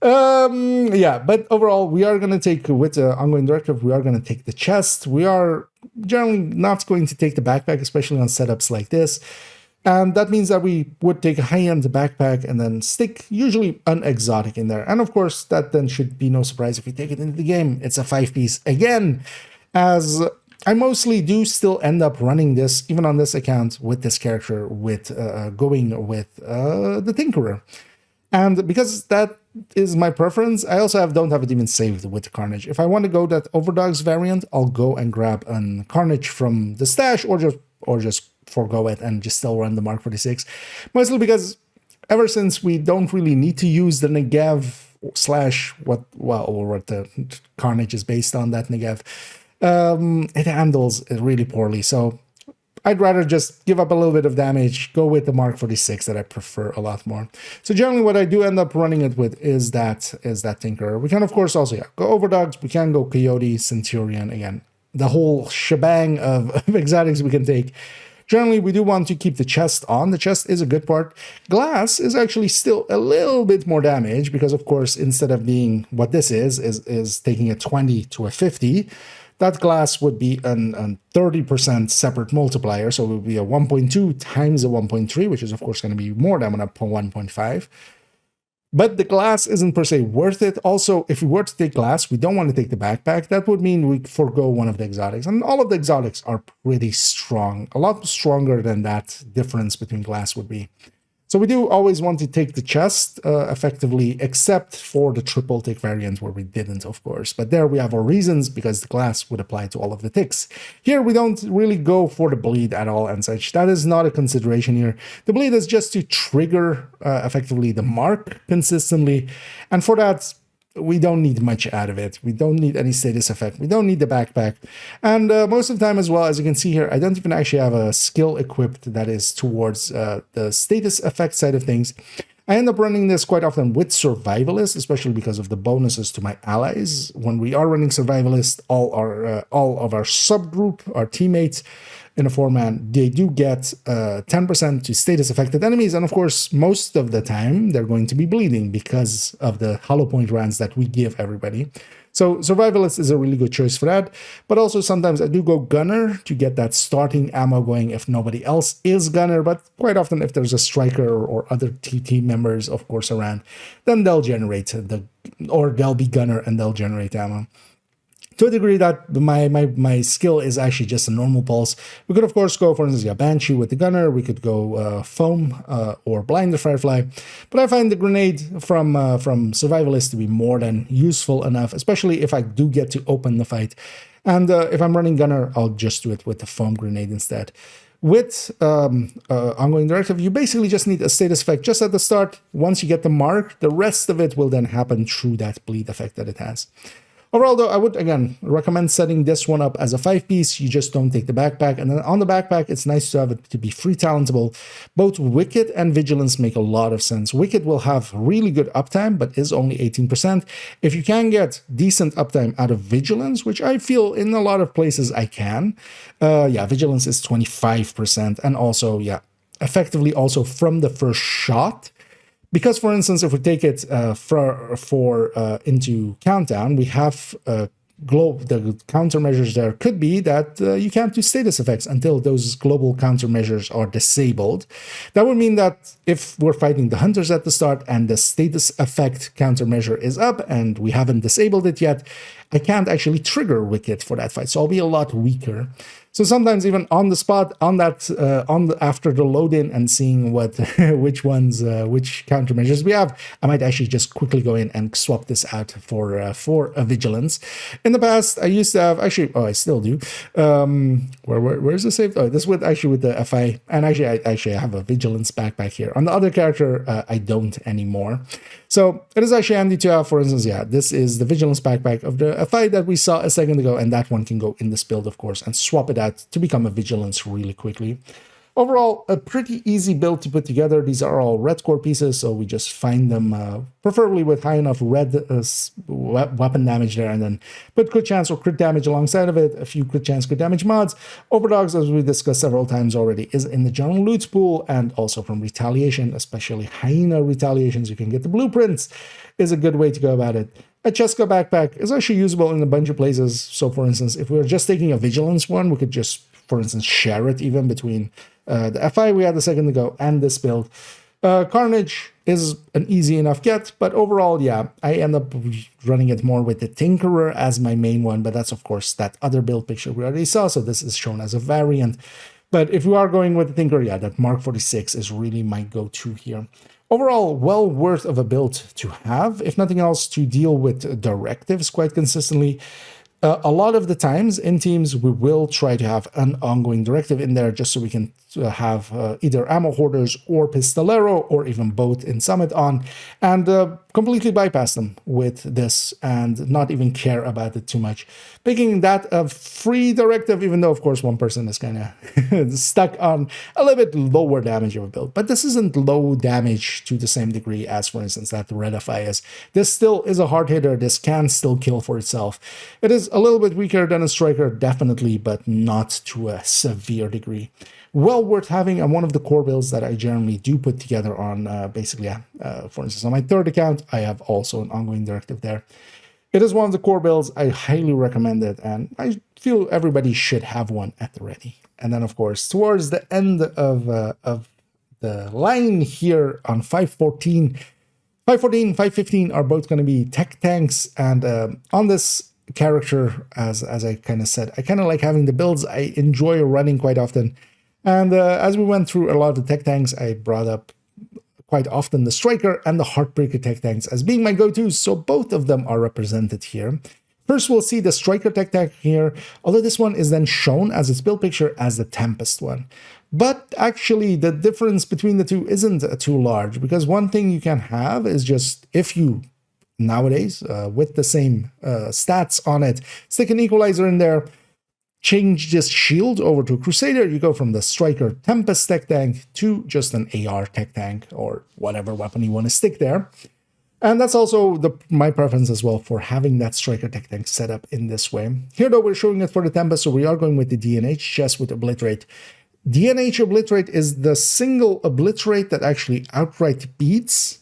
Yeah, but overall, we are going to take, with the Ongoing Directive, we are going to take the chest. We are generally not going to take the backpack, especially on setups like this. And that means that we would take a high-end backpack and then stick usually an exotic in there. And of course, that then should be no surprise if we take it into the game. It's a 5-piece again, as I mostly do still end up running this, even on this account, with this character, with going with the Tinkerer. And because that is my preference, I also don't have it even saved with the Carnage. If I want to go that Overdogs variant, I'll go and grab a Carnage from the stash, or just forgo it and just still run the Mark 46. Mostly because ever since we don't really need to use the Negev or what the Carnage is based on, that Negev, it handles it really poorly. So I'd rather just give up a little bit of damage, go with the Mark 46 that I prefer a lot more. So generally what I do end up running it with is that Tinker. We can of course also go Overdogs, we can go Coyote, Centurion, again, the whole shebang of exotics we can take. Generally, we do want to keep the chest on. The chest is a good part. Glass is actually still a little bit more damage because, of course, instead of being what this is taking a 20 to a 50, that glass would be a 30% separate multiplier. So it would be a 1.2 times a 1.3, which is, of course, going to be more than a 1.5. But the glass isn't per se worth it. Also, if we were to take glass, we don't want to take the backpack. That would mean we forego one of the exotics. And all of the exotics are pretty strong. A lot stronger than that difference between glass would be. So we do always want to take the chest effectively, except for the triple tick variant where we didn't, of course. But there we have our reasons because the glass would apply to all of the ticks. Here we don't really go for the bleed at all and such. That is not a consideration here. The bleed is just to trigger effectively the mark consistently. And for that, we don't need much out of it. We don't need any status effect. We don't need the backpack. And most of the time as well, as you can see here, I don't even actually have a skill equipped that is towards the status effect side of things. I end up running this quite often with Survivalist, especially because of the bonuses to my allies. When we are running Survivalist, all of our subgroup, our teammates in a 4-man, they do get 10% to status affected enemies. And of course, most of the time, they're going to be bleeding because of the hollow point runs that we give everybody. So Survivalist is a really good choice for that. But also sometimes I do go Gunner to get that starting ammo going if nobody else is Gunner. But quite often if there's a Striker or other TT members, of course, around, then they'll generate or they'll be Gunner and they'll generate ammo. To a degree that my skill is actually just a normal pulse. We could, of course, go, for instance, Banshee with the Gunner. We could go Foam or Blind the Firefly. But I find the grenade from Survivalist to be more than useful enough, especially if I do get to open the fight. And if I'm running Gunner, I'll just do it with the Foam grenade instead. With ongoing directive, you basically just need a status effect just at the start. Once you get the mark, the rest of it will then happen through that bleed effect that it has. Overall, though, I would, again, recommend setting this one up as a 5-piece. You just don't take the backpack. And then on the backpack, it's nice to have it to be free talentable. Both Wicked and Vigilance make a lot of sense. Wicked will have really good uptime, but is only 18%. If you can get decent uptime out of Vigilance, which I feel in a lot of places I can, Vigilance is 25%. And also, effectively also from the first shot. Because, for instance, if we take it into Countdown, we have the countermeasures there could be that you can't do status effects until those global countermeasures are disabled. That would mean that if we're fighting the Hunters at the start and the status effect countermeasure is up and we haven't disabled it yet, I can't actually trigger Wicked for that fight, so I'll be a lot weaker. So sometimes even on the spot, after the load-in and seeing which countermeasures we have, I might actually just quickly go in and swap this out for a Vigilance. In the past, I used to have, I still do. Where's the save? Oh, this with the FI, and I have a Vigilance backpack here. On the other character, I don't anymore. So it is actually handy to have, for instance, this is the Vigilance backpack of the FI that we saw a second ago, and that one can go in this build, of course, and swap it out to become a Vigilance really quickly. Overall, a pretty easy build to put together. These are all red core pieces, so we just find them preferably with high enough red weapon damage there, and then put crit chance or crit damage alongside of it, a few crit chance, crit damage mods. Overdogs, as we discussed several times already, is in the general loot pool, and also from retaliation, especially hyena retaliations. You can get the blueprints, is a good way to go about it. A Cheska backpack is actually usable in a bunch of places. So, for instance, if we were just taking a Vigilance one, we could just, for instance, share it even between the FI we had a second ago and this build. Carnage is an easy enough get, but overall, I end up running it more with the Tinkerer as my main one, but that's, of course, that other build picture we already saw, so this is shown as a variant. But if you are going with the Tinkerer, that Mark 46 is really my go-to here. Overall, well worth of a build to have, if nothing else, to deal with directives quite consistently. A lot of the times in teams, we will try to have an ongoing directive in there just so we can have either ammo hoarders or pistolero or even both in Summit on, and completely bypass them with this and not even care about it too much, making that a free directive, even though of course one person is kind of stuck on a little bit lower damage of a build. But this isn't low damage to the same degree as, for instance, that Red-FI is. This still is a hard hitter. This can still kill for itself. It is a little bit weaker than a striker, definitely, but not to a severe degree. Well worth having, and one of the core builds that I generally do put together on for instance, on my third account, I have also an ongoing directive there. It is one of the core builds. I highly recommend it, and I feel everybody should have one at the ready. And then, of course, towards the end of the line here on 514, 515 are both going to be tech tanks, and on this character, as I kind of said, I kind of like having the builds I enjoy running quite often. And as we went through a lot of the tech tanks, I brought up quite often the Striker and the Heartbreaker tech tanks as being my go-tos, so both of them are represented here. First, we'll see the Striker tech tank here, although this one is then shown as its build picture as the Tempest one. But actually, the difference between the two isn't too large, because one thing you can have is just, if you, nowadays, with the same stats on it, stick an equalizer in there, change this shield over to a Crusader, you go from the Striker Tempest tech tank to just an AR tech tank, or whatever weapon you want to stick there. And that's also my preference as well for having that Striker tech tank set up in this way. Here though, we're showing it for the Tempest, so we are going with the DNH chest with Obliterate. DNH Obliterate is the single Obliterate that actually outright beats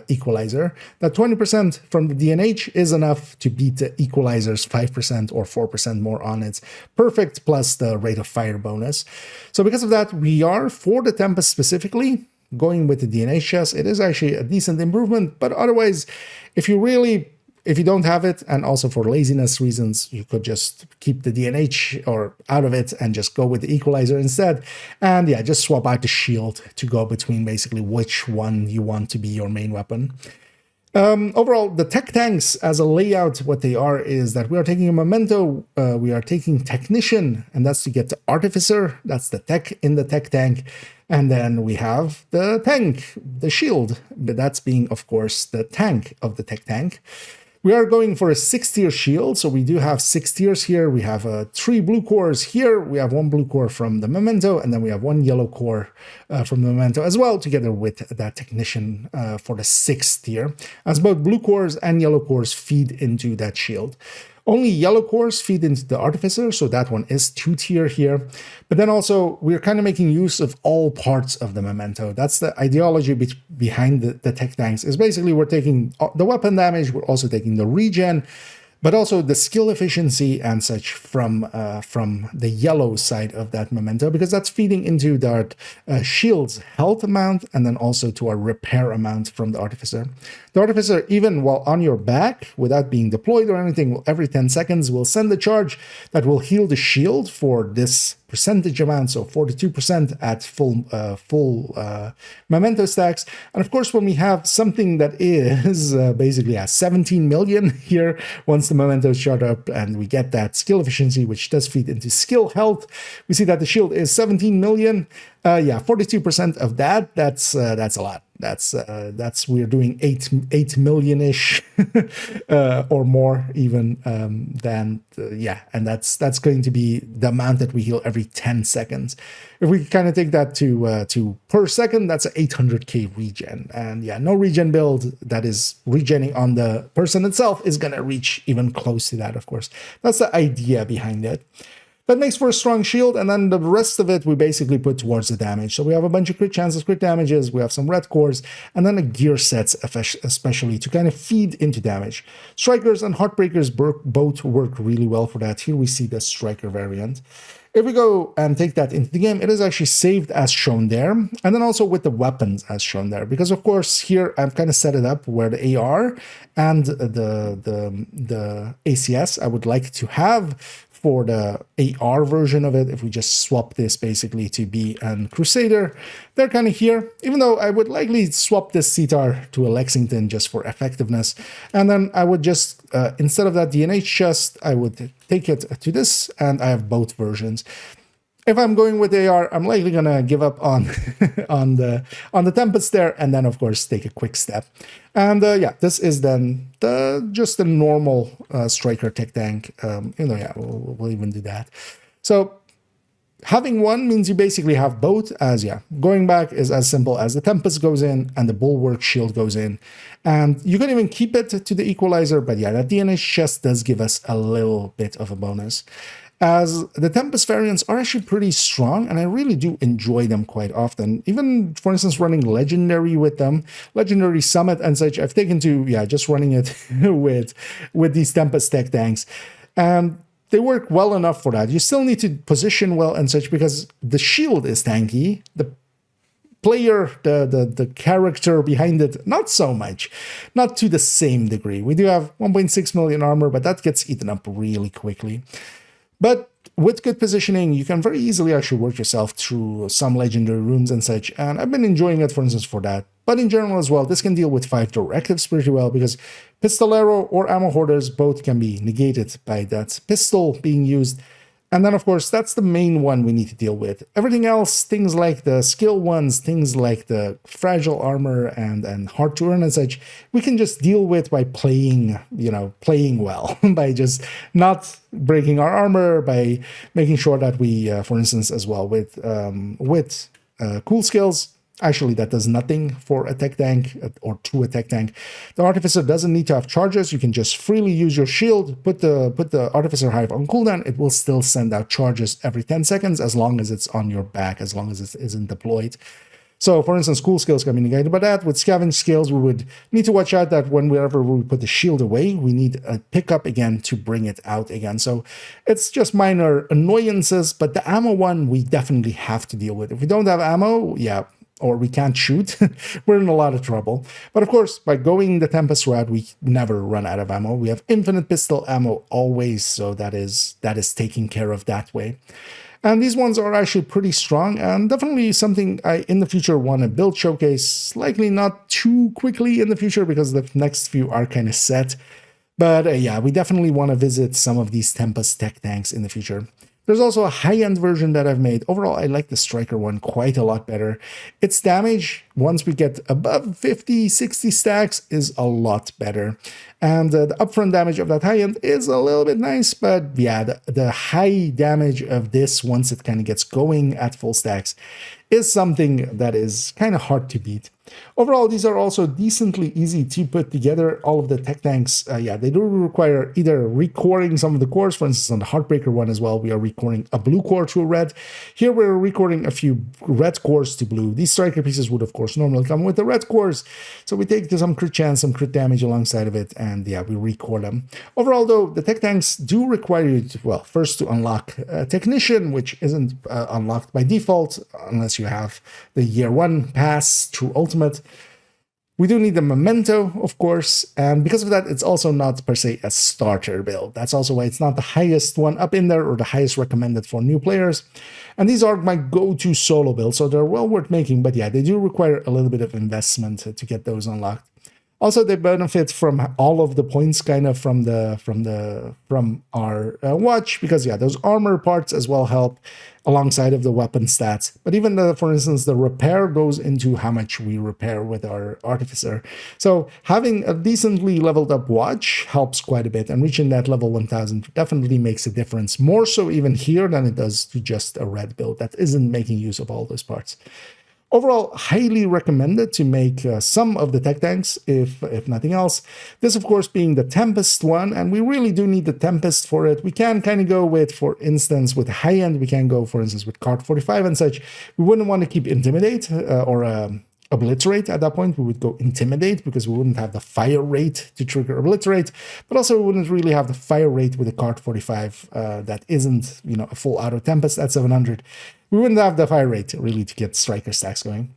Equalizer. That 20% from the DNH is enough to beat the Equalizer's 5% or 4% more on its perfect, plus the rate of fire bonus. So because of that, we are, for the Tempest specifically, going with the DNH chest. It is actually a decent improvement, but otherwise, if you don't have it, and also for laziness reasons, you could just keep the DNH or out of it and just go with the Equalizer instead. And yeah, just swap out the shield to go between basically which one you want to be your main weapon. Overall, the tech tanks as a layout, what they are is that we are taking a Memento, we are taking Technician, and that's to get the Artificer, that's the tech in the tech tank. And then we have the tank, the shield, but that's being, of course, the tank of the tech tank. We are going for a 6-tier shield, so we do have 6 tiers here. We have 3 blue cores here, we have 1 blue core from the Memento, and then we have 1 yellow core from the Memento as well, together with that Technician for the 6th tier, as both blue cores and yellow cores feed into that shield. Only yellow cores feed into the Artificer, so that one is 2-tier here. But then also, we're kind of making use of all parts of the Memento. That's the ideology behind the tech tanks, is basically we're taking the weapon damage, we're also taking the regen, but also the skill efficiency and such from the yellow side of that Memento, because that's feeding into that shield's health amount, and then also to our repair amount from the Artificer. The Artificer, even while on your back, without being deployed or anything, every 10 seconds will send a charge that will heal the shield for this percentage amount, so 42% at full Memento stacks. And of course, when we have something that is basically at 17 million here, once the Mementos shot up and we get that skill efficiency, which does feed into skill health, we see that the shield is 17 million. Yeah, 42% of that's a lot. That's we're doing 8 million-ish or more even yeah, and that's going to be the amount that we heal every 10 seconds. If we kind of take that to per second, that's an 800k regen. And yeah, no regen build that is regening on the person itself is gonna reach even close to that, of course. That's the idea behind it. That makes for a strong shield, and then the rest of it we basically put towards the damage. So we have a bunch of crit chances, crit damages, we have some red cores, and then the gear sets especially to kind of feed into damage. Strikers and Heartbreakers both work really well for that. Here we see the Striker variant. If we go and take that into the game, it is actually saved as shown there, and then also with the weapons as shown there, because of course here I've kind of set it up where the AR and the ACS I would like to have for the AR version of it. If we just swap this basically to be a Crusader, they're kind of here, even though I would likely swap this CTAR to a Lexington just for effectiveness. And then I would just, instead of that DNH chest, I would take it to this, and I have both versions. If I'm going with AR, I'm likely gonna give up on on the Tempest there, and then of course take a quick step. And yeah, this is then just a normal striker TechTank. Yeah, we'll even do that. So having one means you basically have both, as yeah, going back is as simple as the Tempest goes in and the Bulwark Shield goes in. And you can even keep it to the equalizer, but yeah, that DNA chest does give us a little bit of a bonus. As the Tempest variants are actually pretty strong, and I really do enjoy them quite often. Even, for instance, running Legendary with them, Legendary Summit and such, I've taken to, yeah, just running it with these Tempest TechTanks. And they work well enough for that. You still need to position well and such because the shield is tanky. The player, the character behind it, not so much. Not to the same degree. We do have 1.6 million armor, but that gets eaten up really quickly. But with good positioning, you can very easily actually work yourself through some legendary rooms and such, and I've been enjoying it, for instance, for that. But in general as well, this can deal with 5 directives pretty well, because pistolero or ammo hoarders both can be negated by that pistol being used. And then, of course, that's the main one we need to deal with. Everything else, things like the skill ones, things like the fragile armor and hard to earn and such, we can just deal with by playing, playing well, by just not breaking our armor, by making sure that we, for instance, as well with cool skills. Actually, that does nothing for a TechTank or to a TechTank. The Artificer doesn't need to have charges. You can just freely use your shield, put the Artificer Hive on cooldown. It will still send out charges every 10 seconds as long as it's on your back, as long as it isn't deployed. So, for instance, cool skills can be negated by that. With scavenge skills, we would need to watch out that whenever we put the shield away, we need a pickup again to bring it out again. So it's just minor annoyances, but the ammo one we definitely have to deal with. If we don't have ammo, yeah, or we can't shoot, we're in a lot of trouble. But of course, by going the Tempest route, we never run out of ammo. We have infinite pistol ammo always, so that is taken care of that way. And these ones are actually pretty strong and definitely something I, in the future, want to build showcase. Likely not too quickly in the future because the next few are kind of set. But yeah, we definitely want to visit some of these Tempest TechTanks in the future. There's also a high-end version that I've made. Overall, I like the Striker one quite a lot better. Its damage, once we get above 50, 60 stacks, is a lot better. And the upfront damage of that high-end is a little bit nice, but yeah, the high damage of this, once it kind of gets going at full stacks, is something that is kind of hard to beat. Overall, these are also decently easy to put together. All of the TechTanks, yeah, they do require either recoring some of the cores. For instance, on the Heartbreaker one as well, we are recoring a blue core to a red. Here we're recording a few red cores to blue. These striker pieces would, of course, normally come with the red cores. So we take some crit chance, some crit damage alongside of it, and yeah, we record them. Overall, though, the TechTanks do require you to, well, first to unlock a Technician, which isn't unlocked by default unless you have the year 1 pass through Ultimate. We do need the Memento, of course, and because of that, it's also not per se a starter build. That's also why it's not the highest one up in there or the highest recommended for new players. And these are my go-to solo builds, so they're well worth making, but yeah, they do require a little bit of investment to get those unlocked. Also, they benefit from all of the points kind of from our watch, because yeah, those armor parts as well help alongside of the weapon stats. But even for instance, the repair goes into how much we repair with our Artificer. So having a decently leveled up watch helps quite a bit, and reaching that level 1000 definitely makes a difference, more so even here than it does to just a red build that isn't making use of all those parts. Overall, highly recommended to make some of the TechTanks, if nothing else. This, of course, being the Tempest one, and we really do need the Tempest for it. We can kind of go with, for instance, with high end, we can go, for instance, with Card 45 and such. We wouldn't want to keep Intimidate or Obliterate at that point. We would go Intimidate because we wouldn't have the fire rate to trigger Obliterate, but also we wouldn't really have the fire rate with the Card 45 that isn't, a full auto Tempest at 700. We wouldn't have the fire rate really to get striker stacks going.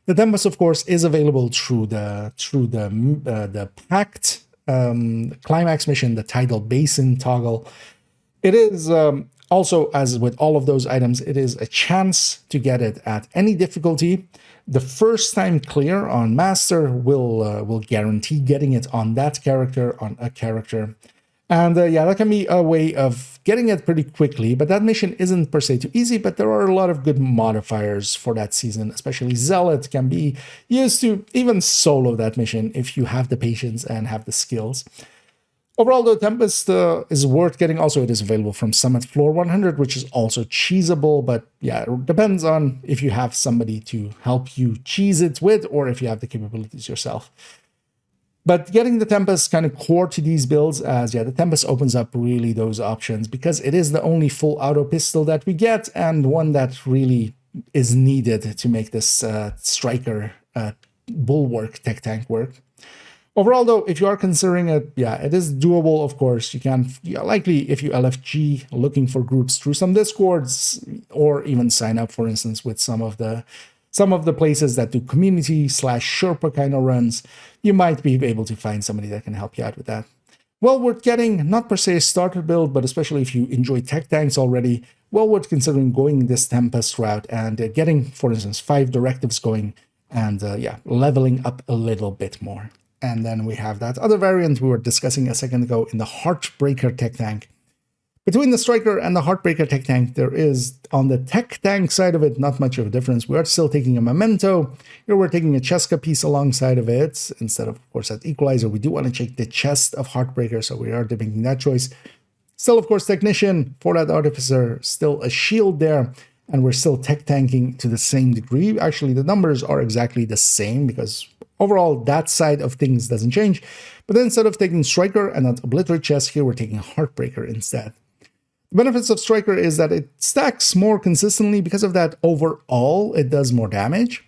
The Tempest, of course, is available through the Pact Climax mission, the Tidal Basin toggle. It is also, as with all of those items, it is a chance to get it at any difficulty. The first time clear on Master will guarantee getting it on that character, on a character. And yeah, that can be a way of getting it pretty quickly, but that mission isn't per se too easy, but there are a lot of good modifiers for that season, especially Zealot can be used to even solo that mission if you have the patience and have the skills. Overall, though, Tempest is worth getting. Also, it is available from Summit Floor 100, which is also cheesable, but yeah, it depends on if you have somebody to help you cheese it with, or if you have the capabilities yourself. But getting the Tempest kind of core to these builds, as yeah, the Tempest opens up really those options because it is the only full auto pistol that we get, and one that really is needed to make this striker bulwark tech tank work. Overall, though, if you are considering it, yeah, it is doable, of course. You can, likely, if you LFG, looking for groups through some Discords, or even sign up, for instance, with some of the places that do community/Sherpa kind of runs, you might be able to find somebody that can help you out with that. Well worth getting, not per se a starter build, but especially if you enjoy tech tanks already, well worth considering going this Tempest route and getting, for instance, 5 directives going and, yeah, leveling up a little bit more. And then we have that other variant we were discussing a second ago in the Heartbreaker tech tank. Between the Striker and the Heartbreaker tech tank, there is, on the tech tank side of it, not much of a difference. We are still taking a Memento. Here we're taking a Cheska piece alongside of it. Instead of course, that Equalizer, we do want to check the chest of Heartbreaker, so we are making that choice. Still, of course, Technician for that Artificer, still a shield there, and we're still tech tanking to the same degree. Actually, the numbers are exactly the same because overall, that side of things doesn't change. But then instead of taking Striker and that Obliterate chest, here we're taking Heartbreaker instead. The benefits of Striker is that it stacks more consistently. Because of that, overall, it does more damage.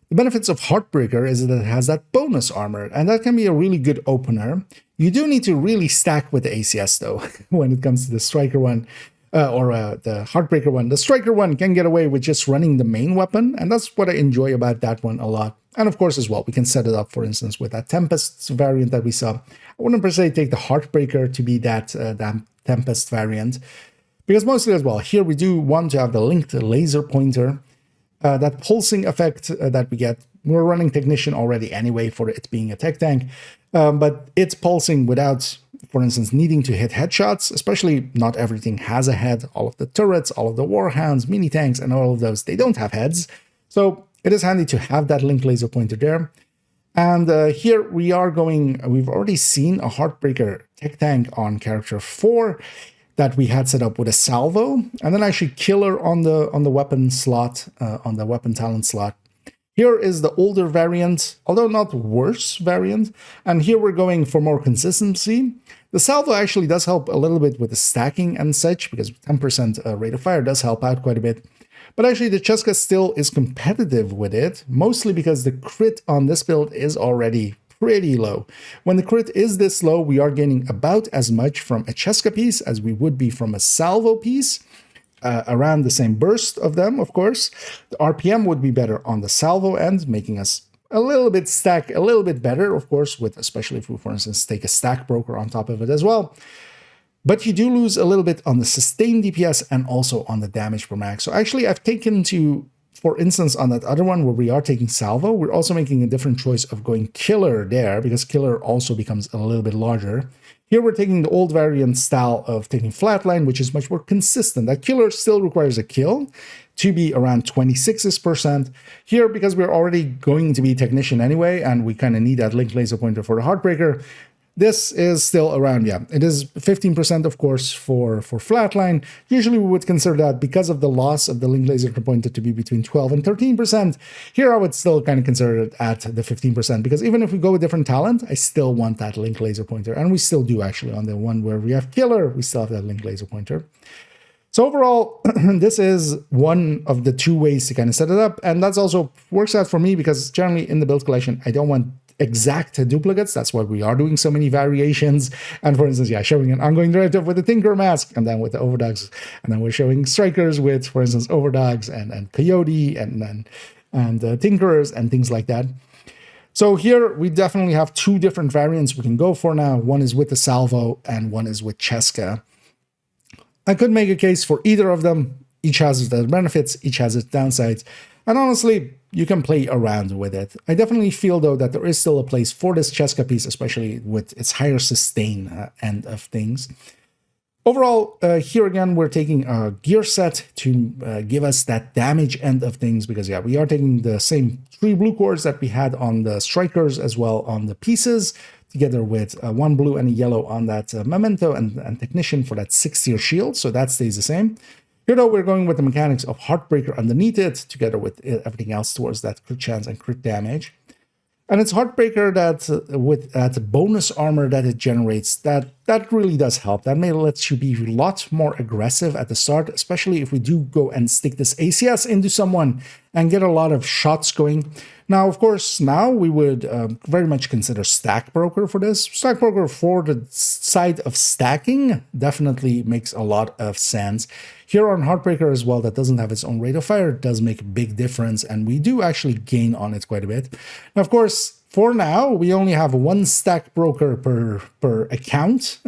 The benefits of Heartbreaker is that it has that bonus armor, and that can be a really good opener. You do need to really stack with the ACS, though, when it comes to the Striker one, or the Heartbreaker one. The Striker one can get away with just running the main weapon, and that's what I enjoy about that one a lot. And of course, as well, we can set it up, for instance, with that Tempest variant that we saw. I wouldn't per se take the Heartbreaker to be that Tempest variant, because mostly as well, here we do want to have the linked laser pointer, that pulsing effect that we get. We're running Technician already anyway for it being a tech tank, but it's pulsing without, for instance, needing to hit headshots, especially not everything has a head. All of the turrets, all of the Warhounds, mini tanks, and all of those, they don't have heads. So it is handy to have that linked laser pointer there. And here we are going, we've already seen a Heartbreaker tech tank on character 4 that we had set up with a salvo, and then actually Killer on the weapon slot, on the weapon talent slot. Here is the older variant, although not worse variant, and here we're going for more consistency. The salvo actually does help a little bit with the stacking and such, because 10% rate of fire does help out quite a bit. But actually, the Cheska still is competitive with it, mostly because the crit on this build is already pretty low. When the crit is this low, we are gaining about as much from a Cheska piece as we would be from a salvo piece, around the same burst of them, of course. The RPM would be better on the salvo end, making us a little bit stack, a little bit better, of course, with especially if we, for instance, take a stack broker on top of it as well. But you do lose a little bit on the sustained DPS and also on the damage per max. So actually, I've taken to, for instance, on that other one where we are taking salvo, we're also making a different choice of going Killer there, because Killer also becomes a little bit larger. Here we're taking the old variant style of taking Flatline, which is much more consistent. That Killer still requires a kill to be around 26%. Here, because we're already going to be Technician anyway, and we kind of need that linked laser pointer for the Heartbreaker, this is still around, yeah, it is 15%, of course, for Flatline. Usually we would consider that, because of the loss of the linked laser pointer, to be between 12 and 13%. Here I would still kind of consider it at the 15%, because even if we go with different talent, I still want that linked laser pointer. And we still do, actually, on the one where we have Killer, we still have that linked laser pointer. So overall, this is one of the 2 ways to kind of set it up. And that's also works out for me, because generally in the build collection, I don't want exact duplicates. That's why we are doing so many variations. And for instance, yeah, showing an ongoing directive with the Tinker mask, and then with the Overdogs, and then we're showing Strikers with, for instance, Overdogs and Coyote and Tinkerers and things like that. So here we definitely have 2 different variants we can go for now. One is with the salvo and one is with Cheska. I could make a case for either of them. Each has their benefits, each has its downsides. And honestly, you can play around with it. I definitely feel, though, that there is still a place for this Cheska piece, especially with its higher sustain end of things. Overall, here again, we're taking a gear set to give us that damage end of things, because, yeah, we are taking the same 3 blue cores that we had on the strikers as well on the pieces, together with 1 blue and a yellow on that Memento and Technician for that 6-tier shield, so that stays the same. Here, though, we're going with the mechanics of Heartbreaker underneath it, together with everything else towards that crit chance and crit damage. And it's Heartbreaker that, with that bonus armor that it generates, that really does help. That may let you be a lot more aggressive at the start, especially if we do go and stick this ACS into someone and get a lot of shots going. Now, of course, now we would very much consider Stack Broker for this. Stack Broker for the side of stacking definitely makes a lot of sense. Here on Heartbreaker as well, that doesn't have its own rate of fire, does make a big difference, and we do actually gain on it quite a bit. Now, of course, for now, we only have 1 Stack Broker per account,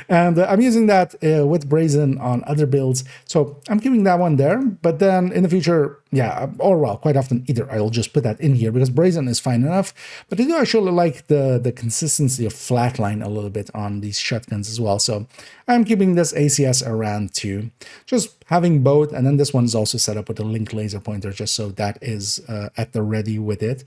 and I'm using that with Brazen on other builds, so I'm keeping that one there. But then in the future, yeah, or well, quite often either I'll just put that in here because Brazen is fine enough, but I do actually like the consistency of Flatline a little bit on these shotguns as well, so I'm keeping this ACS around too, just having both. And then this one is also set up with a link laser pointer, just so that is at the ready with it.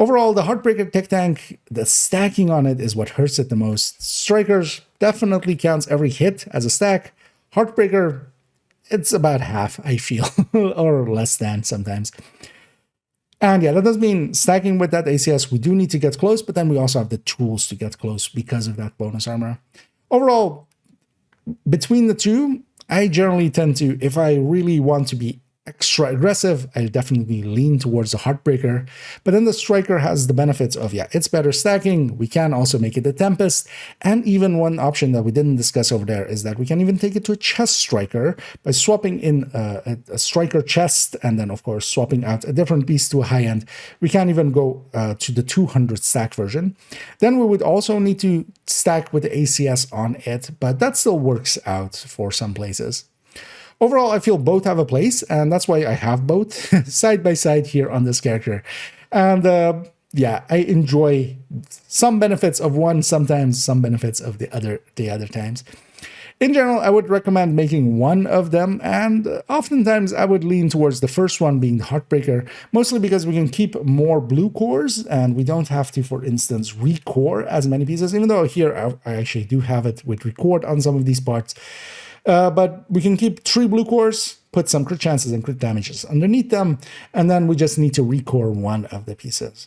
Overall, the Heartbreaker TechTank, the stacking on it is what hurts it the most. Strikers definitely counts every hit as a stack. Heartbreaker, it's about half, I feel, or less than sometimes. And yeah, that does mean stacking with that ACS, we do need to get close, but then we also have the tools to get close because of that bonus armor. Overall, between the two, I generally tend to, if I really want to be extra aggressive, I definitely lean towards the Heartbreaker. But then the Striker has the benefits of, yeah, it's better stacking. We can also make it a Tempest. And even one option that we didn't discuss over there is that we can even take it to a chest Striker by swapping in a Striker chest, and then, of course, swapping out a different piece to a high end. We can even go to the 200 stack version. Then we would also need to stack with the ACS on it, but that still works out for some places. Overall, I feel both have a place, and that's why I have both side by side here on this character. And yeah, I enjoy some benefits of one, sometimes some benefits of the other times. In general, I would recommend making one of them, and oftentimes I would lean towards the first one being the Heartbreaker, mostly because we can keep more blue cores, and we don't have to, for instance, recore as many pieces, even though here I actually do have it with record on some of these parts. But we can keep 3 blue cores, put some crit chances and crit damages underneath them, and then we just need to recore one of the pieces.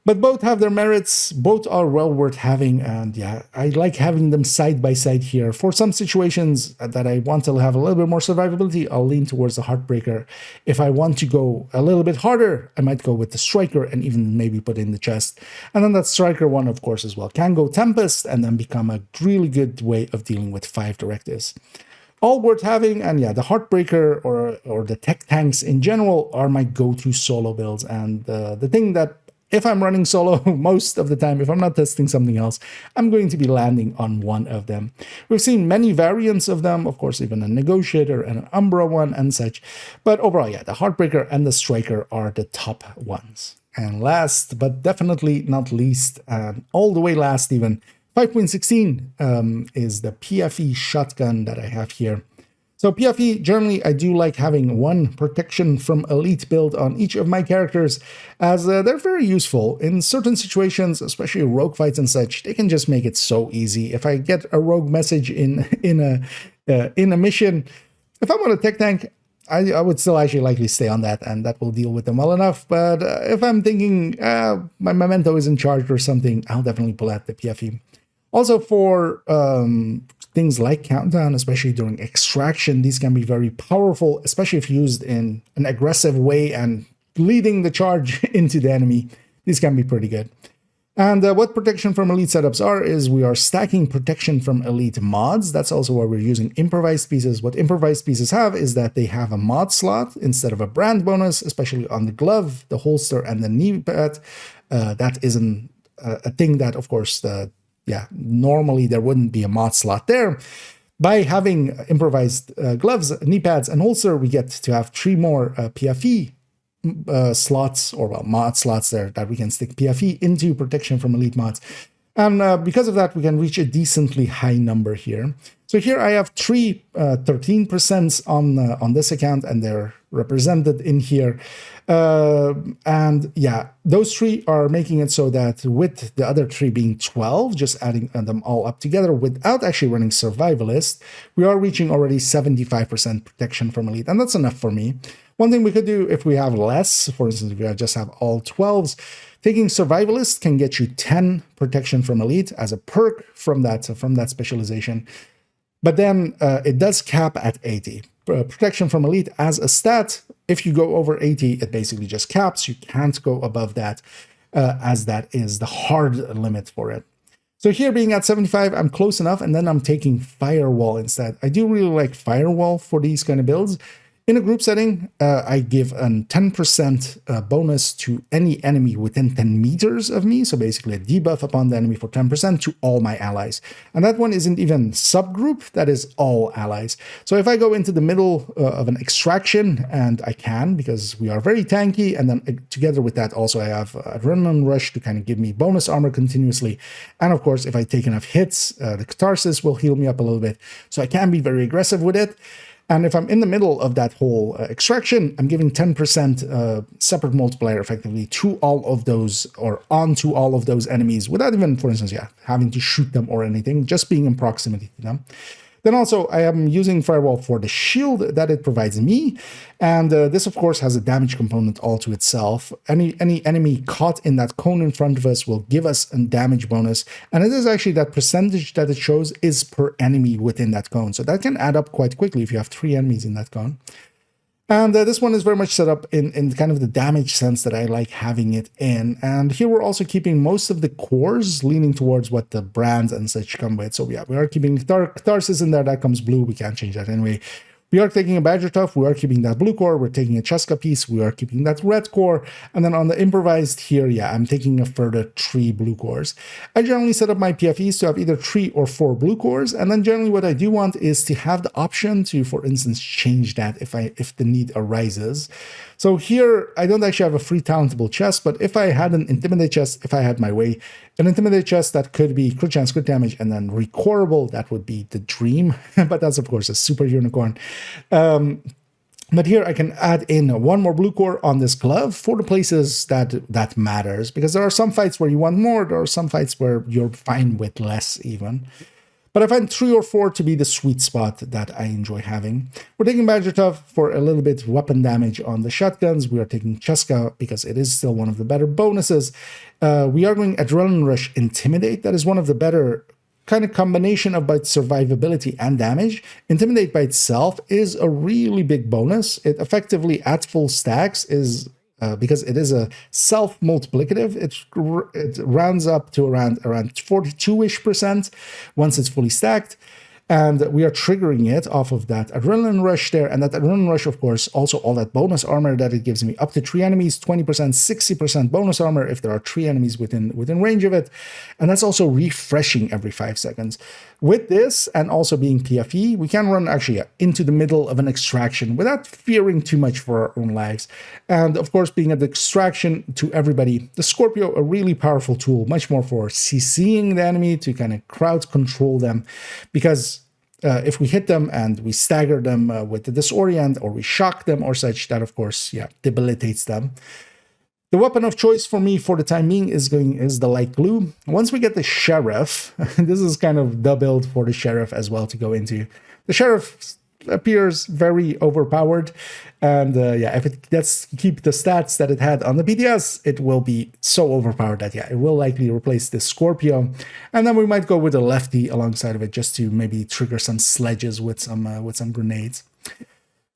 But both have their merits, both are well worth having, and yeah, I like having them side by side here. For some situations that I want to have a little bit more survivability, I'll lean towards the Heartbreaker. If I want to go a little bit harder, I might go with the Striker and even maybe put in the chest. And then that Striker one, of course, as well, can go Tempest and then become a really good way of dealing with 5 directives. All worth having, and yeah, the Heartbreaker or the tech tanks in general are my go-to solo builds, and the thing that if I'm running solo most of the time, if I'm not testing something else, I'm going to be landing on one of them. We've seen many variants of them, of course, even a Negotiator and an Umbra one and such, but overall, yeah, the Heartbreaker and the Striker are the top ones. And last, but definitely not least, all the way last even, 5.16 is the PFE shotgun that I have here. So PFE, generally, I do like having one protection from elite build on each of my characters, as they're very useful. In certain situations, especially rogue fights and such, they can just make it so easy. If I get a rogue message in a mission, if I'm on a tech tank, I would still actually likely stay on that, and that will deal with them well enough. But if I'm thinking my Memento isn't charged or something, I'll definitely pull out the PFE. Also for things like Countdown, especially during extraction, these can be very powerful, especially if used in an aggressive way and leading the charge into the enemy. These can be pretty good. And what protection from elite setups are is we are stacking protection from elite mods. That's also why we're using improvised pieces. What improvised pieces have is that they have a mod slot instead of a brand bonus, especially on the glove, the holster, and the knee pad. That isn't a thing that, of course, normally there wouldn't be a mod slot there. By having improvised gloves, knee pads, and holster, we get to have 3 more PFE slots, or well, mod slots there that we can stick PFE into protection from elite mods. And because of that, we can reach a decently high number here. So here I have three 13% on this account, and they're represented in here. And yeah, those three are making it so that with the other three being 12, just adding them all up together without actually running Survivalist, we are reaching already 75% protection from elite, and that's enough for me. One thing we could do if we have less, for instance, if we just have all 12s, taking Survivalist can get you 10 protection from elite as a perk from that specialization. But then it does cap at 80. Protection from elite as a stat, if you go over 80, it basically just caps. You can't go above that, as that is the hard limit for it. So here being at 75, I'm close enough, and then I'm taking Firewall instead. I do really like Firewall for these kind of builds. In a group setting, I give a 10% bonus to any enemy within 10 meters of me. So basically a debuff upon the enemy for 10% to all my allies. And that one isn't even subgroup, that is all allies. So if I go into the middle of an extraction, and I can because we are very tanky, and then together with that also I have Adrenaline Rush to kind of give me bonus armor continuously. And of course, if I take enough hits, the Catharsis will heal me up a little bit. So I can be very aggressive with it. And if I'm in the middle of that whole extraction, I'm giving 10% separate multiplier effectively to all of those, or onto all of those enemies, without even, for instance, having to shoot them or anything, just being in proximity to them. Then also, I am using Firewall for the shield that it provides me, and this, of course, has a damage component all to itself. Any enemy caught in that cone in front of us will give us a damage bonus, and it is actually that percentage that it shows is per enemy within that cone, so that can add up quite quickly if you have 3 enemies in that cone. And this one is very much set up in kind of the damage sense that I like having it in. And here we're also keeping most of the cores leaning towards what the brands and such come with. So yeah, we are keeping Catharsis in there. That comes blue. We can't change that anyway. We are taking a Badger Tough, we are keeping that blue core, we're taking a Cheska piece, we are keeping that red core, and then on the improvised here, yeah, I'm taking a further 3 blue cores. I generally set up my PFEs to have either 3 or 4 blue cores, and then generally what I do want is to have the option to, for instance, change that if the need arises. So here, I don't actually have a free talentable chest, but if I had an Intimidate chest, if I had my way, an Intimidate chest that could be crit chance, crit damage, and then recorable, that would be the dream. But that's, of course, a super unicorn. But here I can add in 1 more blue core on this glove for the places that matters, because there are some fights where you want more, there are some fights where you're fine with less even. But I find 3 or 4 to be the sweet spot that I enjoy having. We're taking Badger Tough for a little bit weapon damage on the shotguns. We are taking Cheska because it is still one of the better bonuses. We are going Adrenaline Rush Intimidate. That is one of the better kind of combination of both survivability and damage. Intimidate by itself is a really big bonus. It effectively, at full stacks, is because it is a self-multiplicative, it rounds up to around 42-ish% once it's fully stacked. And we are triggering it off of that Adrenaline Rush there. And that Adrenaline Rush, of course, also all that bonus armor that it gives me. Up to 3 enemies, 20%, 60% bonus armor if there are 3 enemies within range of it. And that's also refreshing every 5 seconds. With this, and also being PFE, we can run actually into the middle of an extraction without fearing too much for our own lives. And of course, being an extraction to everybody, the Scorpio, a really powerful tool, much more for CCing the enemy to kind of crowd control them. Because if we hit them and we stagger them with the disorient, or we shock them or such, that of course, yeah, debilitates them. The weapon of choice for me for the time being is the light glue. Once we get the Sheriff, this is kind of the build for the Sheriff as well to go into. The Sheriff appears very overpowered, and yeah, if it gets keep the stats that it had on the BTS, it will be so overpowered that yeah, it will likely replace the Scorpio, and then we might go with a lefty alongside of it just to maybe trigger some sledges with some grenades.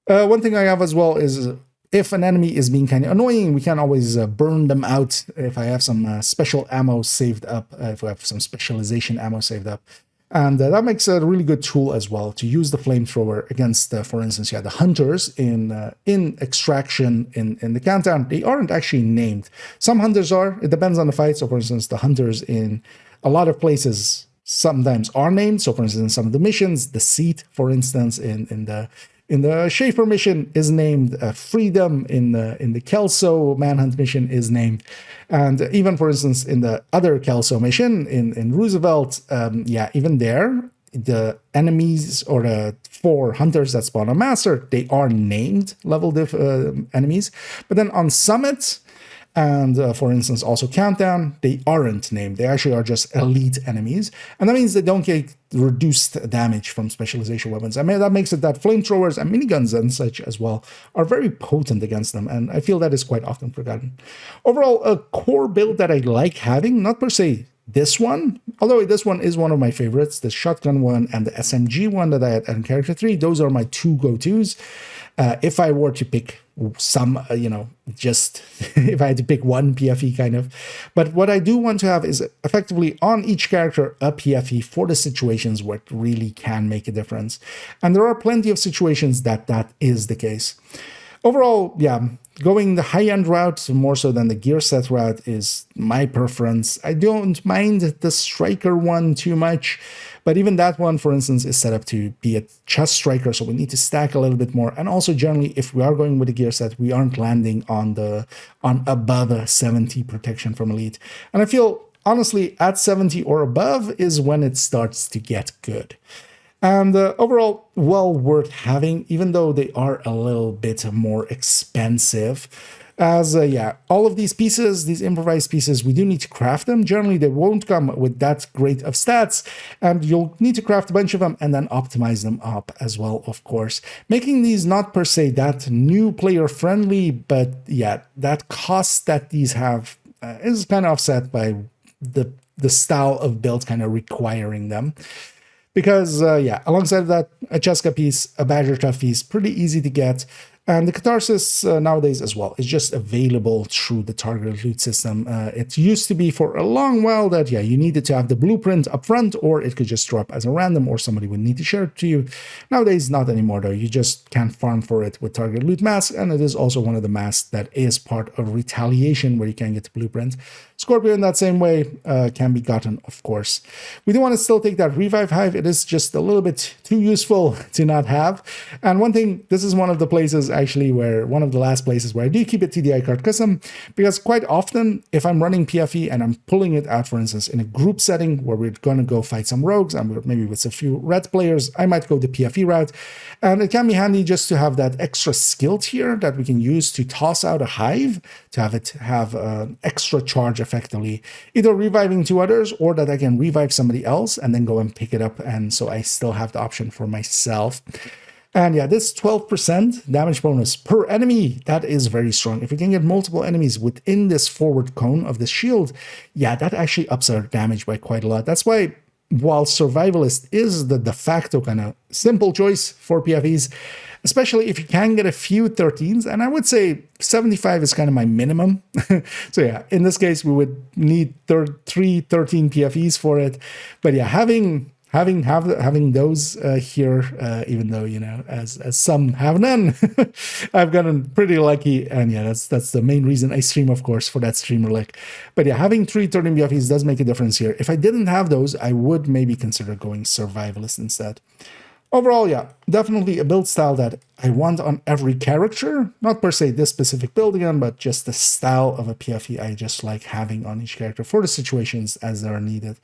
One thing I have as well is, if an enemy is being kind of annoying, we can always burn them out if I have some special ammo saved up, if we have some specialization ammo saved up. And that makes a really good tool as well to use the flamethrower against, for instance, yeah, the hunters in extraction in the countdown. They aren't actually named. Some hunters are. It depends on the fight. So, for instance, the hunters in a lot of places sometimes are named. So, for instance, in some of the missions, the seat, for instance, in in the Schaefer mission is named Freedom. In the Kelso Manhunt mission is named. And even, for instance, in the other Kelso mission in Roosevelt, yeah, even there, the enemies or the 4 hunters that spawn on Master, they are named level diff enemies. But then on Summit and, for instance, also Countdown, they aren't named. They actually are just elite enemies. And that means they don't get reduced damage from specialization weapons. I mean, that makes it that flamethrowers and miniguns and such as well are very potent against them. And I feel that is quite often forgotten. Overall, a core build that I like having, not per se this one, although this one is one of my favorites, the shotgun one and the SMG one that I had in Character 3, those are my 2 go-tos. If I were to pick some, you know, just if I had to pick one PFE kind of. But what I do want to have is effectively on each character a PFE for the situations where it really can make a difference. And there are plenty of situations that is the case. Overall, yeah, going the high-end route more so than the gear set route is my preference. I don't mind the striker one too much, but even that one, for instance, is set up to be a chest striker, so we need to stack a little bit more. And also, generally, if we are going with the gear set, we aren't landing on above 70 protection from elite. And I feel, honestly, at 70 or above is when it starts to get good. And overall, well worth having, even though they are a little bit more expensive. As, yeah, all of these pieces, these improvised pieces, we do need to craft them. Generally, they won't come with that great of stats, and you'll need to craft a bunch of them and then optimize them up as well, of course. Making these not per se that new player friendly, but yeah, that cost that these have is kind of offset by the style of build kind of requiring them. Because, yeah, alongside of that, a Cheska piece, a Badger Tough piece, pretty easy to get. And the Catharsis nowadays as well is just available through the targeted loot system. It used to be for a long while that, yeah, you needed to have the blueprint up front, or it could just drop as a random, or somebody would need to share it to you. Nowadays, not anymore, though. You just can't farm for it with targeted loot masks, and it is also one of the masks that is part of Retaliation, where you can get the blueprint. Scorpio in that same way can be gotten, of course. We do want to still take that Revive Hive. It is just a little bit too useful to not have. And one thing, this is one of the places actually one of the last places where I do keep it TDI card custom, because quite often if I'm running PFE and I'm pulling it out, for instance, in a group setting where we're going to go fight some rogues and maybe with a few red players, I might go the PFE route. And it can be handy just to have that extra skill tier that we can use to toss out a hive, to have it have extra charge effectively, either reviving 2 others or that I can revive somebody else and then go and pick it up. And so I still have the option for myself. And yeah, this 12% damage bonus per enemy, that is very strong. If we can get multiple enemies within this forward cone of the shield, yeah, that actually ups our damage by quite a lot. That's why, while Survivalist is the de facto kind of simple choice for PFEs, especially if you can get a few 13s, and I would say 75 is kind of my minimum. So yeah, in this case, we would need 13 PFEs for it. But yeah, having those here, even though, you know, as some have none, I've gotten pretty lucky. And yeah, that's the main reason I stream, of course, for that streamer lick. But yeah, having 3 13 BFEs does make a difference here. If I didn't have those, I would maybe consider going Survivalist instead. Overall, yeah, definitely a build style that I want on every character. Not per se this specific build again, but just the style of a PFE I just like having on each character for the situations as they are needed.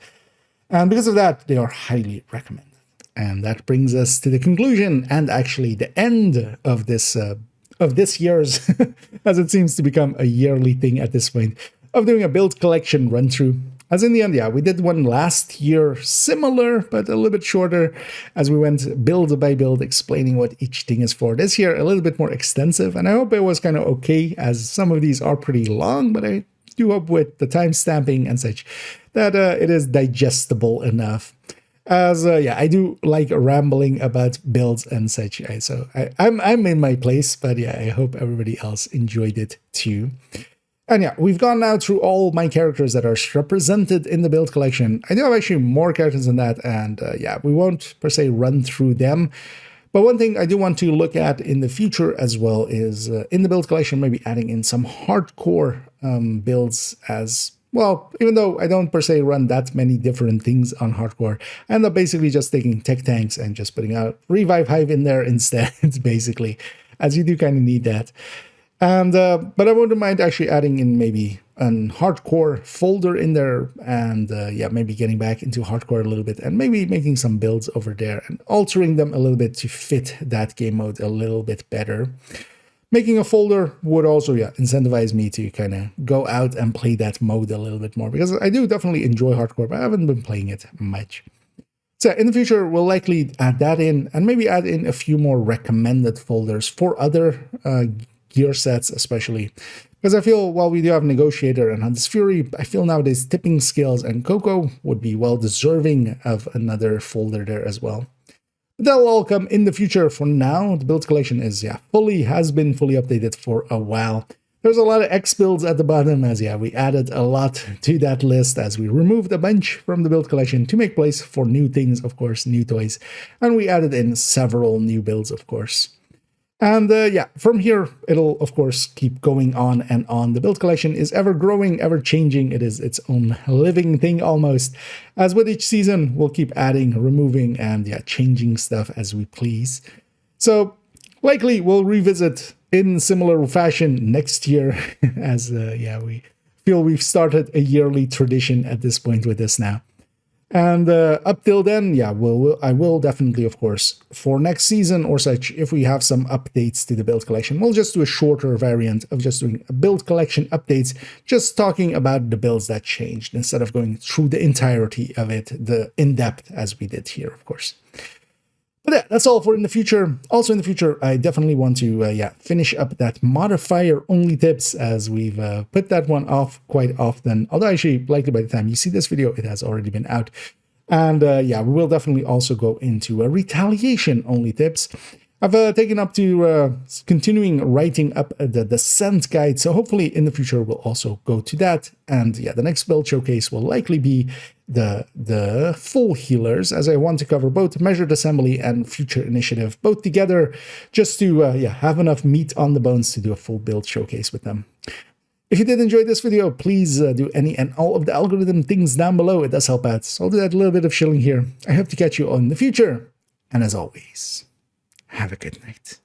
And because of that, they are highly recommended. And that brings us to the conclusion and actually the end of this year's, as it seems to become a yearly thing at this point, of doing a build collection run through. As in the end, yeah, we did one last year, similar, but a little bit shorter, as we went build by build, explaining what each thing is for. This year, a little bit more extensive, and I hope it was kind of okay, as some of these are pretty long, but I do hope with the time stamping and such that it is digestible enough. As yeah, I do like rambling about builds and such. So I'm in my place, but yeah, I hope everybody else enjoyed it too. And yeah, we've gone now through all my characters that are represented in the build collection. I do have actually more characters than that, and yeah, we won't per se run through them. But one thing I do want to look at in the future as well is in the build collection, maybe adding in some hardcore builds as well, even though I don't per se run that many different things on hardcore, I end up basically just taking tech tanks and just putting a revive hive in there instead, basically, as you do kind of need that. And but I wouldn't mind actually adding in maybe an hardcore folder in there, and yeah, maybe getting back into hardcore a little bit and maybe making some builds over there and altering them a little bit to fit that game mode a little bit better. Making a folder would also, yeah, incentivize me to kind of go out and play that mode a little bit more, because I do definitely enjoy hardcore, but I haven't been playing it much. So in the future, we'll likely add that in and maybe add in a few more recommended folders for other gear sets, especially because I feel while we do have Negotiator and HeadHunterFury, I feel nowadays Tipping Scales and CoCo would be well deserving of another folder there as well. But that'll all come in the future. For now, the build collection is, yeah, has been fully updated for a while. There's a lot of X builds at the bottom, as yeah, we added a lot to that list as we removed a bunch from the build collection to make place for new things, of course, new toys, and we added in several new builds, of course. And yeah, from here, it'll, of course, keep going on and on. The build collection is ever growing, ever changing. It is its own living thing almost. As with each season, we'll keep adding, removing, and yeah, changing stuff as we please. So likely we'll revisit in similar fashion next year, as yeah, we feel we've started a yearly tradition at this point with this now. And up till then, yeah, I will definitely, of course, for next season or such, if we have some updates to the build collection, we'll just do a shorter variant of just doing a build collection updates, just talking about the builds that changed instead of going through the entirety of it, the in-depth as we did here, of course. But yeah, that's all for in the future. Also in the future, I definitely want to yeah, finish up that modifier only tips, as we've put that one off quite often. Although actually, likely by the time you see this video, it has already been out. And yeah, we will definitely also go into retaliation only tips. I've taken up to continuing writing up the descent guide, so hopefully in the future we'll also go to that. And yeah, the next build showcase will likely be the full healers, as I want to cover both measured assembly and future initiative both together, just to yeah, have enough meat on the bones to do a full build showcase with them. If you did enjoy this video, please do any and all of the algorithm things down below. It does help out. So I'll do that little bit of shilling here. I hope to catch you all in the future. And as always, have a good night.